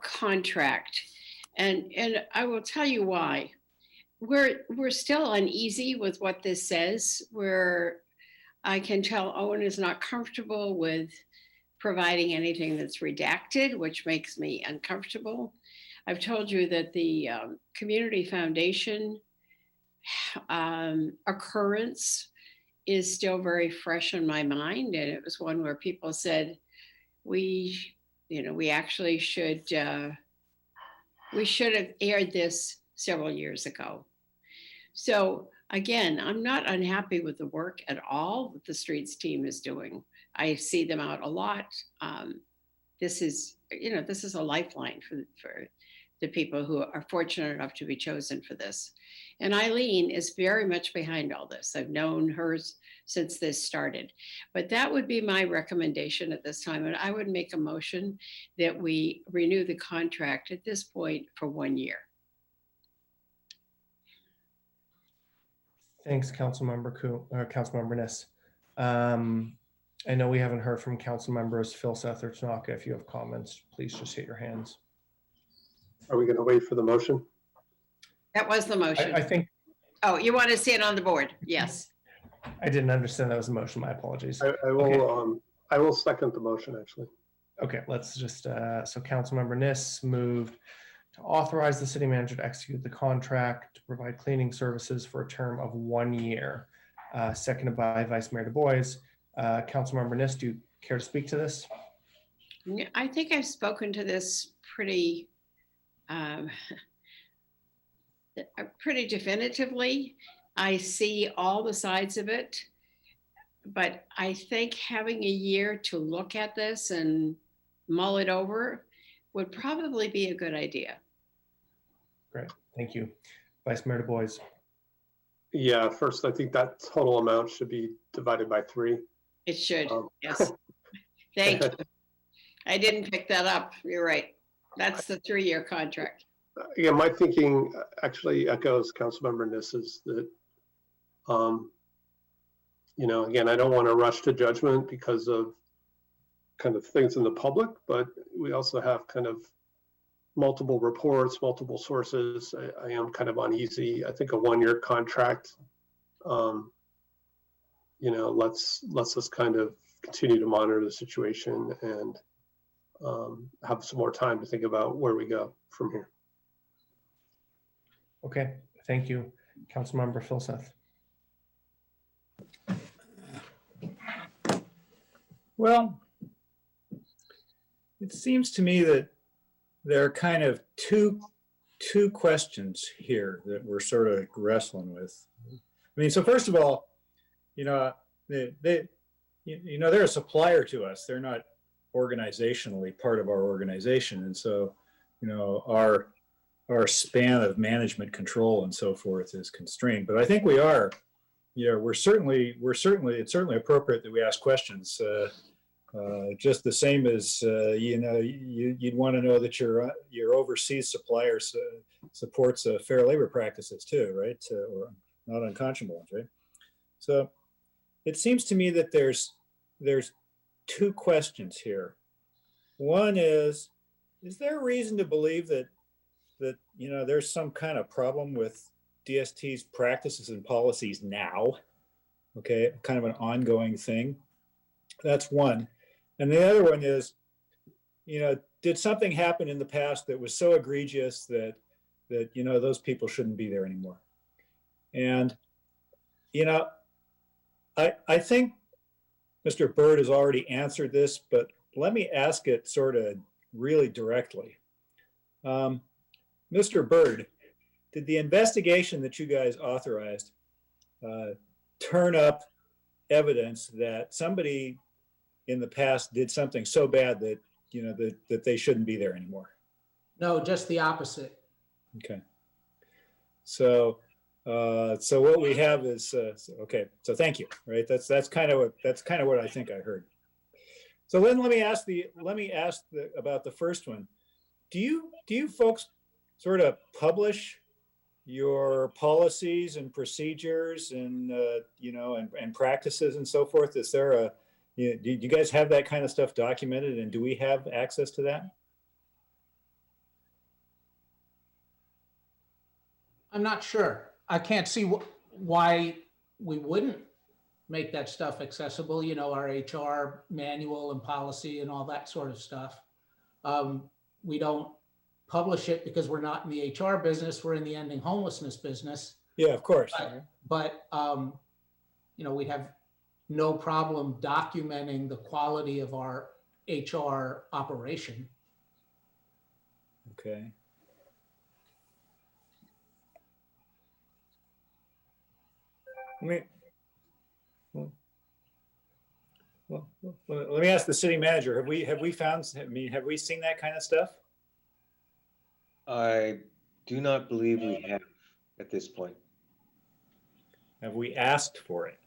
contract. And I will tell you why. We're still uneasy with what this says, where I can tell Owen is not comfortable with providing anything that's redacted, which makes me uncomfortable. I've told you that the Community Foundation occurrence is still very fresh in my mind. And it was one where people said, we actually should have aired this several years ago. So again, I'm not unhappy with the work at all that the streets team is doing. I see them out a lot. This is a lifeline for the people who are fortunate enough to be chosen for this. And Eileen is very much behind all this. I've known her since this started. But that would be my recommendation at this time. And I would make a motion that we renew the contract at this point for 1 year. Thanks, Councilmember Koo, or Councilmember Niss. I know we haven't heard from council members Filseth or Tanaka. If you have comments, please just hit your hands. Are we going to wait for the motion? That was the motion. I think. Oh, you want to see it on the board? Yes. I didn't understand that was a motion. My apologies. I will. Okay. I will second the motion, actually. Okay, let's just. So Councilmember Niss moved to authorize the city manager to execute the contract to provide cleaning services for a term of 1 year. Seconded by Vice Mayor Du Bois. Councilmember Niss, do you care to speak to this? I think I've spoken to this pretty definitively. I see all the sides of it, but I think having a year to look at this and mull it over would probably be a good idea. Great, thank you. Vice Mayor Du Bois. Yeah, first, I think that total amount should be divided by 3. It should, yes. Thank you. I didn't pick that up. You're right. That's the 3-year contract. Yeah, my thinking actually echoes Councilmember Niss's that, again, I don't want to rush to judgment because of kind of things in the public, but we also have kind of multiple reports, multiple sources. I am kind of uneasy. I think a 1-year contract, let's us kind of continue to monitor the situation and have some more time to think about where we go from here. Okay, thank you. Councilmember Filseth. Well, it seems to me that there are kind of two questions here that we're sort of wrestling with. I mean, so first of all, you know, they're a supplier to us. They're not organizationally part of our organization, and so, you know, our span of management control and so forth is constrained. But I think we are, you know, it's certainly appropriate that we ask questions. Just the same as you know, you'd want to know that your overseas supplier supports fair labor practices too, right? Or not unconscionable ones, right? So it seems to me that there's two questions here. One is there a reason to believe that you know, there's some kind of problem with DST's practices and policies now? Okay, kind of an ongoing thing. That's one. And the other one is, you know, did something happen in the past that was so egregious that you know, those people shouldn't be there anymore? And, you know, I think Mr. Byrd has already answered this, but let me ask it sort of really directly. Mr. Byrd, did the investigation that you guys authorized turn up evidence that somebody in the past did something so bad that, you know, that they shouldn't be there anymore? No, just the opposite. Okay. So what we have is okay. So thank you. Right. That's kind of what I think I heard. So then let me ask about the first one. Do you folks sort of publish your policies and procedures and you know, and practices and so forth? Is there do you guys have that kind of stuff documented, and do we have access to that? I'm not sure. I can't see why we wouldn't make that stuff accessible, you know, our HR manual and policy and all that sort of stuff. We don't publish it because we're not in the HR business, we're in the ending homelessness business. Yeah, of course. But you know, we'd have no problem documenting the quality of our HR operation. Okay. Well, let me ask the city manager. Have we found? I mean, have we seen that kind of stuff? I do not believe we have at this point. Have we asked for it?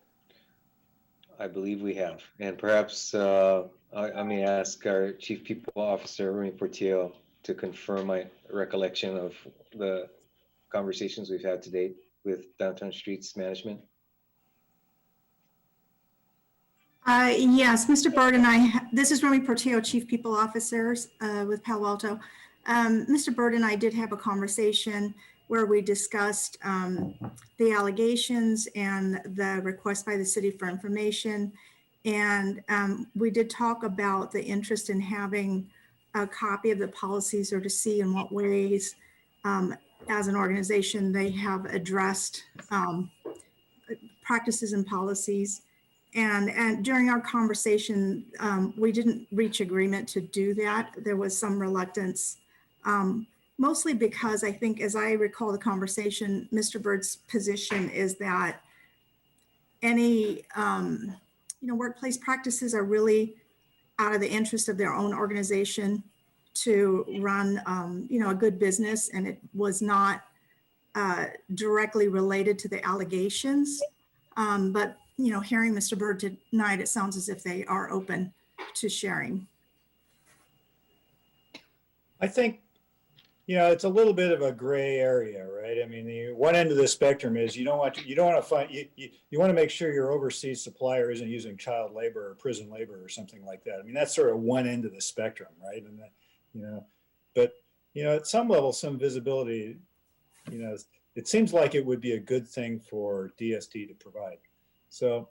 I believe we have, and perhaps I may ask our Chief People Officer, Remy Portillo, to confirm my recollection of the conversations we've had to date with Downtown Streets Management. Yes, Mr. Byrd and this is Remy Portillo, Chief People Officer with Palo Alto. Mr. Byrd and I did have a conversation where we discussed the allegations and the request by the city for information. And we did talk about the interest in having a copy of the policies, or to see in what ways as an organization they have addressed practices and policies. And during our conversation, we didn't reach agreement to do that. There was some reluctance, mostly because I think, as I recall the conversation, Mr. Byrd's position is that any workplace practices are really out of the interest of their own organization to run a good business, and it was not directly related to the allegations. But hearing Mr. Byrd tonight, it sounds as if they are open to sharing. I think, it's a little bit of a gray area, right? I mean, the one end of the spectrum is you want to make sure your overseas supplier isn't using child labor or prison labor or something like that. I mean, that's sort of one end of the spectrum, right? And but at some level, some visibility, it seems like it would be a good thing for DST to provide. So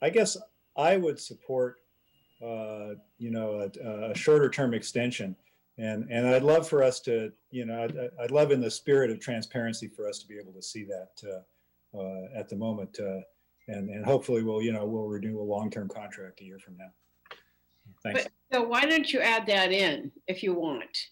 I guess I would support, a shorter term extension. And I'd love for us to, I'd love, in the spirit of transparency, for us to be able to see that at the moment. And hopefully we'll renew a long-term contract a year from now. Thanks. So why don't you add that in if you want?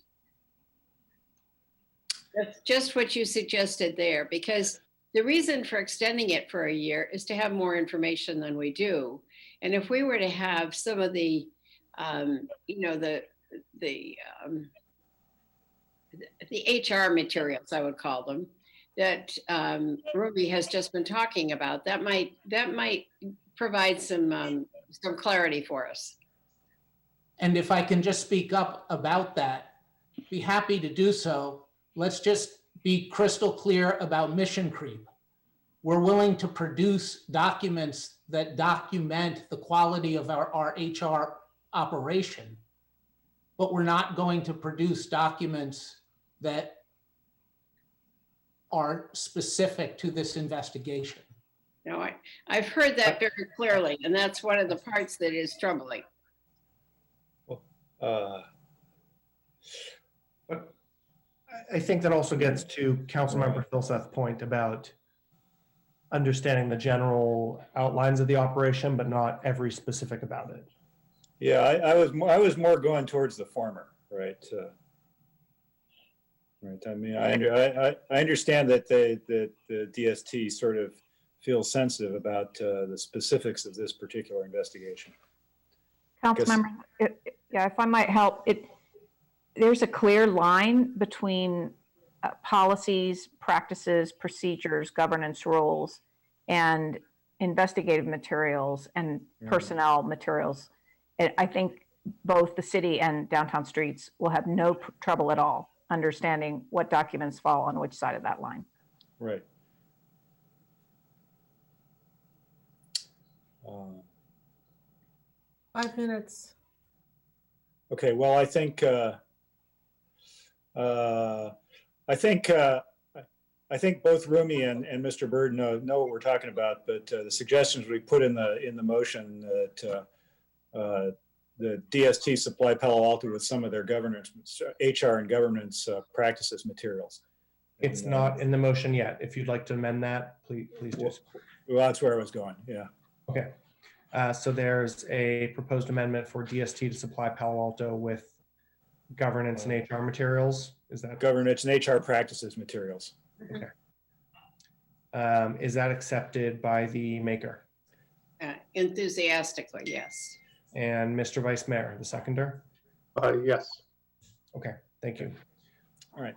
That's just what you suggested there, because the reason for extending it for a year is to have more information than we do. And if we were to have some of the, you know, the HR materials, I would call them, that Ruby has just been talking about, that might provide some clarity for us. And if I can just speak up about that, be happy to do so. Let's just be crystal clear about mission creep. We're willing to produce documents that document the quality of our HR operation, but we're not going to produce documents that are specific to this investigation. No, I've heard that very clearly, and that's one of the parts that is troubling. But I think that also gets to Councilmember Philseth's point about understanding the general outlines of the operation, but not every specific about it. Yeah, I was more going towards the former, right? Right. I mean, I understand that the DST sort of feels sensitive about the specifics of this particular investigation. Councilmember, yeah, if I might help, there's a clear line between policies, practices, procedures, governance rules, and investigative materials and personnel materials. I think both the city and Downtown Streets will have no trouble at all understanding what documents fall on which side of that line. Right. 5 minutes. Okay, well, I think both Rumi and Mr. Bird know what we're talking about, but the suggestions we put in the motion that the DST supply Palo Alto with some of their governance, HR and governance practices materials. It's not in the motion yet. If you'd like to amend that, please do. Well, that's where I was going. Yeah. Okay. So there's a proposed amendment for DST to supply Palo Alto with governance and HR materials. Is that governance and HR practices materials? Okay. Is that accepted by the maker? Enthusiastically, yes. And Mr. Vice Mayor, the seconder? Yes. Okay, thank you. All right,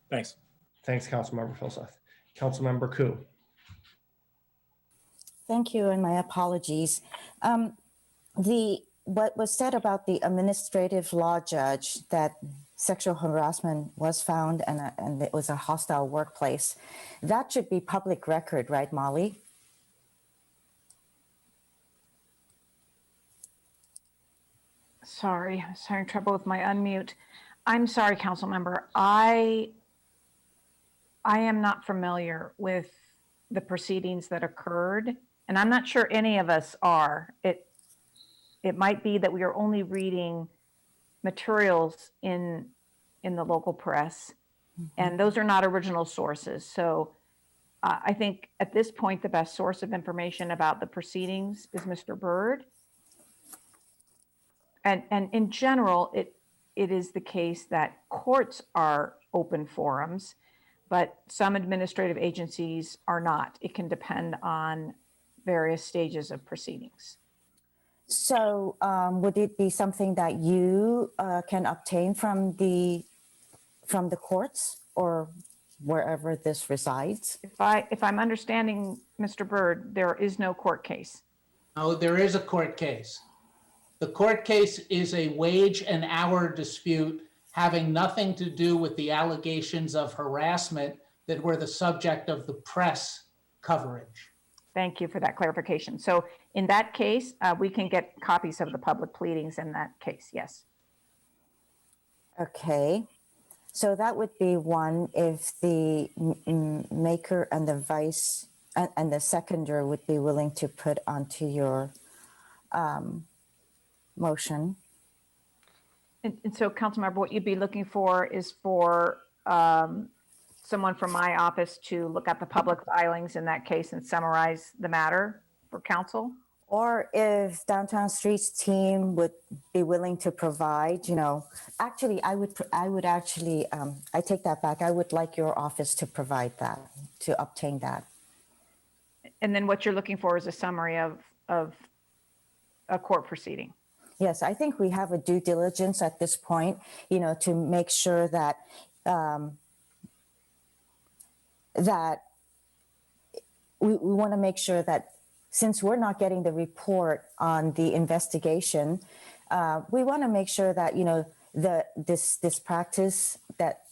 thanks. Thanks, Councilmember Philseth. Councilmember Koo. Thank you, and my apologies. What was said about the administrative law judge that sexual harassment was found and it was a hostile workplace, that should be public record, right, Molly? Sorry, I was having trouble with my unmute. I'm sorry, council member. I am not familiar with the proceedings that occurred, and I'm not sure any of us are. It might be that we are only reading materials in the local press, and those are not original sources. So I think at this point, the best source of information about the proceedings is Mr. Bird. And in general, it is the case that courts are open forums, but some administrative agencies are not. It can depend on various stages of proceedings. So would it be something that you can obtain from the courts or wherever this resides? If I'm understanding Mr. Bird, there is no court case. No, there is a court case. The court case is a wage and hour dispute having nothing to do with the allegations of harassment that were the subject of the press coverage. Thank you for that clarification. So in that case, we can get copies of the public pleadings in that case, yes. Okay, so that would be one if the maker and the vice and the seconder would be willing to put onto your motion. And so, Councilmember, what you'd be looking for is for someone from my office to look at the public filings in that case and summarize the matter for council? Or if Downtown Streets team would be willing to provide, actually, I would actually, I take that back. I would like your office to provide that, to obtain that. And then what you're looking for is a summary of a court proceeding. Yes, I think we have a due diligence at this point, to make sure that that we want to make sure that since we're not getting the report on the investigation, we want to make sure that this practice, that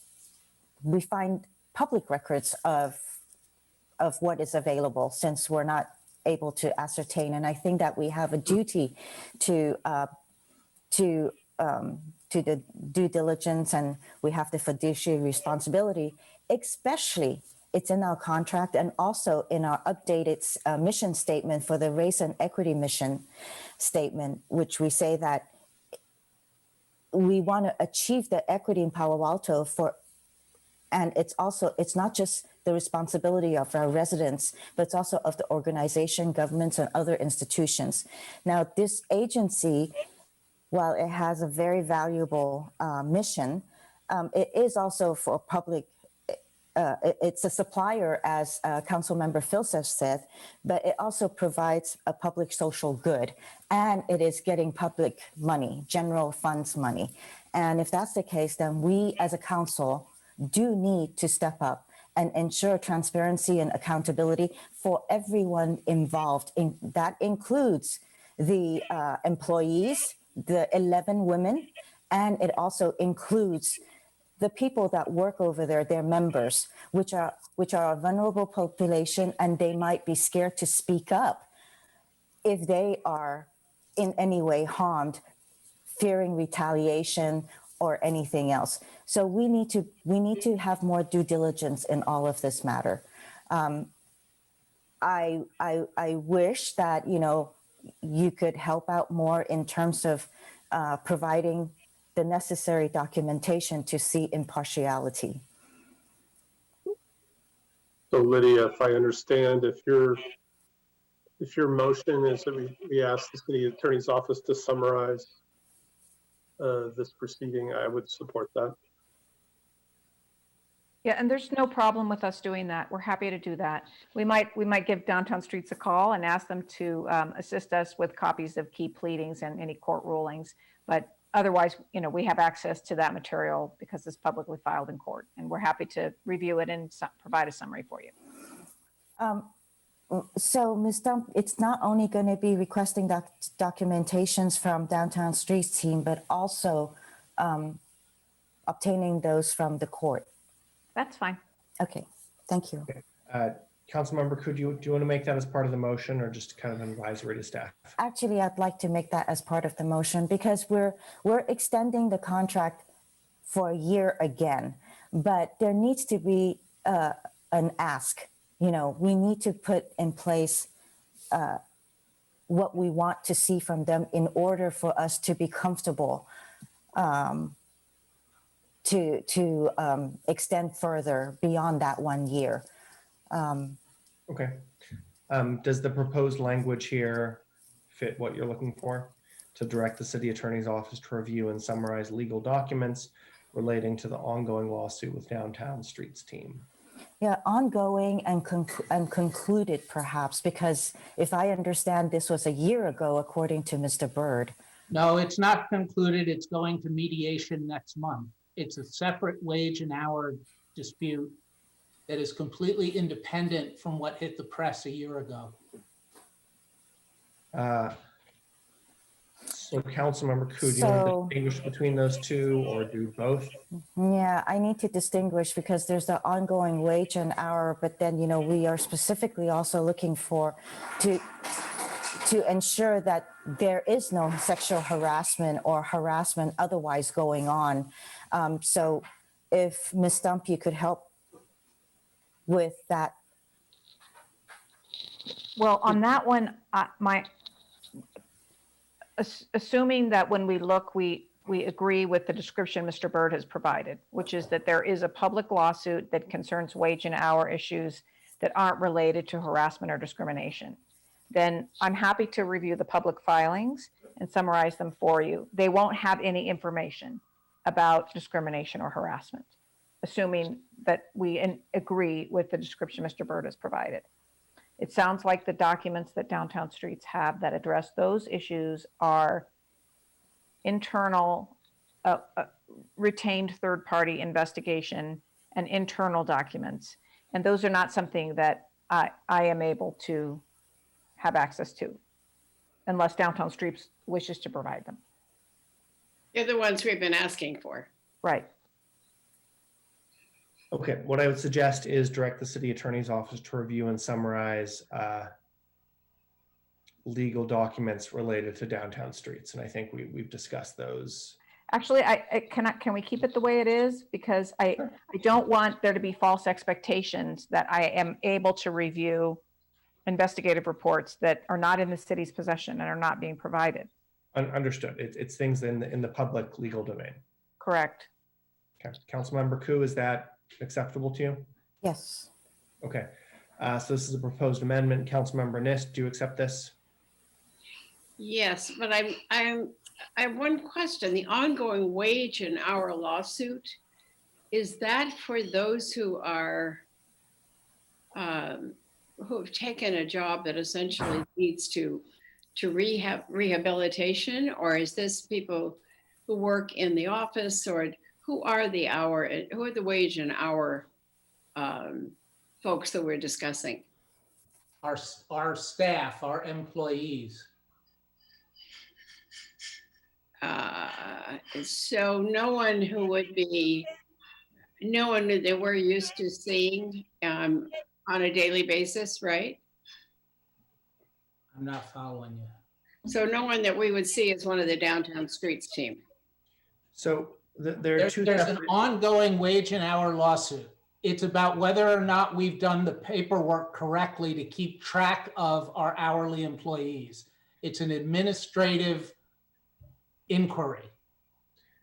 we find public records of what is available, since we're not able to ascertain. And I think that we have a duty to the due diligence, and we have the fiduciary responsibility, especially it's in our contract and also in our updated mission statement for the race and equity mission statement, which we say that we want to achieve the equity in Palo Alto and it's not just the responsibility of our residents, but it's also of the organization, governments, and other institutions. Now, this agency, while it has a very valuable mission, it is also for public. It's a supplier, as Councilmember Filsef said, but it also provides a public social good, and it is getting public money, general funds money. And if that's the case, then we as a council do need to step up and ensure transparency and accountability for everyone involved. That includes the employees, the 11 women, and it also includes the people that work over there, their members, which are a vulnerable population, and they might be scared to speak up if they are in any way harmed, fearing retaliation or anything else. So we need to have more due diligence in all of this matter. I wish that you could help out more in terms of providing the necessary documentation to see impartiality. So Lydia, if I understand, if your motion is that we ask the city attorney's office to summarize this proceeding, I would support that. Yeah, and there's no problem with us doing that. We're happy to do that. We might give Downtown Streets a call and ask them to assist us with copies of key pleadings and any court rulings. But otherwise, we have access to that material because it's publicly filed in court, and we're happy to review it and provide a summary for you. So, Ms. Dump, it's not only going to be requesting documentations from Downtown Streets team, but also obtaining those from the court. That's fine. Okay, thank you. Okay. Councilmember, do you want to make that as part of the motion, or just kind of an advisory to staff? Actually, I'd like to make that as part of the motion, because we're extending the contract for a year again, but there needs to be an ask. We need to put in place what we want to see from them in order for us to be comfortable to extend further beyond that 1 year. Okay. Does the proposed language here fit what you're looking for? To direct the city attorney's office to review and summarize legal documents relating to the ongoing lawsuit with Downtown Streets team? Yeah, ongoing and concluded, perhaps, because if I understand, this was a year ago, according to Mr. Byrd. No, it's not concluded. It's going to mediation next month. It's a separate wage and hour dispute that is completely independent from what hit the press a year ago. So Councilmember Koo, do you want to distinguish between those two, or do both? Yeah, I need to distinguish, because there's the ongoing wage and hour, but then, we are specifically also looking for to ensure that there is no sexual harassment or harassment otherwise going on. So if Ms. Stump, you could help with that. Well, on that one, assuming that when we look, we agree with the description Mr. Byrd has provided, which is that there is a public lawsuit that concerns wage and hour issues that aren't related to harassment or discrimination. then I'm happy to review the public filings and summarize them for you. They won't have any information about discrimination or harassment, assuming that we agree with the description Mr. Byrd has provided. It sounds like the documents that Downtown Streets have that address those issues are internal, retained third-party investigation and internal documents. And those are not something that I am able to have access to unless Downtown Streets wishes to provide them. They're the ones we've been asking for. Right. Okay, what I would suggest is direct the city attorney's office to review and summarize legal documents related to Downtown Streets. And I think we've discussed those. Actually, can we keep it the way it is? Because I don't want there to be false expectations that I am able to review investigative reports that are not in the city's possession and are not being provided. Understood. It's things in the public legal domain. Correct. Okay, Councilmember Koo, is that acceptable to you? Yes. Okay, so this is a proposed amendment. Councilmember Nist, do you accept this? Yes, but I have one question. The ongoing wage and hour lawsuit, is that for those who are who have taken a job that essentially leads to rehabilitation, or is this people who work in the office, or who are the wage and hour folks that we're discussing? Our staff, our employees. So no one that we're used to seeing on a daily basis, right? I'm not following you. So no one that we would see as one of the Downtown Streets team. So there's an ongoing wage and hour lawsuit. It's about whether or not we've done the paperwork correctly to keep track of our hourly employees. It's an administrative inquiry.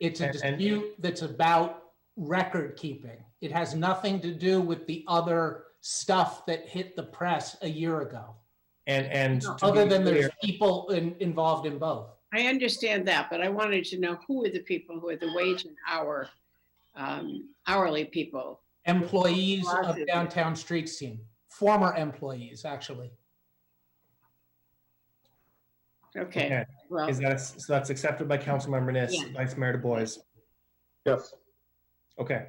It's a dispute that's about record keeping. It has nothing to do with the other stuff that hit the press a year ago. And other than there's people involved in both. I understand that, but I wanted to know who are the people who are the wage and hour hourly people. Employees of Downtown Streets team, former employees, actually. Okay. Well, so that's accepted by Councilmember Nist, yeah. Vice Mayor Du Bois? Yes. Okay,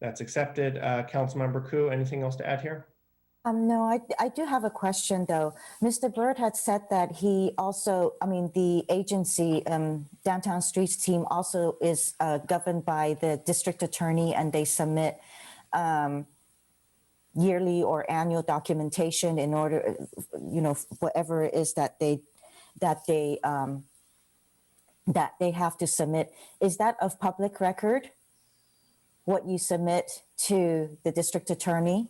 that's accepted. Councilmember Koo, anything else to add here? No, I do have a question though. Mr. Byrd had said that he also, the agency, Downtown Streets team also is governed by the district attorney, and they submit yearly or annual documentation in order, whatever it is that they have to submit. Is that of public record? What you submit to the district attorney?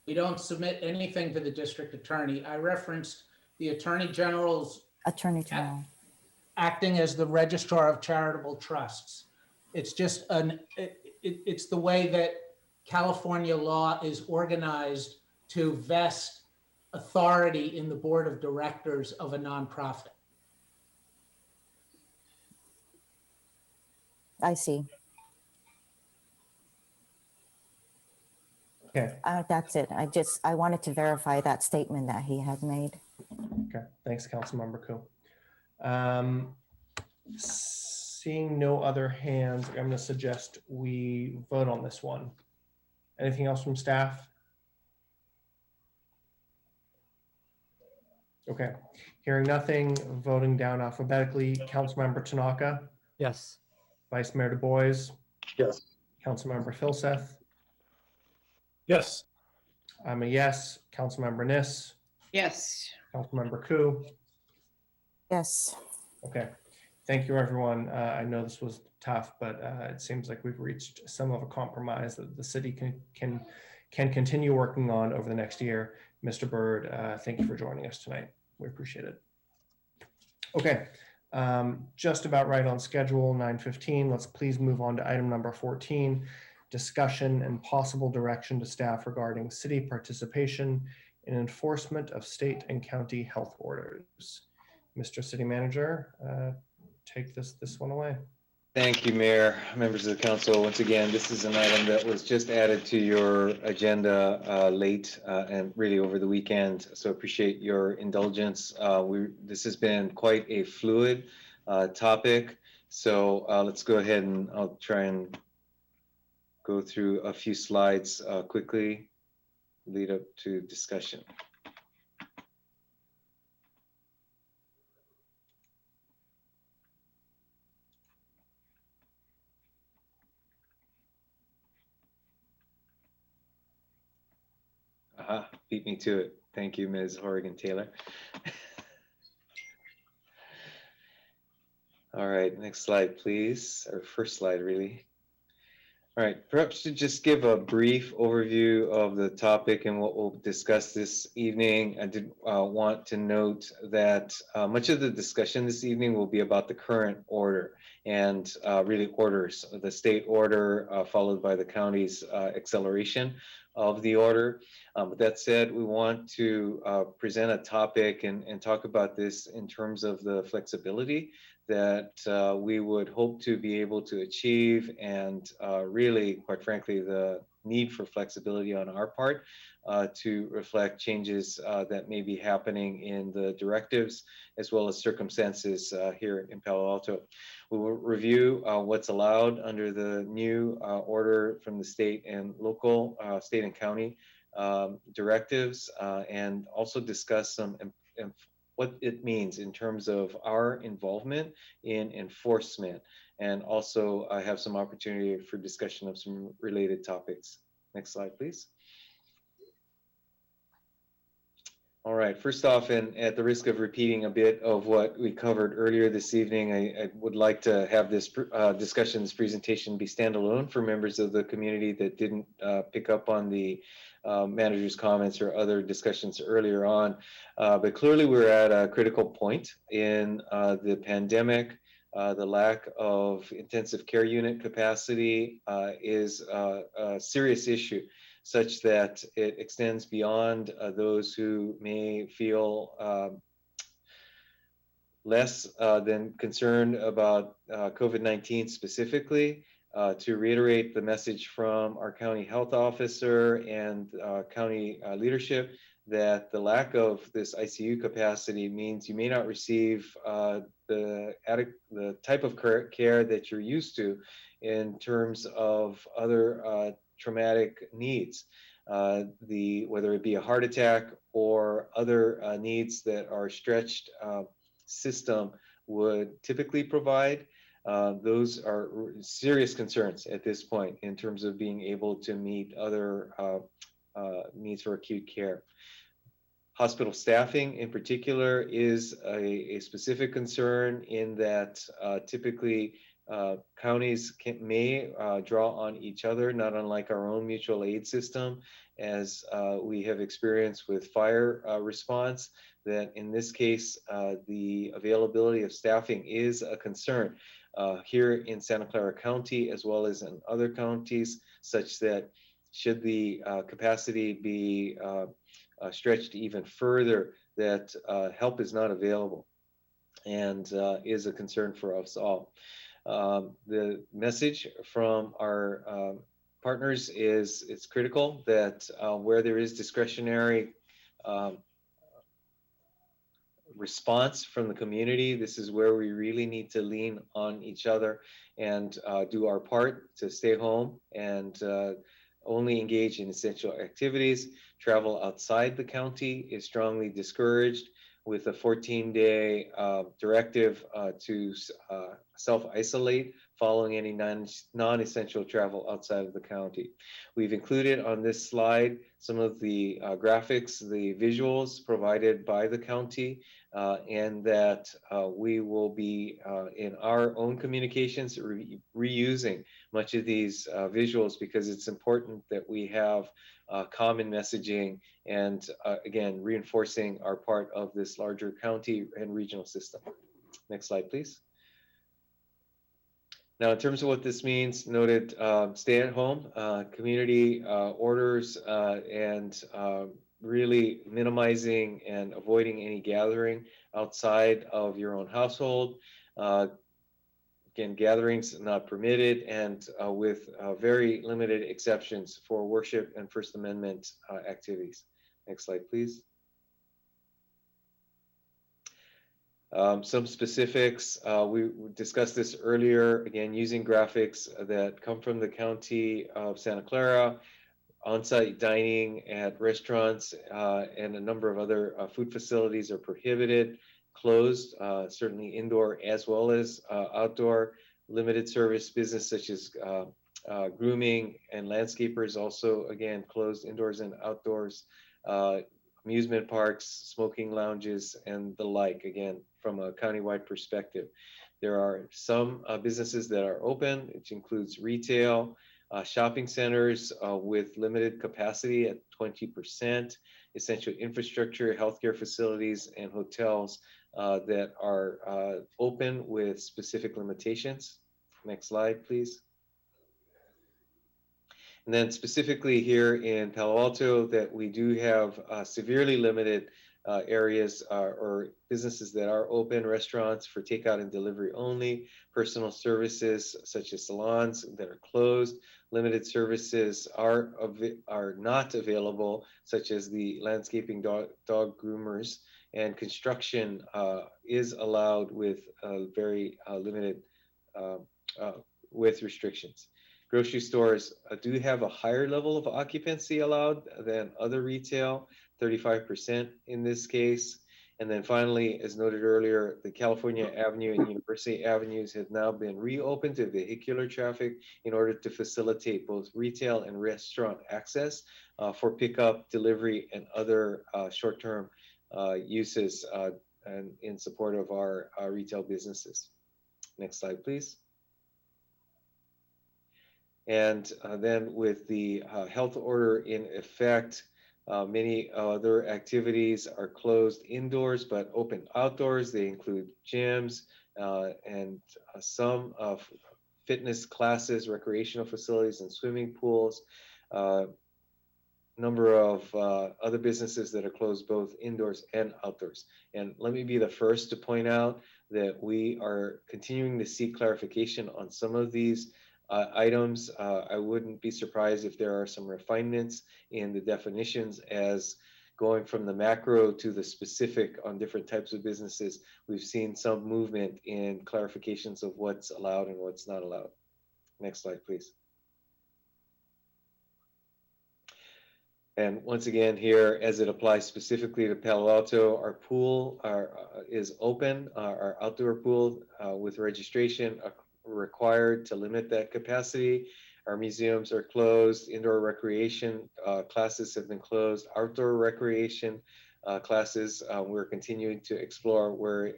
We don't submit anything to the district attorney. I referenced the Attorney General's acting as the registrar of charitable trusts. It's just it's the way that California law is organized to vest authority in the board of directors of a nonprofit. I see. Okay. That's it. I wanted to verify that statement that he had made. Okay, thanks, Councilmember Koo. Seeing no other hands, I'm going to suggest we vote on this one. Anything else from staff? Okay, hearing nothing, voting down alphabetically. Councilmember Tanaka? Yes. Vice Mayor Du Bois? Yes. Councilmember Filseth? Yes. I'm a yes. Councilmember Niss? yes. Councilmember Koo? Yes. Okay, thank you, everyone. I know this was tough, but it seems like we've reached some of a compromise that the city can continue working on over the next year. Mr. Byrd, thank you for joining us tonight. We appreciate it. Okay, just about right on schedule, 9:15. Let's please move on to item number 14, discussion and possible direction to staff regarding city participation in enforcement of state and county health orders. Mr. City Manager, take this one away. Thank you, Mayor, members of the council. Once again, this is an item that was just added to your agenda late and really over the weekend. So appreciate your indulgence. This has been quite a fluid topic. So let's go ahead and I'll try and go through a few slides quickly, lead up to discussion. Beat me to it. Thank you, Ms. Horrigan-Taylor. All right, next slide, please, or first slide, really. All right, perhaps to just give a brief overview of the topic and what we'll discuss this evening, I did want to note that much of the discussion this evening will be about the current order and really orders, the state order followed by the county's acceleration of the order. But that said, we want to present a topic and talk about this in terms of the flexibility that we would hope to be able to achieve, and really, quite frankly, the need for flexibility on our part to reflect changes that may be happening in the directives as well as circumstances here in Palo Alto. We will review what's allowed under the new order from the state and local, state and county directives, and also discuss some what it means in terms of our involvement in enforcement, and also have some opportunity for discussion of some related topics. Next slide, please. All right, first off, and at the risk of repeating a bit of what we covered earlier this evening, I would like to have this discussion, this presentation be standalone for members of the community that didn't pick up on the manager's comments or other discussions earlier on. But clearly we're at a critical point in the pandemic. The lack of intensive care unit capacity is a serious issue, such that it extends beyond those who may feel less than concerned about COVID-19 specifically. To reiterate the message from our county health officer and county leadership, that the lack of this ICU capacity means you may not receive the type of care that you're used to in terms of other traumatic needs, whether it be a heart attack or other needs that our stretched system would typically provide. Those are serious concerns at this point in terms of being able to meet other needs for acute care. Hospital staffing in particular is a specific concern in that typically counties may draw on each other, not unlike our own mutual aid system, as we have experienced with fire response, that in this case, the availability of staffing is a concern here in Santa Clara County, as well as in other counties, such that should the capacity be stretched even further, that help is not available and is a concern for us all. The message from our partners is it's critical that where there is discretionary response from the community, this is where we really need to lean on each other and do our part to stay home and only engage in essential activities. Travel outside the county is strongly discouraged, with a 14-day directive to self-isolate following any non-essential travel outside of the county. We've included on this slide some of the graphics, the visuals provided by the county, and that we will be in our own communications reusing much of these visuals, because it's important that we have common messaging and again, reinforcing our part of this larger county and regional system. Next slide, please. Now, in terms of what this means, noted stay at home, community orders and really minimizing and avoiding any gathering outside of your own household. Again, gatherings not permitted, and with very limited exceptions for worship and First Amendment activities. Next slide, please. Some specifics, we discussed this earlier, again, using graphics that come from the County of Santa Clara. On-site dining at restaurants and a number of other food facilities are prohibited, closed, certainly indoor as well as outdoor. Limited service business such as grooming and landscapers also, again, closed indoors and outdoors. Amusement parks, smoking lounges, and the like, again, from a countywide perspective. There are some businesses that are open, which includes retail, shopping centers with limited capacity at 20%, essential infrastructure, healthcare facilities, and hotels that are open with specific limitations. Next slide, please. And then specifically here in Palo Alto, that we do have severely limited areas or businesses that are open, restaurants for takeout and delivery only, personal services such as salons that are closed, limited services are not available, such as the landscaping dog groomers, and construction is allowed with very limited, with restrictions. Grocery stores do have a higher level of occupancy allowed than other retail, 35% in this case. And then finally, as noted earlier, the California Avenue and University Avenues have now been reopened to vehicular traffic in order to facilitate both retail and restaurant access for pickup, delivery, and other short-term uses and in support of our retail businesses. Next slide, please. And then with the health order in effect, many other activities are closed indoors but open outdoors. They include gyms and some fitness classes, recreational facilities, and swimming pools. Number of other businesses that are closed both indoors and outdoors. And let me be the first to point out that we are continuing to seek clarification on some of these items. I wouldn't be surprised if there are some refinements in the definitions as going from the macro to the specific on different types of businesses. We've seen some movement in clarifications of what's allowed and what's not allowed. Next slide, please. And once again here, as it applies specifically to Palo Alto, our pool is open, our outdoor pool with registration required to limit that capacity. Our museums are closed, indoor recreation classes have been closed, outdoor recreation classes, we're continuing to explore where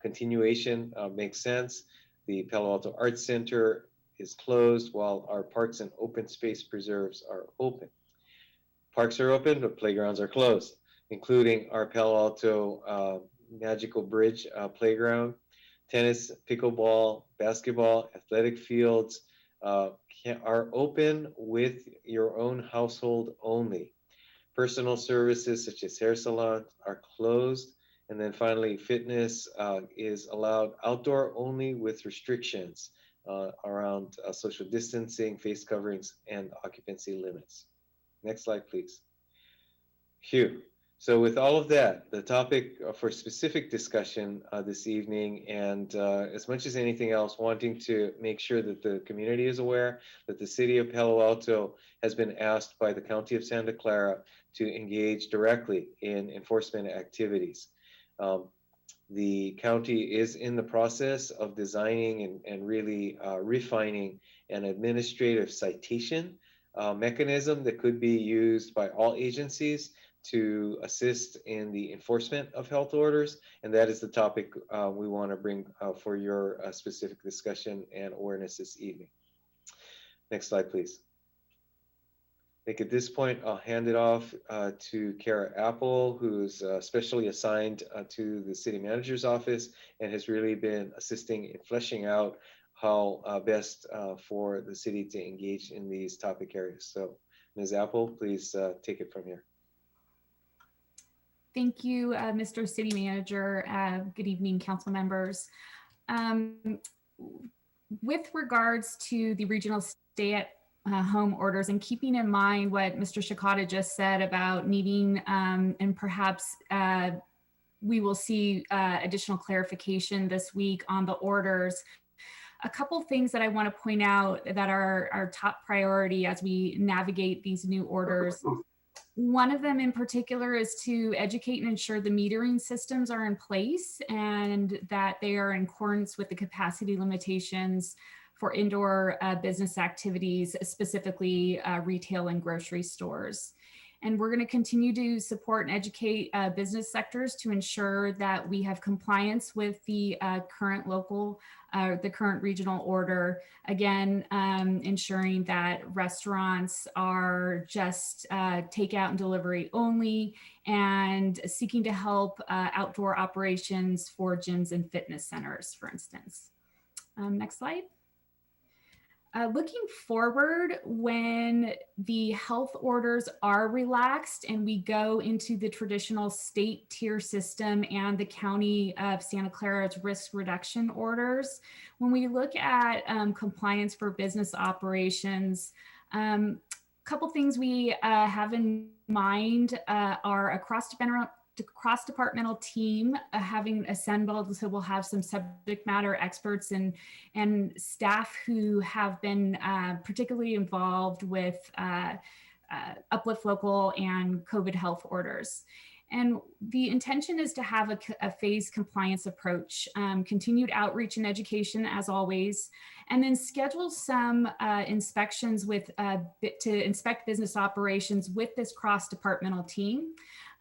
continuation makes sense. The Palo Alto Arts Center is closed while our parks and open space preserves are open. Parks are open, but playgrounds are closed, including our Palo Alto Magical Bridge playground. Tennis, pickleball, basketball, athletic fields are open with your own household only. Personal services such as hair salons are closed. And then finally, fitness is allowed outdoor only with restrictions around social distancing, face coverings, and occupancy limits. Next slide, please. Phew. So with all of that, the topic for specific discussion this evening, and as much as anything else, wanting to make sure that the community is aware that the city of Palo Alto has been asked by the County of Santa Clara to engage directly in enforcement activities. The county is in the process of designing and really refining an administrative citation mechanism that could be used by all agencies to assist in the enforcement of health orders. And that is the topic we want to bring for your specific discussion and awareness this evening. Next slide, please. I think at this point, I'll hand it off to Kara Apple, who's specially assigned to the city manager's office and has really been assisting in fleshing out how best for the city to engage in these topic areas. So Ms. Apple, please take it from here. Thank you, Mr. City Manager. Good evening, council members. With regards to the regional stay-at-home orders, and keeping in mind what Mr. Shikata just said about needing and perhaps we will see additional clarification this week on the orders. A couple things that I want to point out that are our top priority as we navigate these new orders. One of them in particular is to educate and ensure the metering systems are in place and that they are in accordance with the capacity limitations for indoor business activities, specifically retail and grocery stores. And we're going to continue to support and educate business sectors to ensure that we have compliance with the current local, the current regional order. Again, ensuring that restaurants are just takeout and delivery only, and seeking to help outdoor operations for gyms and fitness centers, for instance. Next slide. Looking forward, when the health orders are relaxed and we go into the traditional state tier system and the County of Santa Clara's risk reduction orders, when we look at compliance for business operations, a couple things we have in mind are a cross-departmental team having assembled, so we'll have some subject matter experts and staff who have been particularly involved with Uplift Local and COVID health orders. And the intention is to have a phased compliance approach, continued outreach and education as always, and then schedule some inspections with to inspect business operations with this cross-departmental team.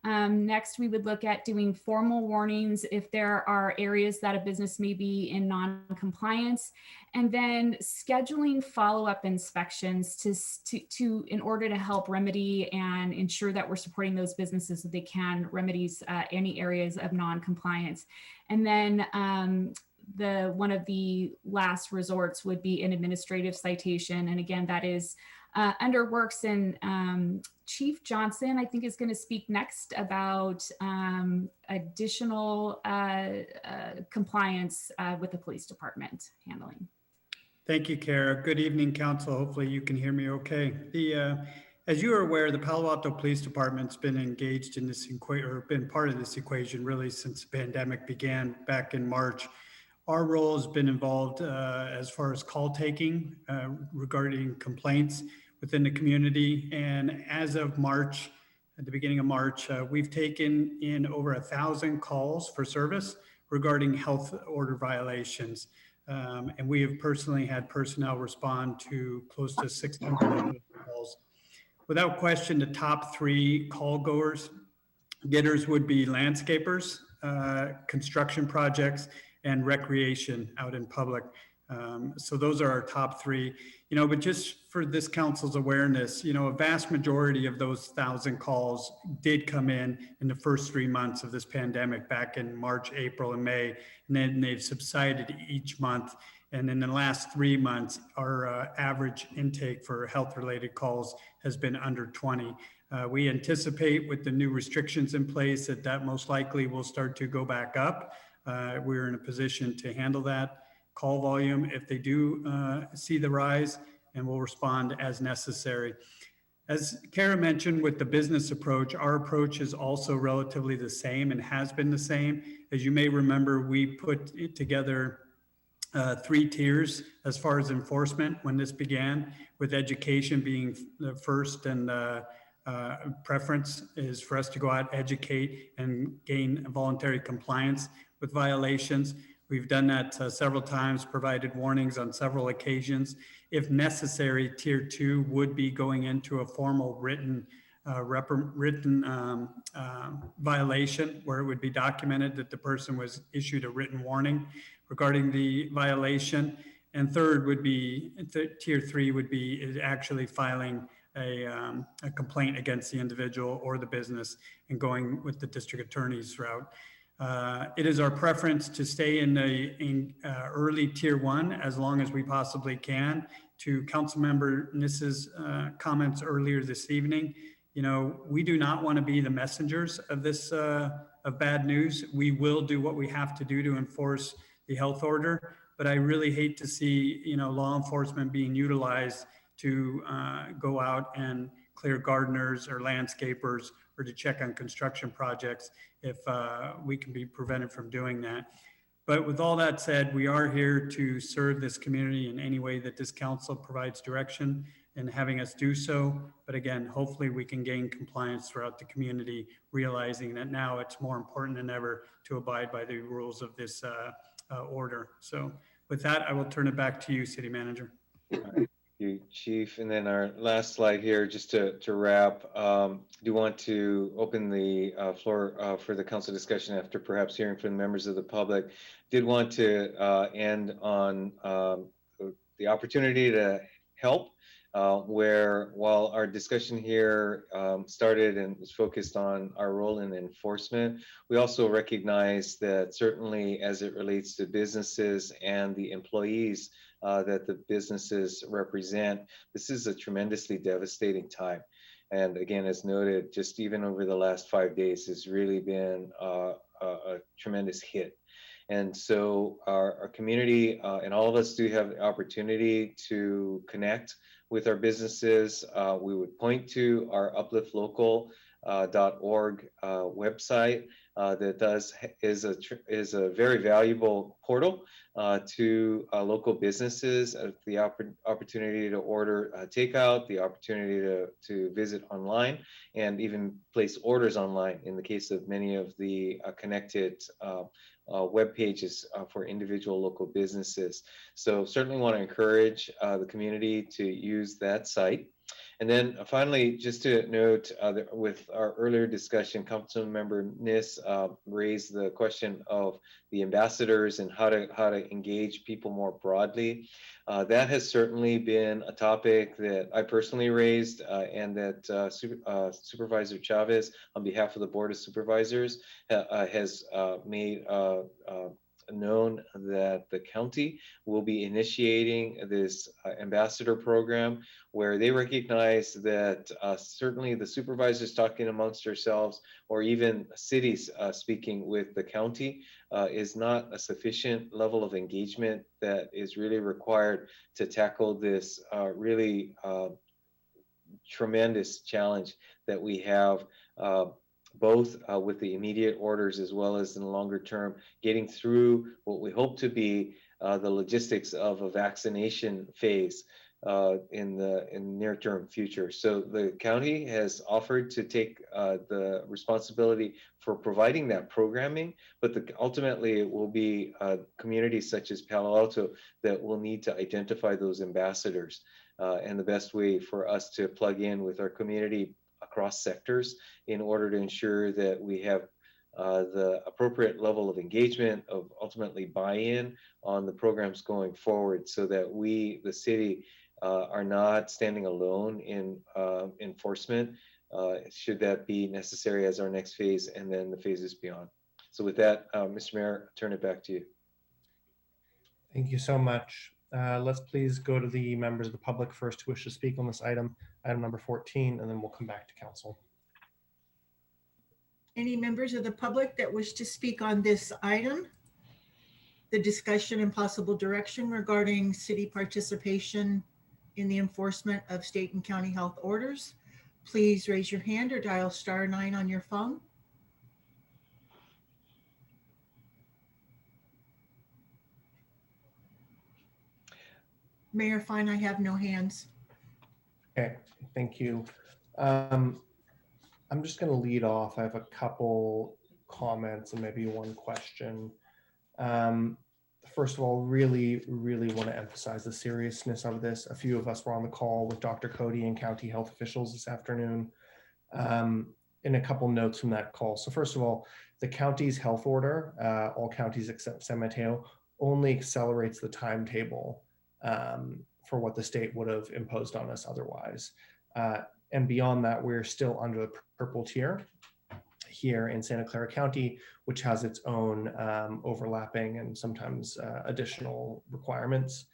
Next, we would look at doing formal warnings if there are areas that a business may be in non-compliance, and then scheduling follow-up inspections to in order to help remedy and ensure that we're supporting those businesses so they can remedy any areas of non-compliance. And then one of the last resorts would be an administrative citation, and again, that is under works, and Chief Johnson, I think, is going to speak next about additional compliance with the police department handling. Thank you, Kara. Good evening, council. Hopefully you can hear me okay. As you are aware, the Palo Alto Police Department's been engaged in this or been part of this equation really since the pandemic began back in March. Our role has been involved as far as call taking regarding complaints within the community. And as of March, at the beginning of March, we've taken in over 1,000 calls for service regarding health order violations. And we have personally had personnel respond to close to 600 calls. Without question, the top 3 call getters would be landscapers, construction projects, and recreation out in public. So those are our top 3, but just for this council's awareness, a vast majority of those 1,000 calls did come in the first 3 months of this pandemic back in March, April, and May, and then they've subsided each month. And in the last 3 months, our average intake for health-related calls has been under 20. We anticipate with the new restrictions in place that most likely will start to go back up. We're in a position to handle that call volume if they do see the rise, and we'll respond as necessary. As Kara mentioned, with the business approach, our approach is also relatively the same and has been the same. As you may remember, we put together 3 tiers as far as enforcement when this began, with education being the first, and preference is for us to go out, educate, and gain voluntary compliance with violations. We've done that several times, provided warnings on several occasions. If necessary, tier 2 would be going into a formal written violation, where it would be documented that the person was issued a written warning regarding the violation. And third would be, tier 3 would be actually filing a complaint against the individual or the business and going with the district attorney's route. It is our preference to stay in the early tier 1 as long as we possibly can. To Councilmember Nissa's comments earlier this evening, you know, we do not want to be the messengers of this, of bad news. We will do what we have to do to enforce the health order, but I really hate to see, you know, law enforcement being utilized to go out and clear gardeners or landscapers or to check on construction projects if we can be prevented from doing that. But with all that said, we are here to serve this community in any way that this council provides direction and having us do so. But again, hopefully we can gain compliance throughout the community, realizing that now it's more important than ever to abide by the rules of this order. So with that, I will turn it back to you, City Manager. Thank you, Chief. And then our last slide here, just to wrap, do want to open the floor for the council discussion after perhaps hearing from the members of the public. Did want to end on the opportunity to help, where while our discussion here started and was focused on our role in enforcement, we also recognize that certainly as it relates to businesses and the employees that the businesses represent, this is a tremendously devastating time. And again, as noted, just even over the last 5 days has really been a tremendous hit. And so our community and all of us do have the opportunity to connect with our businesses. We would point to our upliftlocal.org website that is a very valuable portal to local businesses, the opportunity to order takeout, the opportunity to visit online, and even place orders online in the case of many of the connected web pages for individual local businesses. So certainly want to encourage the community to use that site. And then finally, just to note that with our earlier discussion, Councilmember Nis raised the question of the ambassadors and how to engage people more broadly. That has certainly been a topic that I personally raised and that Supervisor Chavez, on behalf of the Board of Supervisors, has made known that the county will be initiating this ambassador program where they recognize that certainly the supervisors talking amongst ourselves or even cities speaking with the county is not a sufficient level of engagement that is really required to tackle this really tremendous challenge that we have both with the immediate orders as well as in the longer term, getting through what we hope to be the logistics of a vaccination phase in the near term future. So the county has offered to take the responsibility for providing that programming, but ultimately it will be communities such as Palo Alto that will need to identify those ambassadors. And the best way for us to plug in with our community across sectors in order to ensure that we have the appropriate level of engagement, of ultimately buy-in on the programs going forward, so that we, the city, are not standing alone in enforcement, should that be necessary as our next phase and then the phases beyond. So with that, Mr. Mayor, I turn it back to you. Thank you so much. Let's please go to the members of the public first who wish to speak on this item number 14, and then we'll come back to council. Any members of the public that wish to speak on this item, the discussion and possible direction regarding city participation in the enforcement of state and county health orders, please raise your hand or dial *9 on your phone. Mayor Fine, I have no hands. Okay, thank you. I'm just going to lead off. I have a couple comments and maybe one question. First of all, really want to emphasize the seriousness of this. A few of us were on the call with Dr. Cody and county health officials this afternoon. And a couple notes from that call. So first of all, the county's health order, all counties except San Mateo, only accelerates the timetable for what the state would have imposed on us otherwise. And beyond that, we're still under the purple tier here in Santa Clara County, which has its own overlapping and sometimes additional requirements.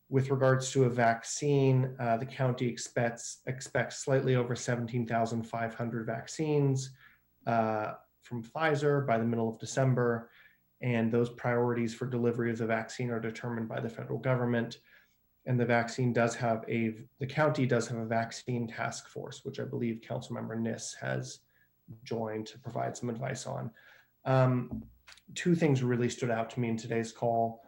With regards to a vaccine, the county expects slightly over 17,500 vaccines from Pfizer by the middle of December. And those priorities for delivery of the vaccine are determined by the federal government. And the county does have a vaccine task force, which I believe Councilmember Niss has joined to provide some advice on. Two things really stood out to me in today's call.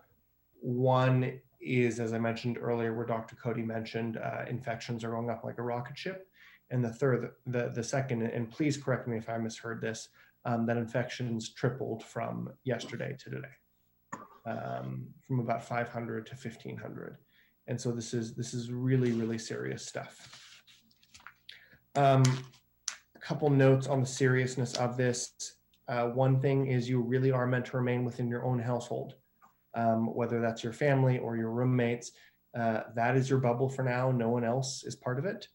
One is, as I mentioned earlier, where Dr. Cody mentioned infections are going up like a rocket ship. And the second, and please correct me if I misheard this, that infections tripled from yesterday to today, from about 500 to 1,500. And so this is really, really serious stuff. A couple notes on the seriousness of this. One thing is you really are meant to remain within your own household, whether that's your family or your roommates. That is your bubble for now. No one else is part of it.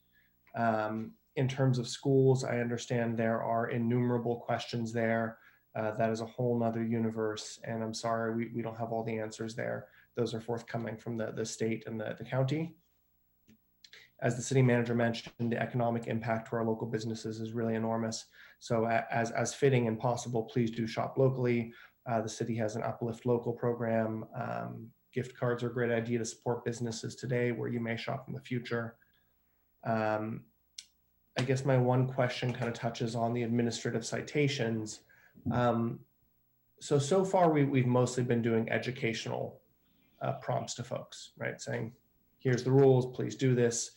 In terms of schools, I understand there are innumerable questions there. That is a whole nother universe. And I'm sorry, we don't have all the answers there. Those are forthcoming from the state and the county. As the city manager mentioned, the economic impact to our local businesses is really enormous. So as fitting and possible, please do shop locally. The city has an Uplift Local program. Gift cards are a great idea to support businesses today where you may shop in the future. I guess my one question kind of touches on the administrative citations. So far we've mostly been doing educational prompts to folks, right? Saying, here's the rules, please do this.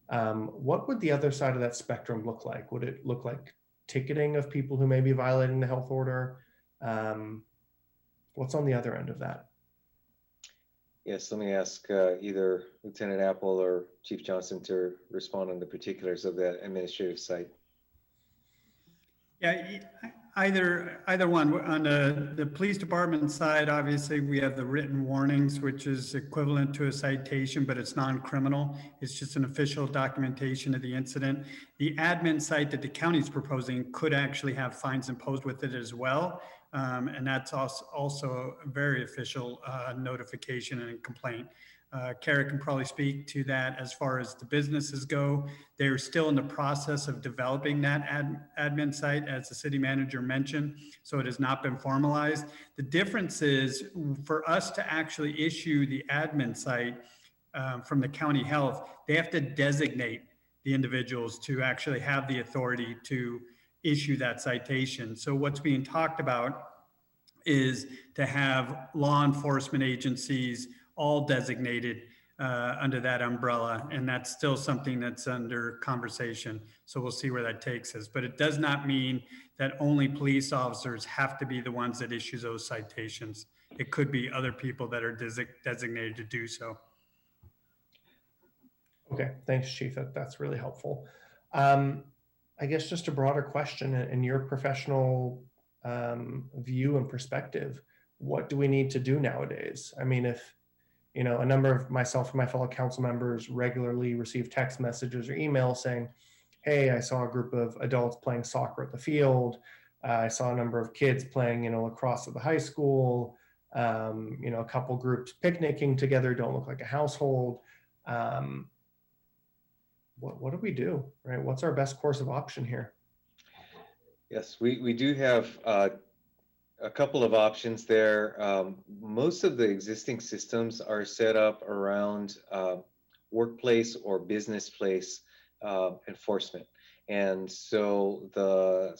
What would the other side of that spectrum look like? Would it look like ticketing of people who may be violating the health order? What's on the other end of that? Yes, let me ask either Lieutenant Apple or Chief Johnson to respond on the particulars of that administrative site. Yeah, either one. On the police department side, obviously we have the written warnings, which is equivalent to a citation, but it's non-criminal. It's just an official documentation of the incident. The admin site that the county is proposing could actually have fines imposed with it as well. And that's also a very official notification and complaint. Kara can probably speak to that as far as the businesses go. They're still in the process of developing that admin site, as the city manager mentioned, so it has not been formalized. The difference is for us to actually issue the admin site from the county health, they have to designate the individuals to actually have the authority to issue that citation. So what's being talked about is to have law enforcement agencies all designated under that umbrella. And that's still something that's under conversation. So we'll see where that takes us. But it does not mean that only police officers have to be the ones that issue those citations. It could be other people that are designated to do so. Okay, thanks, Chief. That's really helpful. I guess just a broader question in your professional view and perspective, what do we need to do nowadays? I mean, if, you know, a number of myself and my fellow council members regularly receive text messages or emails saying, hey, I saw a group of adults playing soccer at the field. I saw a number of kids playing, you know, lacrosse at the high school. You know, a couple groups picnicking together, don't look like a household. What do we do, right? What's our best course of option here? Yes, we do have a couple of options there. Most of the existing systems are set up around workplace or business place enforcement. And so the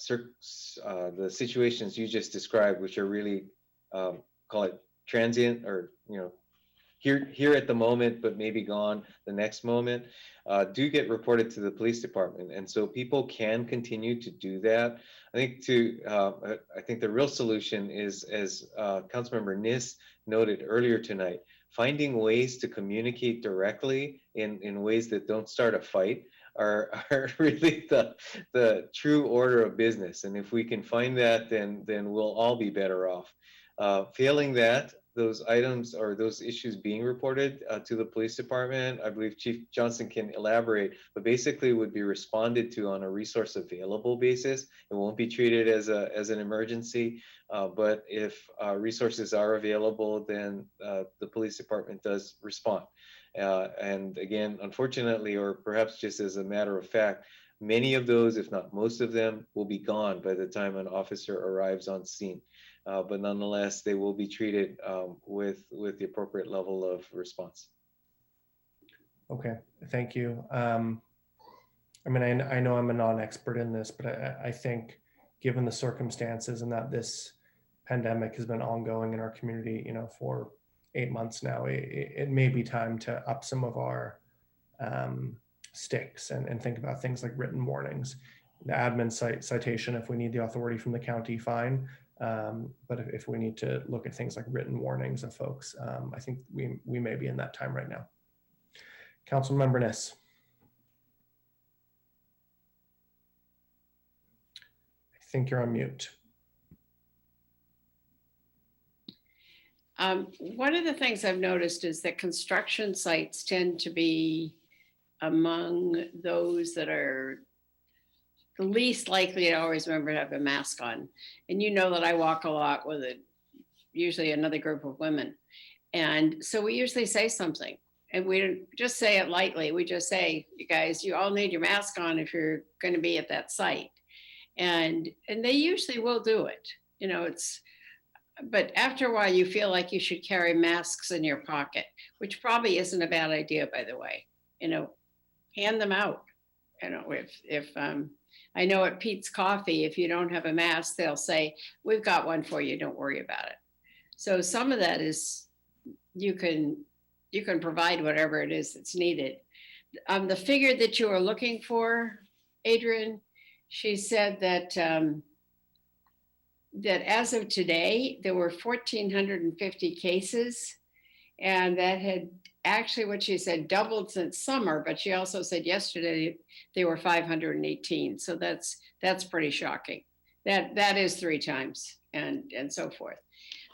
situations you just described, which are really, call it transient or, you know, here at the moment, but maybe gone the next moment, do get reported to the police department. And so people can continue to do that. I think the real solution is, as Councilmember Niss noted earlier tonight, finding ways to communicate directly in ways that don't start a fight are really the true order of business. And if we can find that, then we'll all be better off. Failing that, those items or those issues being reported to the police department. I believe Chief Johnson can elaborate, but basically would be responded to on a resource available basis. It won't be treated as an emergency, but if resources are available, then the police department does respond. And again, unfortunately, or perhaps just as a matter of fact, many of those, if not most of them, will be gone by the time an officer arrives on scene. But nonetheless, they will be treated with the appropriate level of response. Okay, thank you. I mean, I know I'm a non-expert in this, but I think given the circumstances and that this pandemic has been ongoing in our community, you know, for 8 months now, it may be time to up some of our sticks and think about things like written warnings. The admin citation, if we need the authority from the county, fine. But if we need to look at things like written warnings of folks, I think we may be in that time right now. Councilmember Niss. I think you're on mute. One of the things I've noticed is that construction sites tend to be among those that are the least likely to always remember to have a mask on. And you know that I walk a lot with usually another group of women. And so we usually say something, and we don't just say it lightly. We just say, you guys, you all need your mask on if you're going to be at that site. And they usually will do it. You know, but after a while you feel like you should carry masks in your pocket, which probably isn't a bad idea, by the way. You know, hand them out. You know, if I know at Pete's Coffee, if you don't have a mask, they'll say, we've got one for you, don't worry about it. So some of that is, you can provide whatever it is that's needed. The figure that you are looking for, Adrian, she said that that as of today, there were 1,450 cases, and that had actually, what she said, doubled since summer, but she also said yesterday they were 518. So that's pretty shocking. That is 3 times and so forth.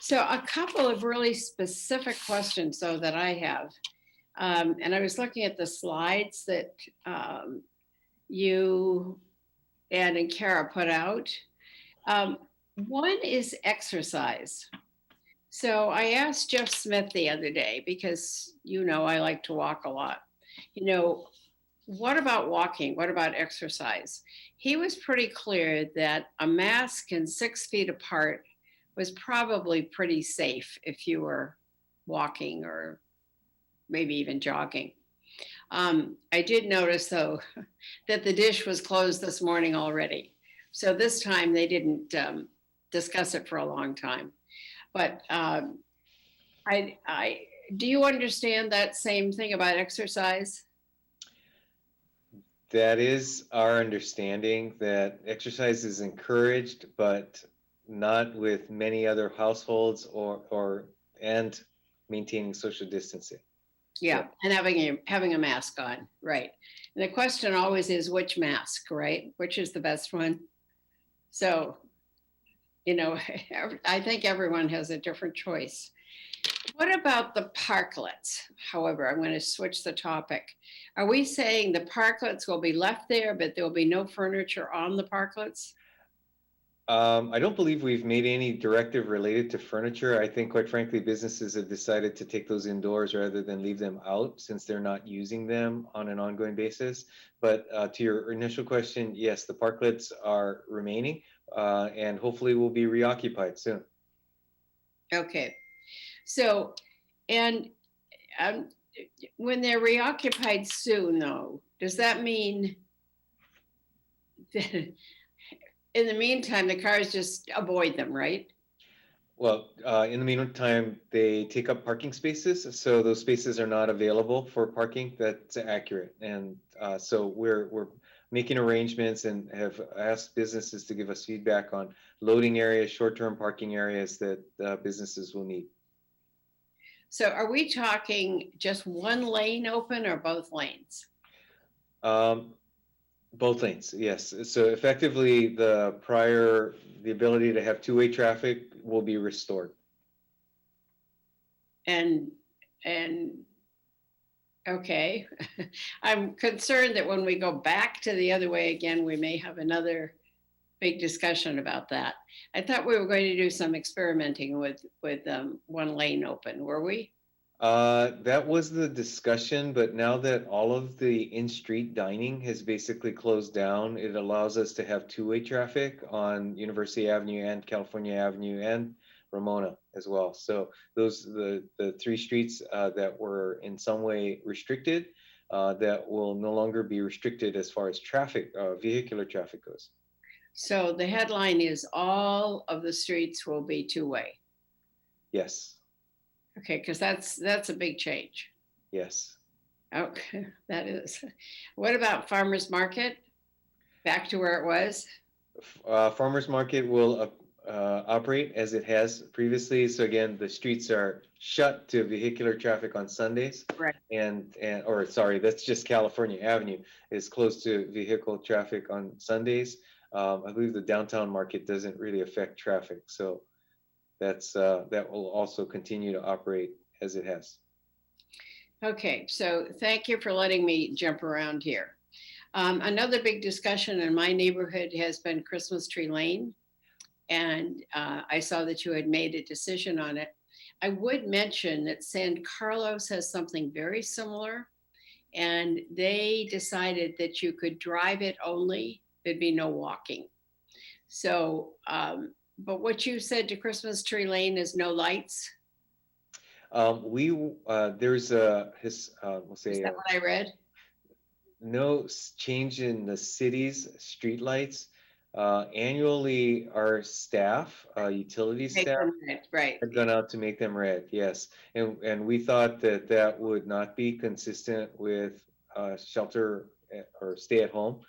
So a couple of really specific questions though that I have, and I was looking at the slides that you and Kara put out. One is exercise. So I asked Jeff Smith the other day, because you know I like to walk a lot. You know, what about walking? What about exercise? He was pretty clear that a mask and 6 feet apart was probably pretty safe if you were walking or maybe even jogging. I did notice though that the dish was closed this morning already. So this time they didn't discuss it for a long time. But do you understand that same thing about exercise? That is our understanding, that exercise is encouraged, but not with many other households and maintaining social distancing. Yeah, and having a mask on, right. And the question always is which mask, right? Which is the best one? So, you know, I think everyone has a different choice. What about the parklets? However, I'm going to switch the topic. Are we saying the parklets will be left there, but there will be no furniture on the parklets? I don't believe we've made any directive related to furniture. I think, quite frankly, businesses have decided to take those indoors rather than leave them out, since they're not using them on an ongoing basis. But to your initial question, yes, the parklets are remaining and hopefully will be reoccupied soon. Okay. So, and when they're reoccupied soon, though, does that mean that in the meantime, the cars just avoid them, right? Well, in the meantime, they take up parking spaces. So those spaces are not available for parking. That's accurate. And so we're making arrangements and have asked businesses to give us feedback on loading areas, short-term parking areas that businesses will need. So are we talking just one lane open or both lanes? Both lanes, yes. So effectively, the ability to have two-way traffic will be restored. and, okay. I'm concerned that when we go back to the other way again, we may have another big discussion about that. I thought we were going to do some experimenting with one lane open, were we? That was the discussion, but now that all of the in-street dining has basically closed down, it allows us to have two-way traffic on University Avenue and California Avenue and Ramona as well. So those the three streets that were in some way restricted, that will no longer be restricted as far as traffic, vehicular traffic goes. So the headline is all of the streets will be two-way. Yes. Okay, because that's a big change. Yes. Okay, that is. What about farmers market? Back to where it was? Farmers market will operate as it has previously. So again, the streets are shut to vehicular traffic on Sundays. Right. Or sorry, that's just California Avenue is closed to vehicle traffic on Sundays. I believe the downtown market doesn't really affect traffic. So that will also continue to operate as it has. Okay, so thank you for letting me jump around here. Another big discussion in my neighborhood has been Christmas Tree Lane. And I saw that you had made a decision on it. I would mention that San Carlos has something very similar, and they decided that you could drive it only, there'd be no walking. So, but what you said to Christmas Tree Lane is no lights? There's we'll say, is that what I read? No change in the city's streetlights. Annually, our staff, utility staff, right, have gone out to make them red. Yes, and we thought that that would not be consistent with shelter or stay at home,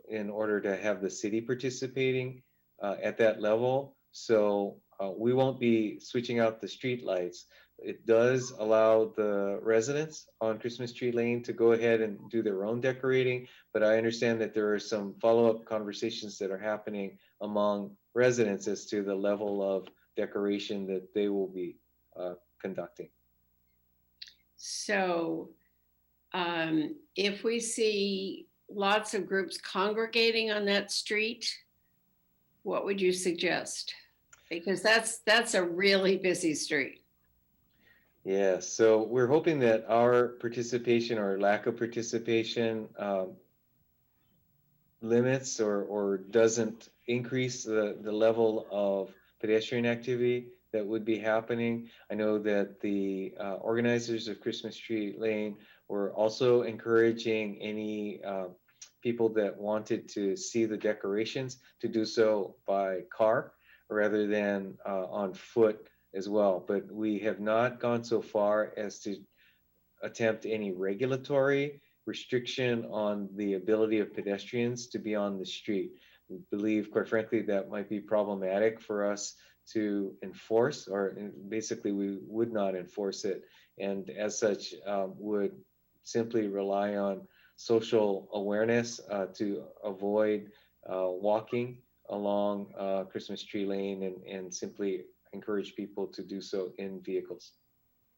in order to have the city participating at that level. So we won't be switching out the street lights. It does allow the residents on Christmas Tree Lane to go ahead and do their own decorating, but I understand that there are some follow-up conversations that are happening among residents as to the level of decoration that they will be conducting. So if we see lots of groups congregating on that street, what would you suggest? Because that's a really busy street. Yeah, so we're hoping that our participation or lack of participation limits or doesn't increase the level of pedestrian activity that would be happening. I know that the organizers of Christmas Tree Lane were also encouraging any people that wanted to see the decorations to do so by car rather than on foot as well. But we have not gone so far as to attempt any regulatory restriction on the ability of pedestrians to be on the street. We believe, quite frankly, that might be problematic for us to enforce, or basically we would not enforce it. And as such, would simply rely on social awareness to avoid walking along Christmas Tree Lane and simply encourage people to do so in vehicles.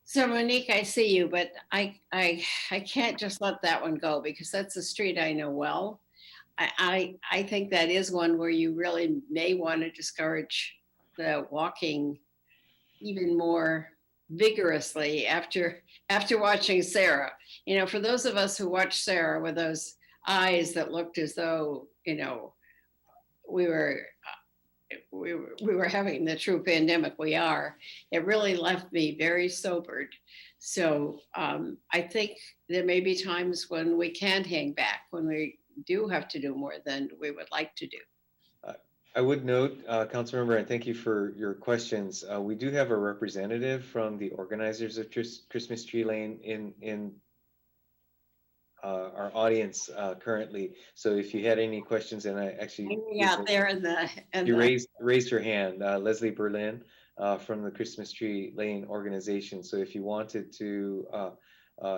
So Monique, I see you, but I can't just let that one go because that's a street I know well. I think that is one where you really may want to discourage the walking even more vigorously after watching Sarah. You know, for those of us who watched Sarah with those eyes that looked as though, you know, we were having the true pandemic. We are. It really left me very sobered. So I think there may be times when we can hang back, when we do have to do more than we would like to do. I would note, Councilmember, and thank you for your questions. We do have a representative from the organizers of Christmas Tree Lane in our audience currently. So if you had any questions, and I actually out there you raised your hand, Leslie Berlin from the Christmas Tree Lane organization. So if you wanted to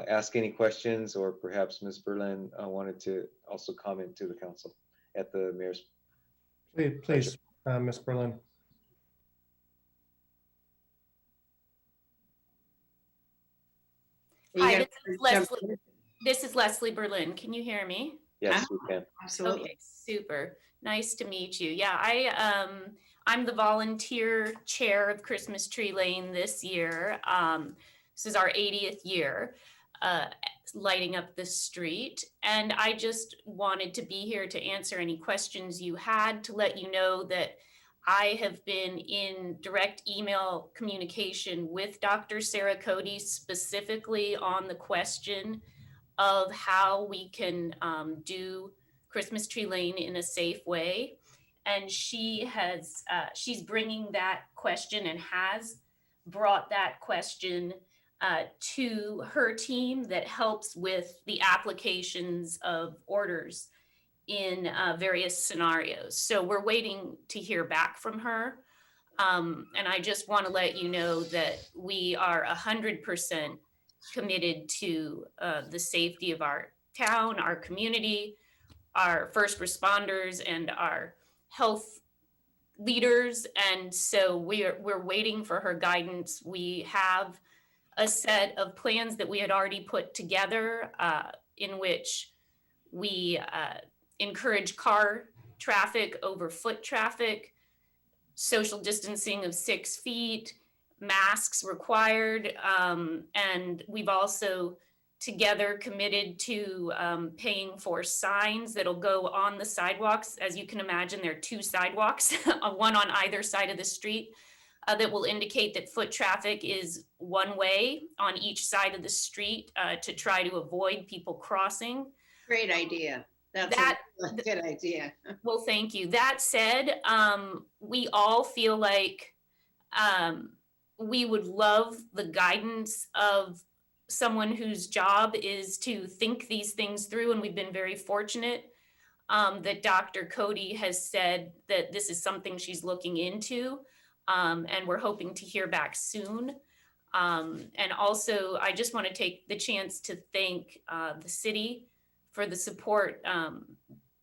ask any questions, or perhaps Ms. Berlin wanted to also comment to the council at the mayor's. Please, Ms. Berlin. Hi, gonna this is jump Leslie. in? This is Leslie Berlin. Can you hear me? Yes, we can. Absolutely. Okay, super. Nice to meet you. Yeah, I'm the volunteer chair of Christmas Tree Lane this year. This is our 80th year lighting up the street. And I just wanted to be here to answer any questions you had, to let you know that I have been in direct email communication with Dr. Sarah Cody specifically on the question of how we can do Christmas Tree Lane in a safe way. And she's bringing that question and has brought that question to her team that helps with the applications of orders in various scenarios. So we're waiting to hear back from her. And I just want to let you know that we are 100% committed to the safety of our town, our community, our first responders, and our health leaders. And so we're waiting for her guidance. We have a set of plans that we had already put together in which we encourage car traffic over foot traffic, social distancing of 6 feet, masks required, and we've also together committed to paying for signs that'll go on the sidewalks. As you can imagine, there are 2 sidewalks, one on either side of the street, that will indicate that foot traffic is one way on each side of the street to try to avoid people crossing. Great idea. That's a good idea. Well, thank you. That said, we all feel like we would love the guidance of someone whose job is to think these things through. And we've been very fortunate that Dr. Cody has said that this is something she's looking into. And we're hoping to hear back soon. And also, I just want to take the chance to thank the city for the support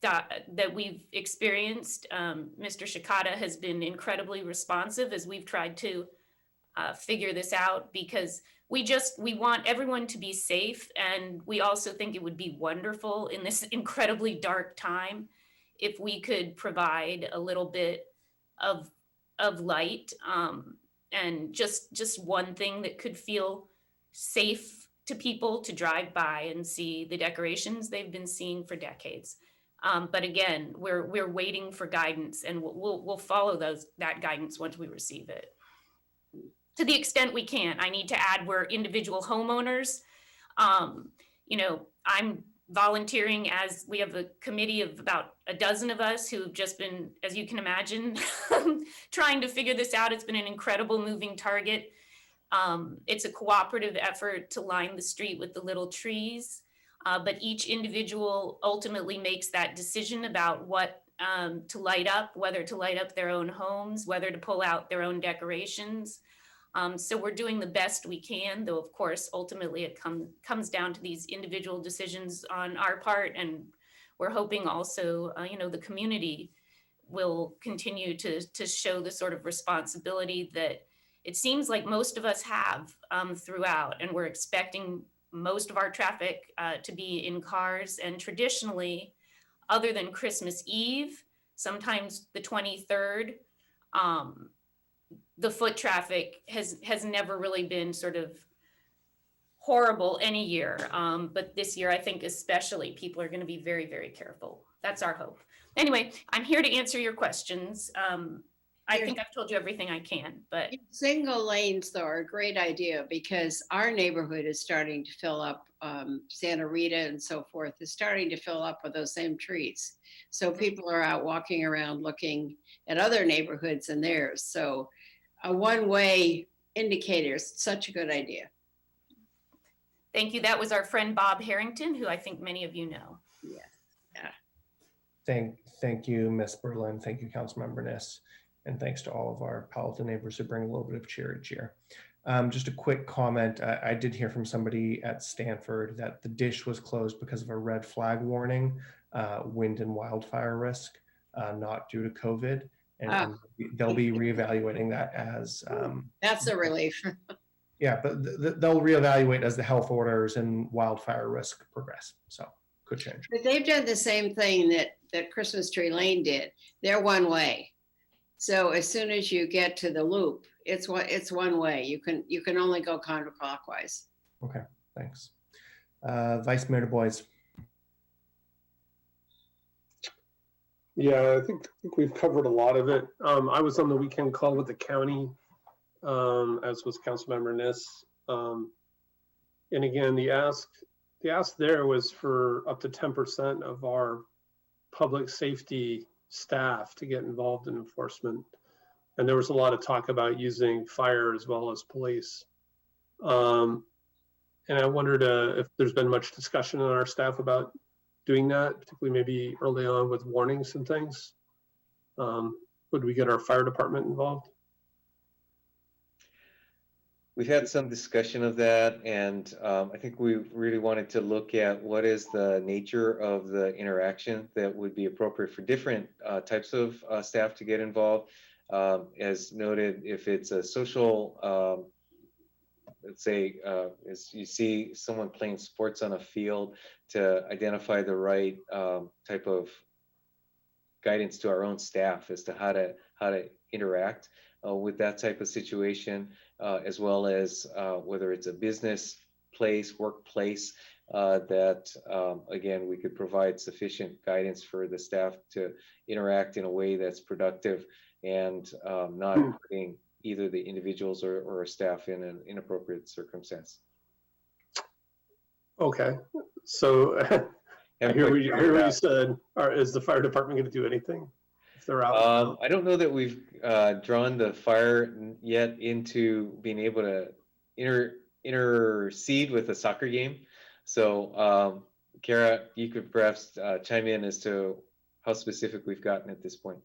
that we've experienced. Mr. Shikata has been incredibly responsive as we've tried to figure this out, because we want everyone to be safe. And we also think it would be wonderful in this incredibly dark time if we could provide a little bit of light, and just one thing that could feel safe to people to drive by and see the decorations they've been seeing for decades. But again, we're waiting for guidance, and we'll follow that guidance once we receive it. To the extent we can. I need to add, we're individual homeowners. I'm volunteering, as we have a committee of about a dozen of us who've just been, as you can imagine, trying to figure this out. It's been an incredible moving target. It's a cooperative effort to line the street with the little trees, but each individual ultimately makes that decision about what to light up, whether to light up their own homes, whether to pull out their own decorations. So we're doing the best we can, though, of course, ultimately it comes down to these individual decisions on our part. And we're hoping also, the community will continue to show the sort of responsibility that it seems like most of us have throughout. And we're expecting most of our traffic to be in cars. And traditionally, other than Christmas Eve, sometimes the 23rd, the foot traffic has never really been sort of horrible any year. But this year, I think especially, people are going to be very, very careful. That's our hope. Anyway, I'm here to answer your questions. I think I've told you everything I can, but. Single lanes, though, are a great idea, because our neighborhood is starting to fill up. Santa Rita and so forth is starting to fill up with those same trees. So people are out walking around looking at other neighborhoods and theirs. So a one-way indicator is such a good idea. Thank you. That was our friend Bob Harrington, who I think many of you know. Yeah. Thank you, Ms. Berlin. Thank you, Councilmember Niss. And thanks to all of our Palo Alto neighbors who bring a little bit of cheer each year. Just a quick comment. I did hear from somebody at Stanford that the dish was closed because of a red flag warning, wind and wildfire risk, not due to COVID. And they'll be reevaluating that as that's a relief. Yeah, but they'll reevaluate as the health orders and wildfire risk progress. So could change. But they've done the same thing that Christmas Tree Lane did. They're one way. So as soon as you get to the loop, it's one way. You can only go counterclockwise. Okay, thanks. Vice Mayor Du Bois. Yeah, I think we've covered a lot of it. I was on the weekend call with the county, as was Councilmember Niss. And again, the ask there was for up to 10% of our public safety staff to get involved in enforcement. And there was a lot of talk about using fire as well as police. And I wondered if there's been much discussion on our staff about doing that, particularly maybe early on with warnings and things. Would we get our fire department involved? We've had some discussion of that, and I think we really wanted to look at what is the nature of the interaction that would be appropriate for different types of staff to get involved. As noted, if it's a social, let's say, as you see someone playing sports on a field, to identify the right type of guidance to our own staff as to how to interact with that type of situation, as well as whether it's a business place, workplace, that again, we could provide sufficient guidance for the staff to interact in a way that's productive and not putting either the individuals or staff in an inappropriate circumstance. Okay, so I hear what you said. Is the fire department going to do anything if they're out? I don't know that we've drawn the fire yet into being able to intercede with a soccer game. So Kara, you could perhaps chime in as to how specific we've gotten at this point.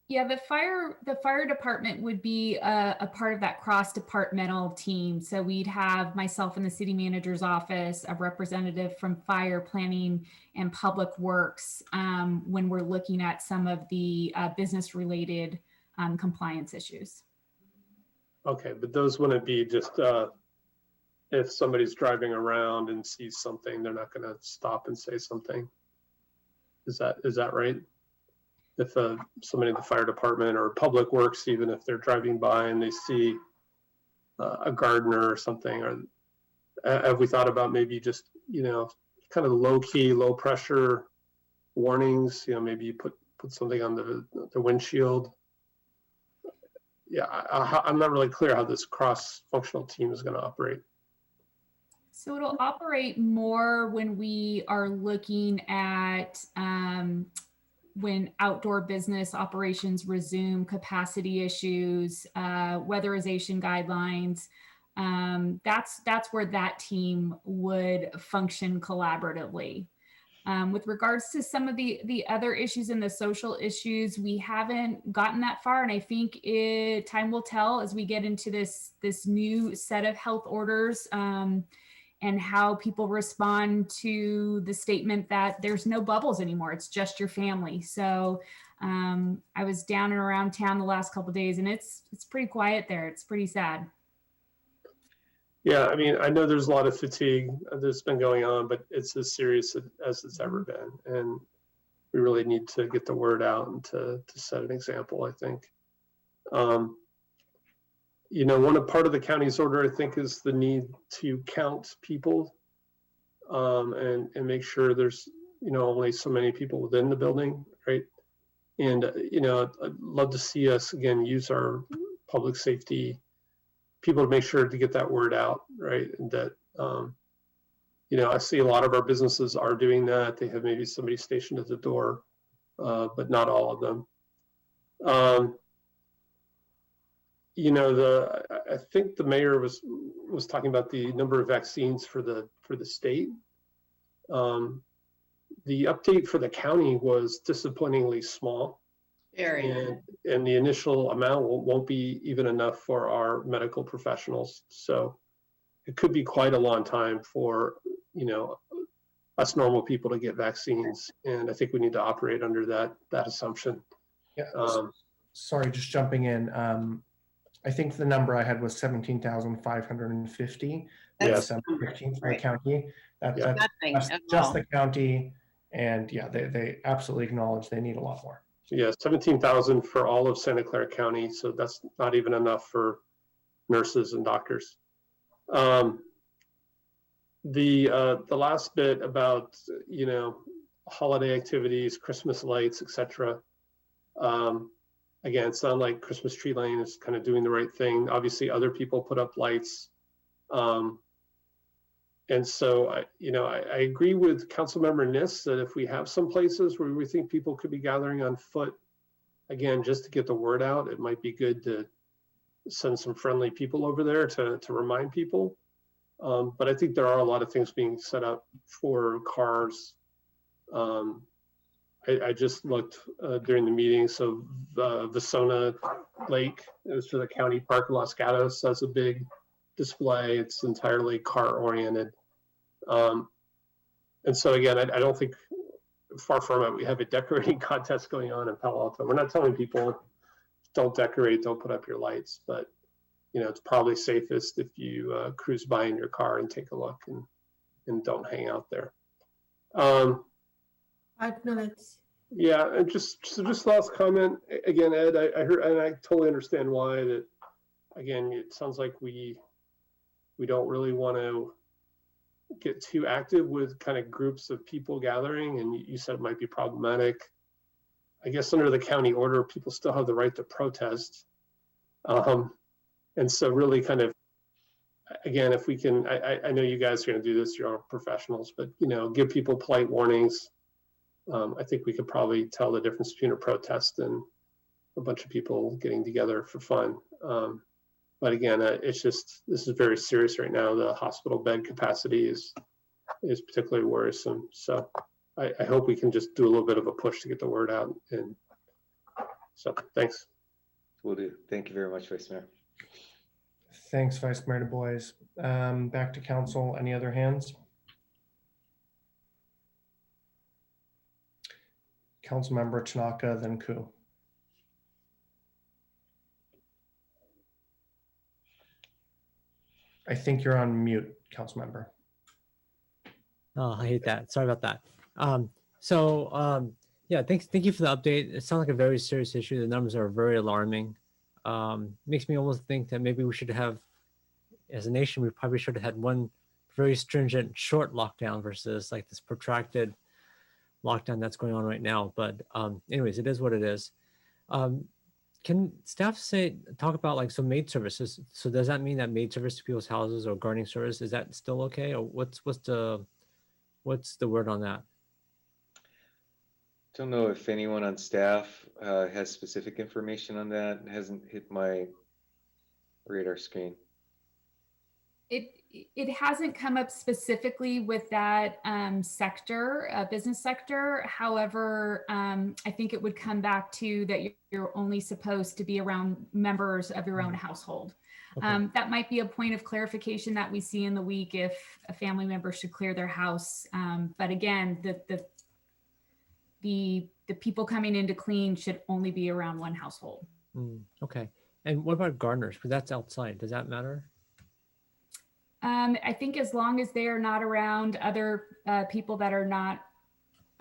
Yeah, the fire department would be a part of that cross-departmental team. So we'd have myself in the city manager's office, a representative from fire, planning, and public works when we're looking at some of the business-related compliance issues. Okay, but those wouldn't be just if somebody's driving around and sees something, they're not going to stop and say something. Is that right? If somebody in the fire department or public works, even if they're driving by and they see a gardener or something, or have we thought about maybe just, kind of low key, low pressure warnings, maybe you put something on the windshield. Yeah, I'm not really clear how this cross-functional team is going to operate. So it'll operate more when we are looking at when outdoor business operations resume, capacity issues, weatherization guidelines. That's where that team would function collaboratively. With regards to some of the other issues and the social issues, we haven't gotten that far, and I think time will tell as we get into this new set of health orders. And how people respond to the statement that there's no bubbles anymore. It's just your family. So I was down and around town the last couple of days, and it's pretty quiet there. It's pretty sad. Yeah, I mean, I know there's a lot of fatigue that's been going on, but it's as serious as it's ever been. And we really need to get the word out and to set an example, I think. Part of the county's order, I think, is the need to count people and make sure there's, only so many people within the building, right? And, I'd love to see us, again, use our public safety people to make sure to get that word out, right? And that, I see a lot of our businesses are doing that. They have maybe somebody stationed at the door, but not all of them. I think the mayor was talking about the number of vaccines for the state. The update for the county was disappointingly small. And the initial amount won't be even enough for our medical professionals. So it could be quite a long time for, us normal people to get vaccines. And I think we need to operate under that assumption. Yeah. Sorry, just jumping in. I think the number I had was 17,550. Yes. December 15th for the Right. county. That's Nothing at just all. the county. And yeah, they absolutely acknowledge they need a lot more. Yeah, 17,000 for all of Santa Clara County. So that's not even enough for nurses and doctors. The last bit about, holiday activities, Christmas lights, etc. Again, it sounds like Christmas Tree Lane is kind of doing the right thing. Obviously, other people put up lights. And so, I agree with Councilmember Niss that if we have some places where we think people could be gathering on foot, again, just to get the word out, it might be good to send some friendly people over there to remind people. But I think there are a lot of things being set up for cars. I just looked during the meeting. So Vasona Lake, it was for the county park in Los Gatos, has a big display. It's entirely car oriented. And so again, I don't think, far from it, we have a decorating contest going on in Palo Alto. We're not telling people don't decorate, don't put up your lights, but it's probably safest if you cruise by in your car and take a look and don't hang out there. 5 minutes. Yeah, and just last comment again, Ed. I heard, and I totally understand why. That again, it sounds like we don't really want to get too active with kind of groups of people gathering, and you said it might be problematic. I guess under the county order, people still have the right to protest, and so really kind of, again, if we can, I know you guys are going to do this, you're all professionals, but give people polite warnings. I think we could probably tell the difference between a protest and a bunch of people getting together for fun. But again, it's just, this is very serious right now. The hospital bed capacity is particularly worrisome. So I hope we can just do a little bit of a push to get the word out. And so thanks. Will do. Thank you very much, Vice Mayor. Thanks, Vice Mayor Du Bois. Back to council. Any other hands? Councilmember Tanaka, then Ku. I think you're on mute, Councilmember. Oh, I hate that. Sorry about that. Yeah, thank you for the update. It sounds like a very serious issue. The numbers are very alarming. Makes me almost think that maybe we should have, as a nation, we probably should have had one very stringent short lockdown versus like this protracted lockdown that's going on right now. But anyways, it is what it is. Can staff talk about like some maid services? So does that mean that maid service to people's houses or gardening service, is that still okay? Or what's the word on that? Don't know if anyone on staff has specific information on that. It hasn't hit my radar screen. It hasn't come up specifically with that sector, business sector. However, I think it would come back to that you're only supposed to be around members of your own household. Okay. That might be a point of clarification that we see in the week if a family member should clear their house. But again, the people coming in to clean should only be around one household. Okay. And what about gardeners? Because that's outside. Does that matter? I think as long as they are not around other people that are not,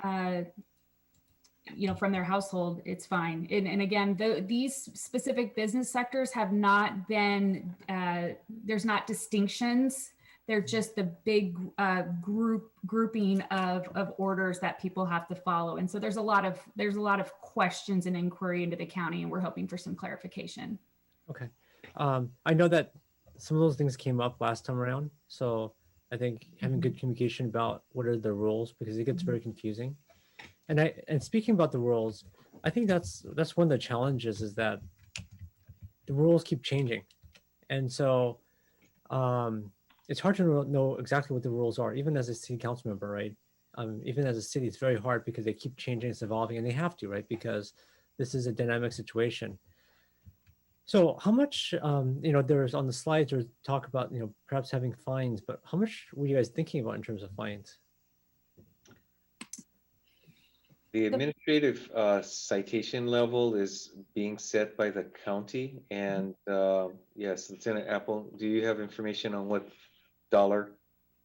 from their household, it's fine. And again, these specific business sectors have not been, there's not distinctions. They're just the big grouping of orders that people have to follow. And so there's a lot of questions and inquiry into the county, and we're hoping for some clarification. Okay. I know that some of those things came up last time around. So I think having good communication about what are the rules, because it gets very confusing. And speaking about the rules, I think that's one of the challenges, is that the rules keep changing. And so it's hard to know exactly what the rules are, even as a city council member, right? Even as a city, it's very hard because they keep changing, it's evolving, and they have to, right? Because this is a dynamic situation. So how much, there's on the slides or talk about, perhaps having fines, but how much were you guys thinking about in terms of fines? The administrative citation level is being set by the county, and yes, Lieutenant Apple, do you have information on what dollar?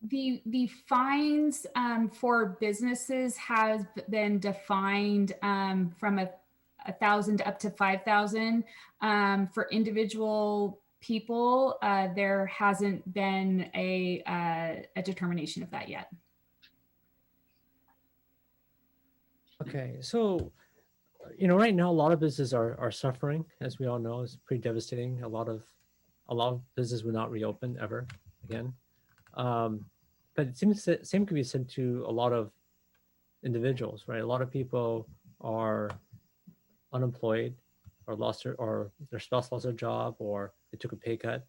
The fines for businesses has been defined from 1,000 up to 5,000. For individual people, there hasn't been a determination of that yet. Okay, so right now a lot of businesses are suffering, as we all know. It's pretty devastating. A lot of business will not reopen ever again. But it seems the same could be said to a lot of individuals, right? A lot of people are unemployed, or their spouse lost their job, or they took a pay cut.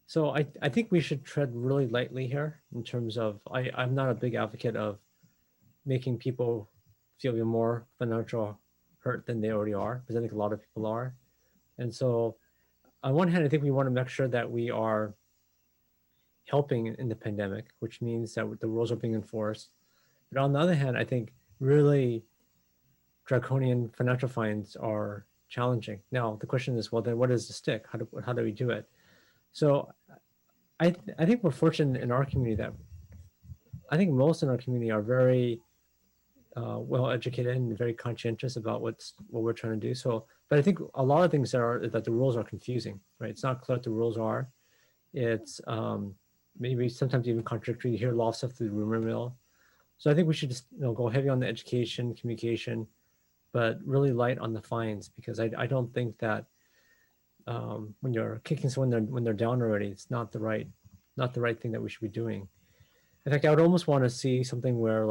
So I think we should tread really lightly here in terms of, I'm not a big advocate of making people feel even more financial hurt than they already are, because I think a lot of people are. And so on one hand, I think we want to make sure that we are helping in the pandemic, which means that the rules are being enforced. But on the other hand, I think really draconian financial fines are challenging. Now, the question is, well, then what is the stick? How do we do it? So I think we're fortunate in our community that I think most in our community are very well educated and very conscientious about what we're trying to do. So, but I think a lot of things that the rules are confusing, right? It's not clear what the rules are. It's maybe sometimes even contradictory. You hear a lot of stuff through the rumor mill. So I think we should just go heavy on the education, communication, but really light on the fines, because I don't think that when you're kicking someone when they're down already, it's not the right thing that we should be doing. In fact, I would almost want to see something where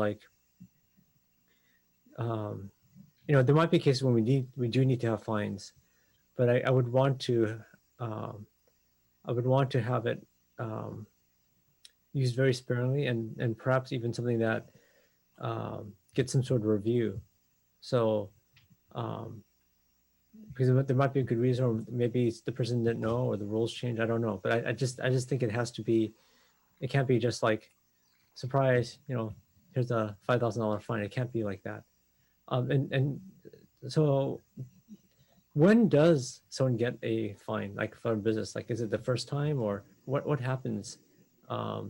there might be cases when we do need to have fines, but I would want to have it used very sparingly, and perhaps even something that gets some sort of review. So because there might be a good reason, or maybe the person didn't know, or the rules changed. I don't know, but I just think it has to be. It can't be just like, surprise, here's a $5,000 fine. It can't be like that. And so when does someone get a fine, like for a business? Like, is it the first time, or what happens? How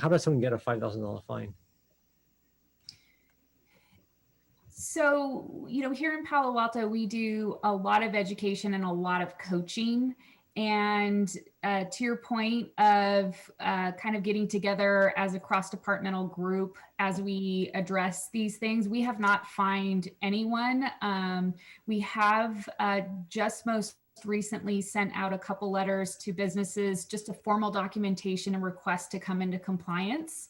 does someone get a $5,000 fine? So, here in Palo Alto, we do a lot of education and a lot of coaching. And to your point of kind of getting together as a cross-departmental group as we address these things, we have not fined anyone. We have just most recently sent out a couple letters to businesses, just a formal documentation and request to come into compliance.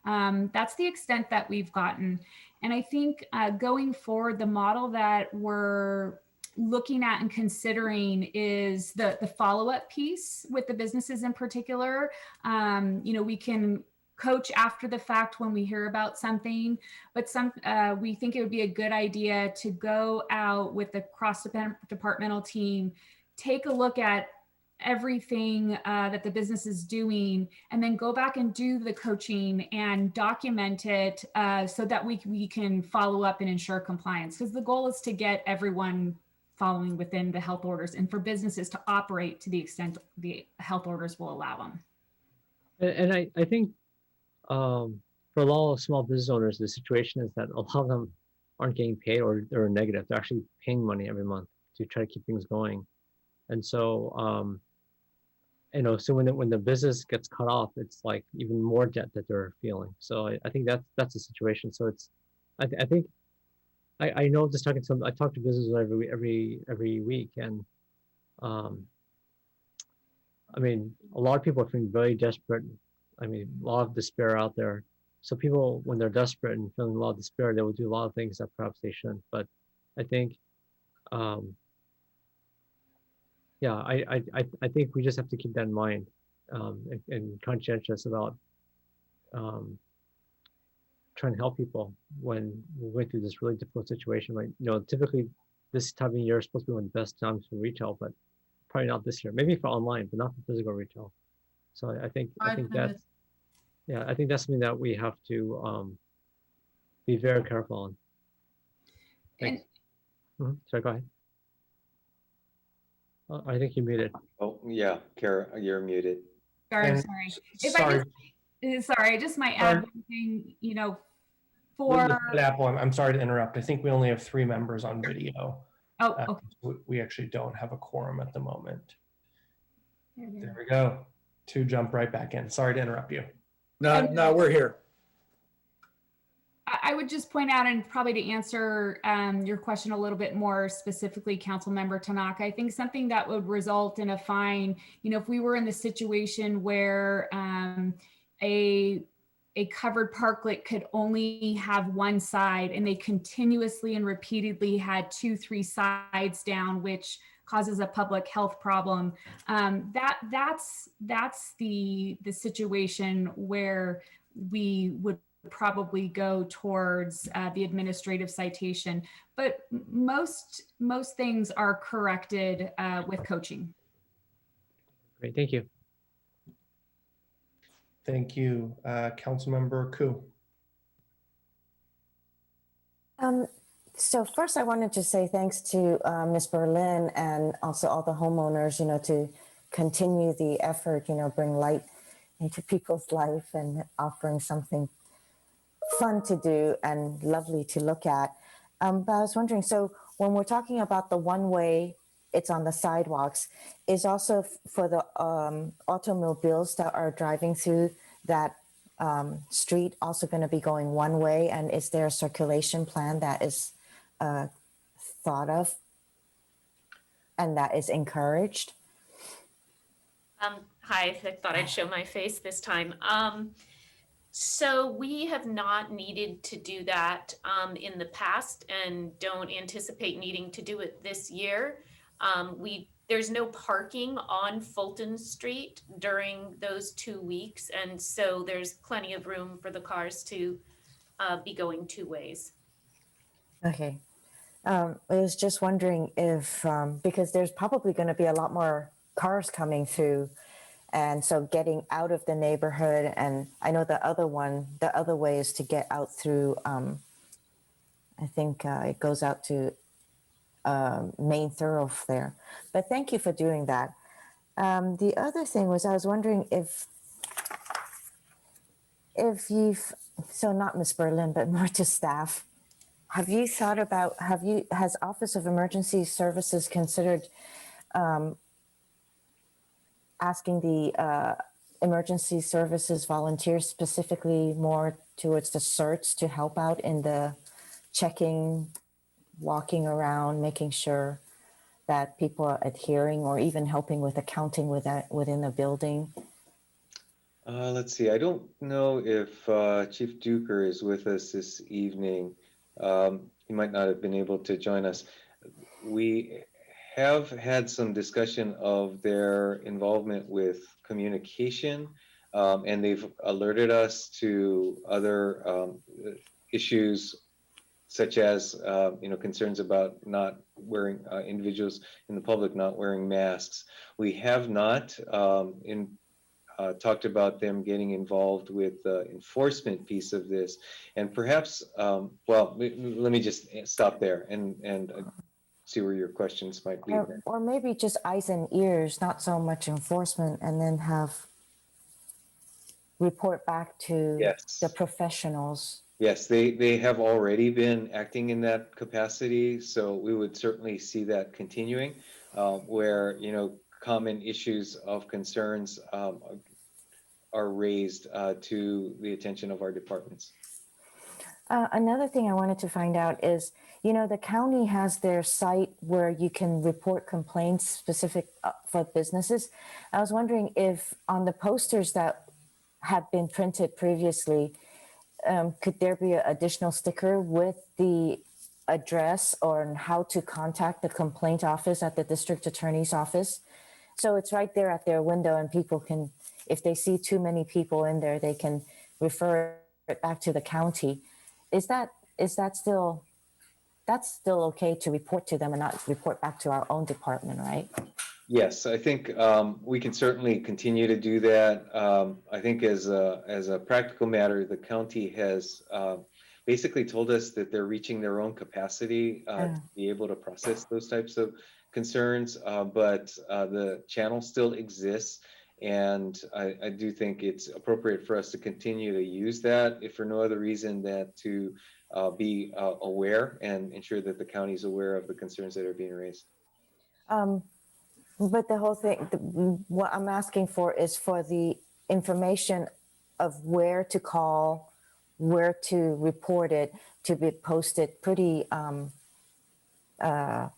That's the extent that we've gotten. And I think going forward, the model that we're looking at and considering is the follow-up piece with the businesses in particular. We can coach after the fact when we hear about something, but we think it would be a good idea to go out with the cross-departmental team, take a look at everything that the business is doing, and then go back and do the coaching and document it so that we can follow up and ensure compliance. Because the goal is to get everyone following within the health orders, and for businesses to operate to the extent the health orders will allow them. And I think for a lot of small business owners, the situation is that a lot of them aren't getting paid, or they're negative. They're actually paying money every month to try to keep things going. And so, so when the business gets cut off, it's like even more debt that they're feeling. So I think that's the situation. So it's, I think, I know just talking to some, I talk to businesses every week, and I mean, a lot of people are feeling very desperate. I mean, a lot of despair out there. So people, when they're desperate and feeling a lot of despair, they will do a lot of things that perhaps they shouldn't. But I think, yeah, I think we just have to keep that in mind, and conscientious about trying to help people when we're going through this really difficult situation. Right? Typically this time of year is supposed to be one of the best times for retail, but probably not this year. Maybe for online, but not for physical retail. So I think that's, yeah, I think that's something that we have to be very careful on. Thanks. Sorry, go ahead. Oh, I think you muted. Oh, yeah, Kara, you're muted. Sorry, And sorry. If I sorry, I just might Sorry. add one thing, Liz for, Apple, I'm sorry to interrupt. I think we only have 3 members on video. oh, okay. We actually don't have a quorum at the moment. There we go. There we go. 2 jump right back in. Sorry to interrupt you. No, we're here. I would just point out, and probably to answer your question a little bit more specifically, Councilmember Tanaka, I think something that would result in a fine, if we were in the situation where a covered parklet could only have one side and they continuously and repeatedly had 2-3 sides down, which causes a public health problem. That's the situation where we would probably go towards the administrative citation. But most things are corrected with coaching. Great, thank you. Thank you. Councilmember Ku. So first I wanted to say thanks to Ms. Berlin and also all the homeowners, to continue the effort, bring light into people's life and offering something fun to do and lovely to look at. But I was wondering, so when we're talking about the one-way, it's on the sidewalks, is also for the automobiles that are driving through that street also going to be going one way? And is there a circulation plan that is thought of and that is encouraged? Hi, I thought I'd show my face this time. So we have not needed to do that in the past and don't anticipate needing to do it this year. There's no parking on Fulton Street during those 2 weeks, and so there's plenty of room for the cars to be going 2 ways. Okay. I was just wondering if, because there's probably going to be a lot more cars coming through, and so getting out of the neighborhood, and I know the other way is to get out through, I think it goes out to main thoroughfare. But thank you for doing that. The other thing was I was wondering if you've, so not Ms. Berlin, but more to staff, have you thought about, has Office of Emergency Services considered asking the emergency services volunteers specifically more towards the certs to help out in the checking, walking around, making sure that people are adhering, or even helping with accounting within the building? Let's see, I don't know if Chief Duker is with us this evening. He might not have been able to join us. We have had some discussion of their involvement with communication, and they've alerted us to other issues such as concerns about not wearing, individuals in the public not wearing masks. We have not talked about them getting involved with the enforcement piece of this, and perhaps, well, let me just stop there and see where your questions might lead. Or maybe just eyes and ears, not so much enforcement, and then have report back to the professionals. Yes, they have already been acting in that capacity, so we would certainly see that continuing, where common issues of concerns are raised to the attention of our departments. Another thing I wanted to find out is, the county has their site where you can report complaints specific for businesses. I was wondering if on the posters that had been printed previously, could there be an additional sticker with the address or how to contact the complaint office at the district attorney's office? So it's right there at their window, and people can, if they see too many people in there, they can refer it back to the county. Is that still, that's still okay to report to them and not report back to our own department, right? Yes, I think we can certainly continue to do that. I think as a practical matter, the county has basically told us that they're reaching their own capacity to be able to process those types of concerns, but the channel still exists. And I do think it's appropriate for us to continue to use that, if for no other reason than to be aware and ensure that the county is aware of the concerns that are being raised. But the whole thing, what I'm asking for is for the information of where to call, where to report it, to be posted pretty permanently.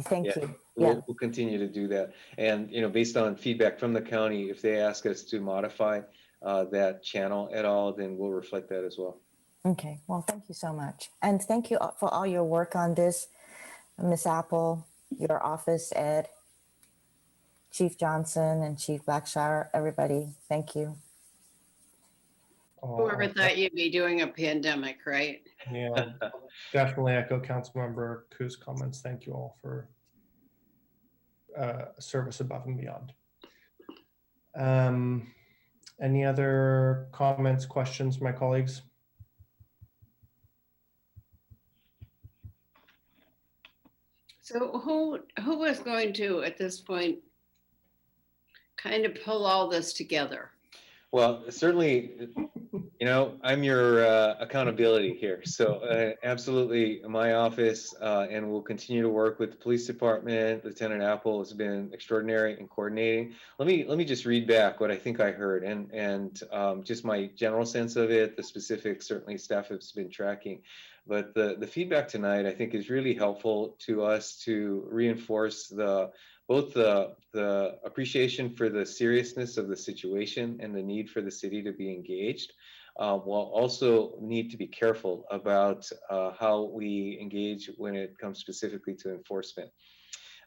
Thank you. We'll continue to do that. And, based on feedback from the county, if they ask us to modify that channel at all, then we'll reflect that as well. Okay, well, thank you so much. And thank you for all your work on this, Ms. Apple, your office, Ed, Chief Johnson and Chief Blackshire, everybody. Thank you. Whoever thought you'd be doing a pandemic, right? Yeah, definitely echo Councilmember Ku's comments. Thank you all for service above and beyond. Any other comments, questions, my colleagues? So who is going to, at this point, kind of pull all this together? Well, certainly, I'm your accountability here. So absolutely, my office, and we'll continue to work with the police department. Lieutenant Apple has been extraordinary in coordinating. Let me just read back what I think I heard, and just my general sense of it. The specifics, certainly staff has been tracking. But the feedback tonight, I think, is really helpful to us to reinforce both the appreciation for the seriousness of the situation and the need for the city to be engaged, while also need to be careful about how we engage when it comes specifically to enforcement.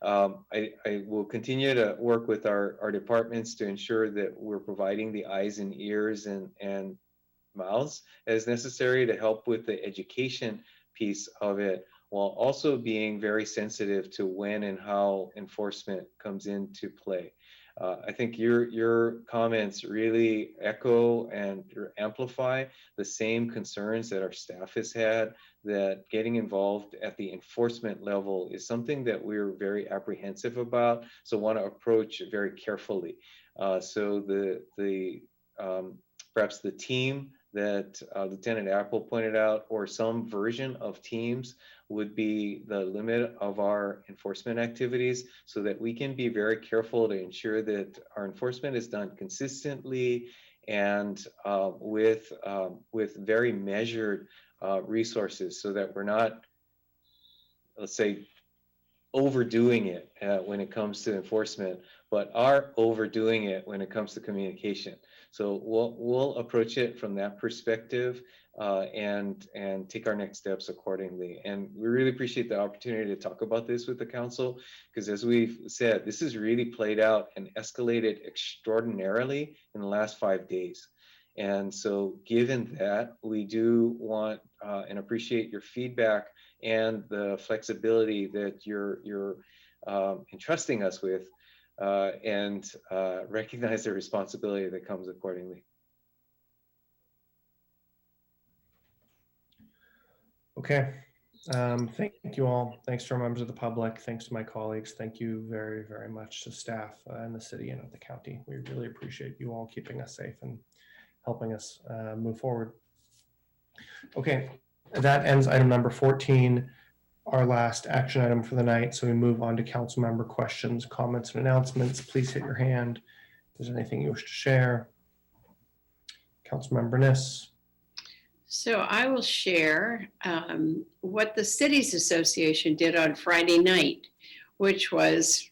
I will continue to work with our departments to ensure that we're providing the eyes and ears and mouths as necessary to help with the education piece of it, while also being very sensitive to when and how enforcement comes into play. I think your comments really echo and amplify the same concerns that our staff has had, that getting involved at the enforcement level is something that we're very apprehensive about, so want to approach very carefully. So perhaps the team that Lieutenant Apple pointed out, or some version of teams, would be the limit of our enforcement activities, so that we can be very careful to ensure that our enforcement is done consistently and with very measured resources, so that we're not, let's say, overdoing it when it comes to enforcement, but are overdoing it when it comes to communication. So we'll approach it from that perspective and take our next steps accordingly. And we really appreciate the opportunity to talk about this with the council, because as we've said, this has really played out and escalated extraordinarily in the last 5 days. And so given that, we do want and appreciate your feedback and the flexibility that you're entrusting us with, and recognize the responsibility that comes accordingly. Okay, thank you all. Thanks to our members of the public. Thanks to my colleagues. Thank you very, very much to staff in the city and at the county. We really appreciate you all keeping us safe and helping us move forward. Okay, that ends item number 14, our last action item for the night. So we move on to council member questions, comments, and announcements. Please hit your hand if there's anything you wish to share. Councilmember Niss. So I will share what the Cities Association did on Friday night, which was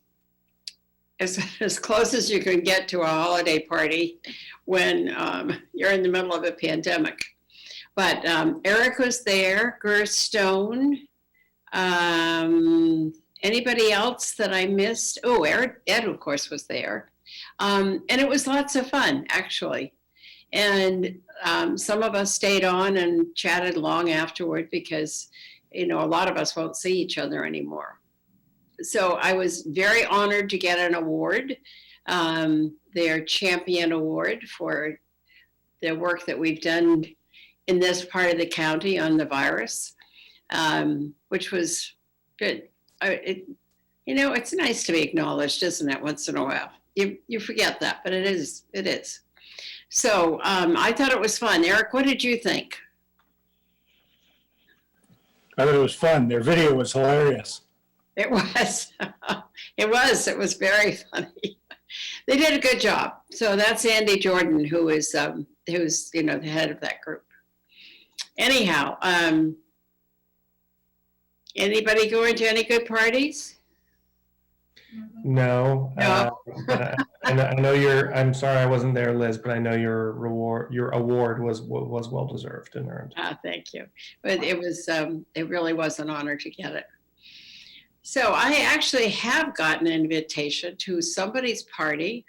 as close as you can get to a holiday party when you're in the middle of a pandemic. But Eric was there, Gur Stone, anybody else that I missed? Oh, Ed, of course, was there. And it was lots of fun, actually. And some of us stayed on and chatted long afterward because, a lot of us won't see each other anymore. So I was very honored to get an award, their champion award for the work that we've done in this part of the county on the virus, which was good. It's nice to be acknowledged, isn't it, once in a while? You forget that, but it is. So I thought it was fun. Eric, what did you think? I thought it was fun. Their video was hilarious. It was. It was very funny. They did a good job. So that's Andy Jordan, who's the head of that group. Anyhow, anybody going to any good parties? No. But I know I'm sorry I wasn't there, Liz, but I know your award was well deserved and earned. Thank you. But it really was an honor to get it. So I actually have gotten an invitation to somebody's party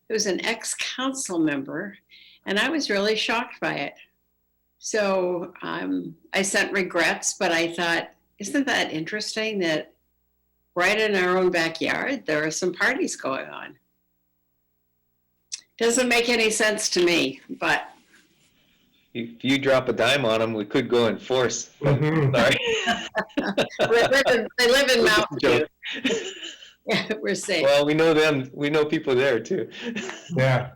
who's an ex-council member, and I was really shocked by it. So I sent regrets, but I thought, isn't that interesting that right in our own backyard, there are some parties going on? Doesn't make any sense to me, but. If you drop a dime on them, we could go in force. Mm-hmm. Sorry. They live in Mountain View. Yeah, we're safe. Well, we know them. We know people there too. Yeah.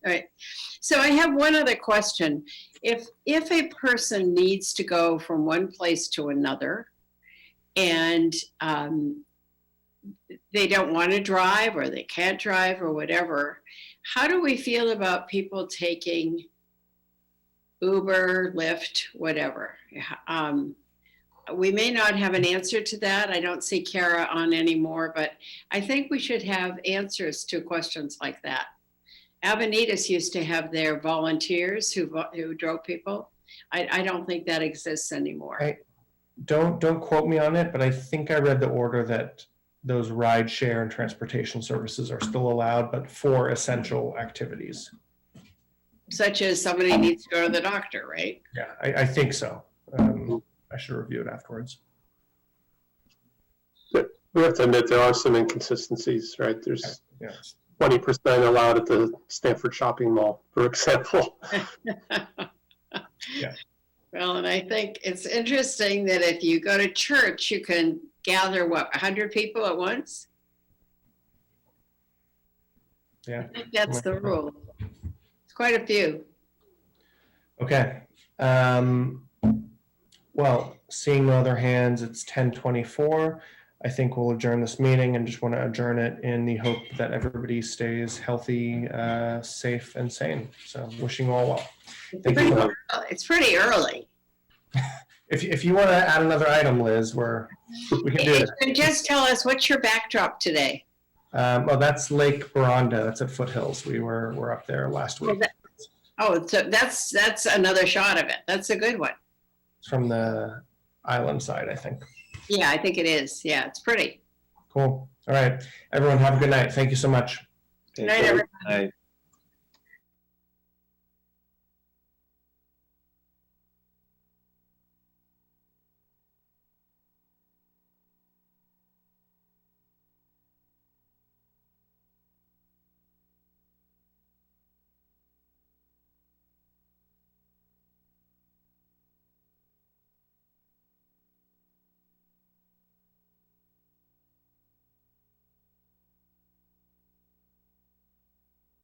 All right. So I have one other question. If a person needs to go from one place to another and they don't want to drive or they can't drive or whatever, how do we feel about people taking Uber, Lyft, whatever? We may not have an answer to that. I don't see Kara on anymore, but I think we should have answers to questions like that. Avenidas used to have their volunteers who drove people. I don't think that exists anymore. Don't quote me on it, but I think I read the order that those ride share and transportation services are still allowed, but for essential activities. Such as somebody needs to go to the doctor, right? Yeah, I think so. I should review it afterwards. We have to admit there are some inconsistencies, right? There's 20% allowed at the Stanford Shopping Mall, for example. Yeah. Well, and I think it's interesting that if you go to church, you can gather, 100 people at once? Yeah. I think that's the rule. It's quite a few. Okay. Well, seeing no other hands, it's 10:24. I think we'll adjourn this meeting and just want to adjourn it in the hope that everybody stays healthy, safe, and sane. So wishing you all well. Thank you. It's pretty early. If you want to add another item, Liz, we can do it. And just tell us, what's your backdrop today? Well, that's Lake Baranda. That's at Foothills. We're up there last week. So that's another shot of it. That's a good one. It's from the island side, I think. Yeah, I think it is. Yeah, it's pretty. Cool. All right. Everyone have a good night. Thank you so much. Good night, everyone.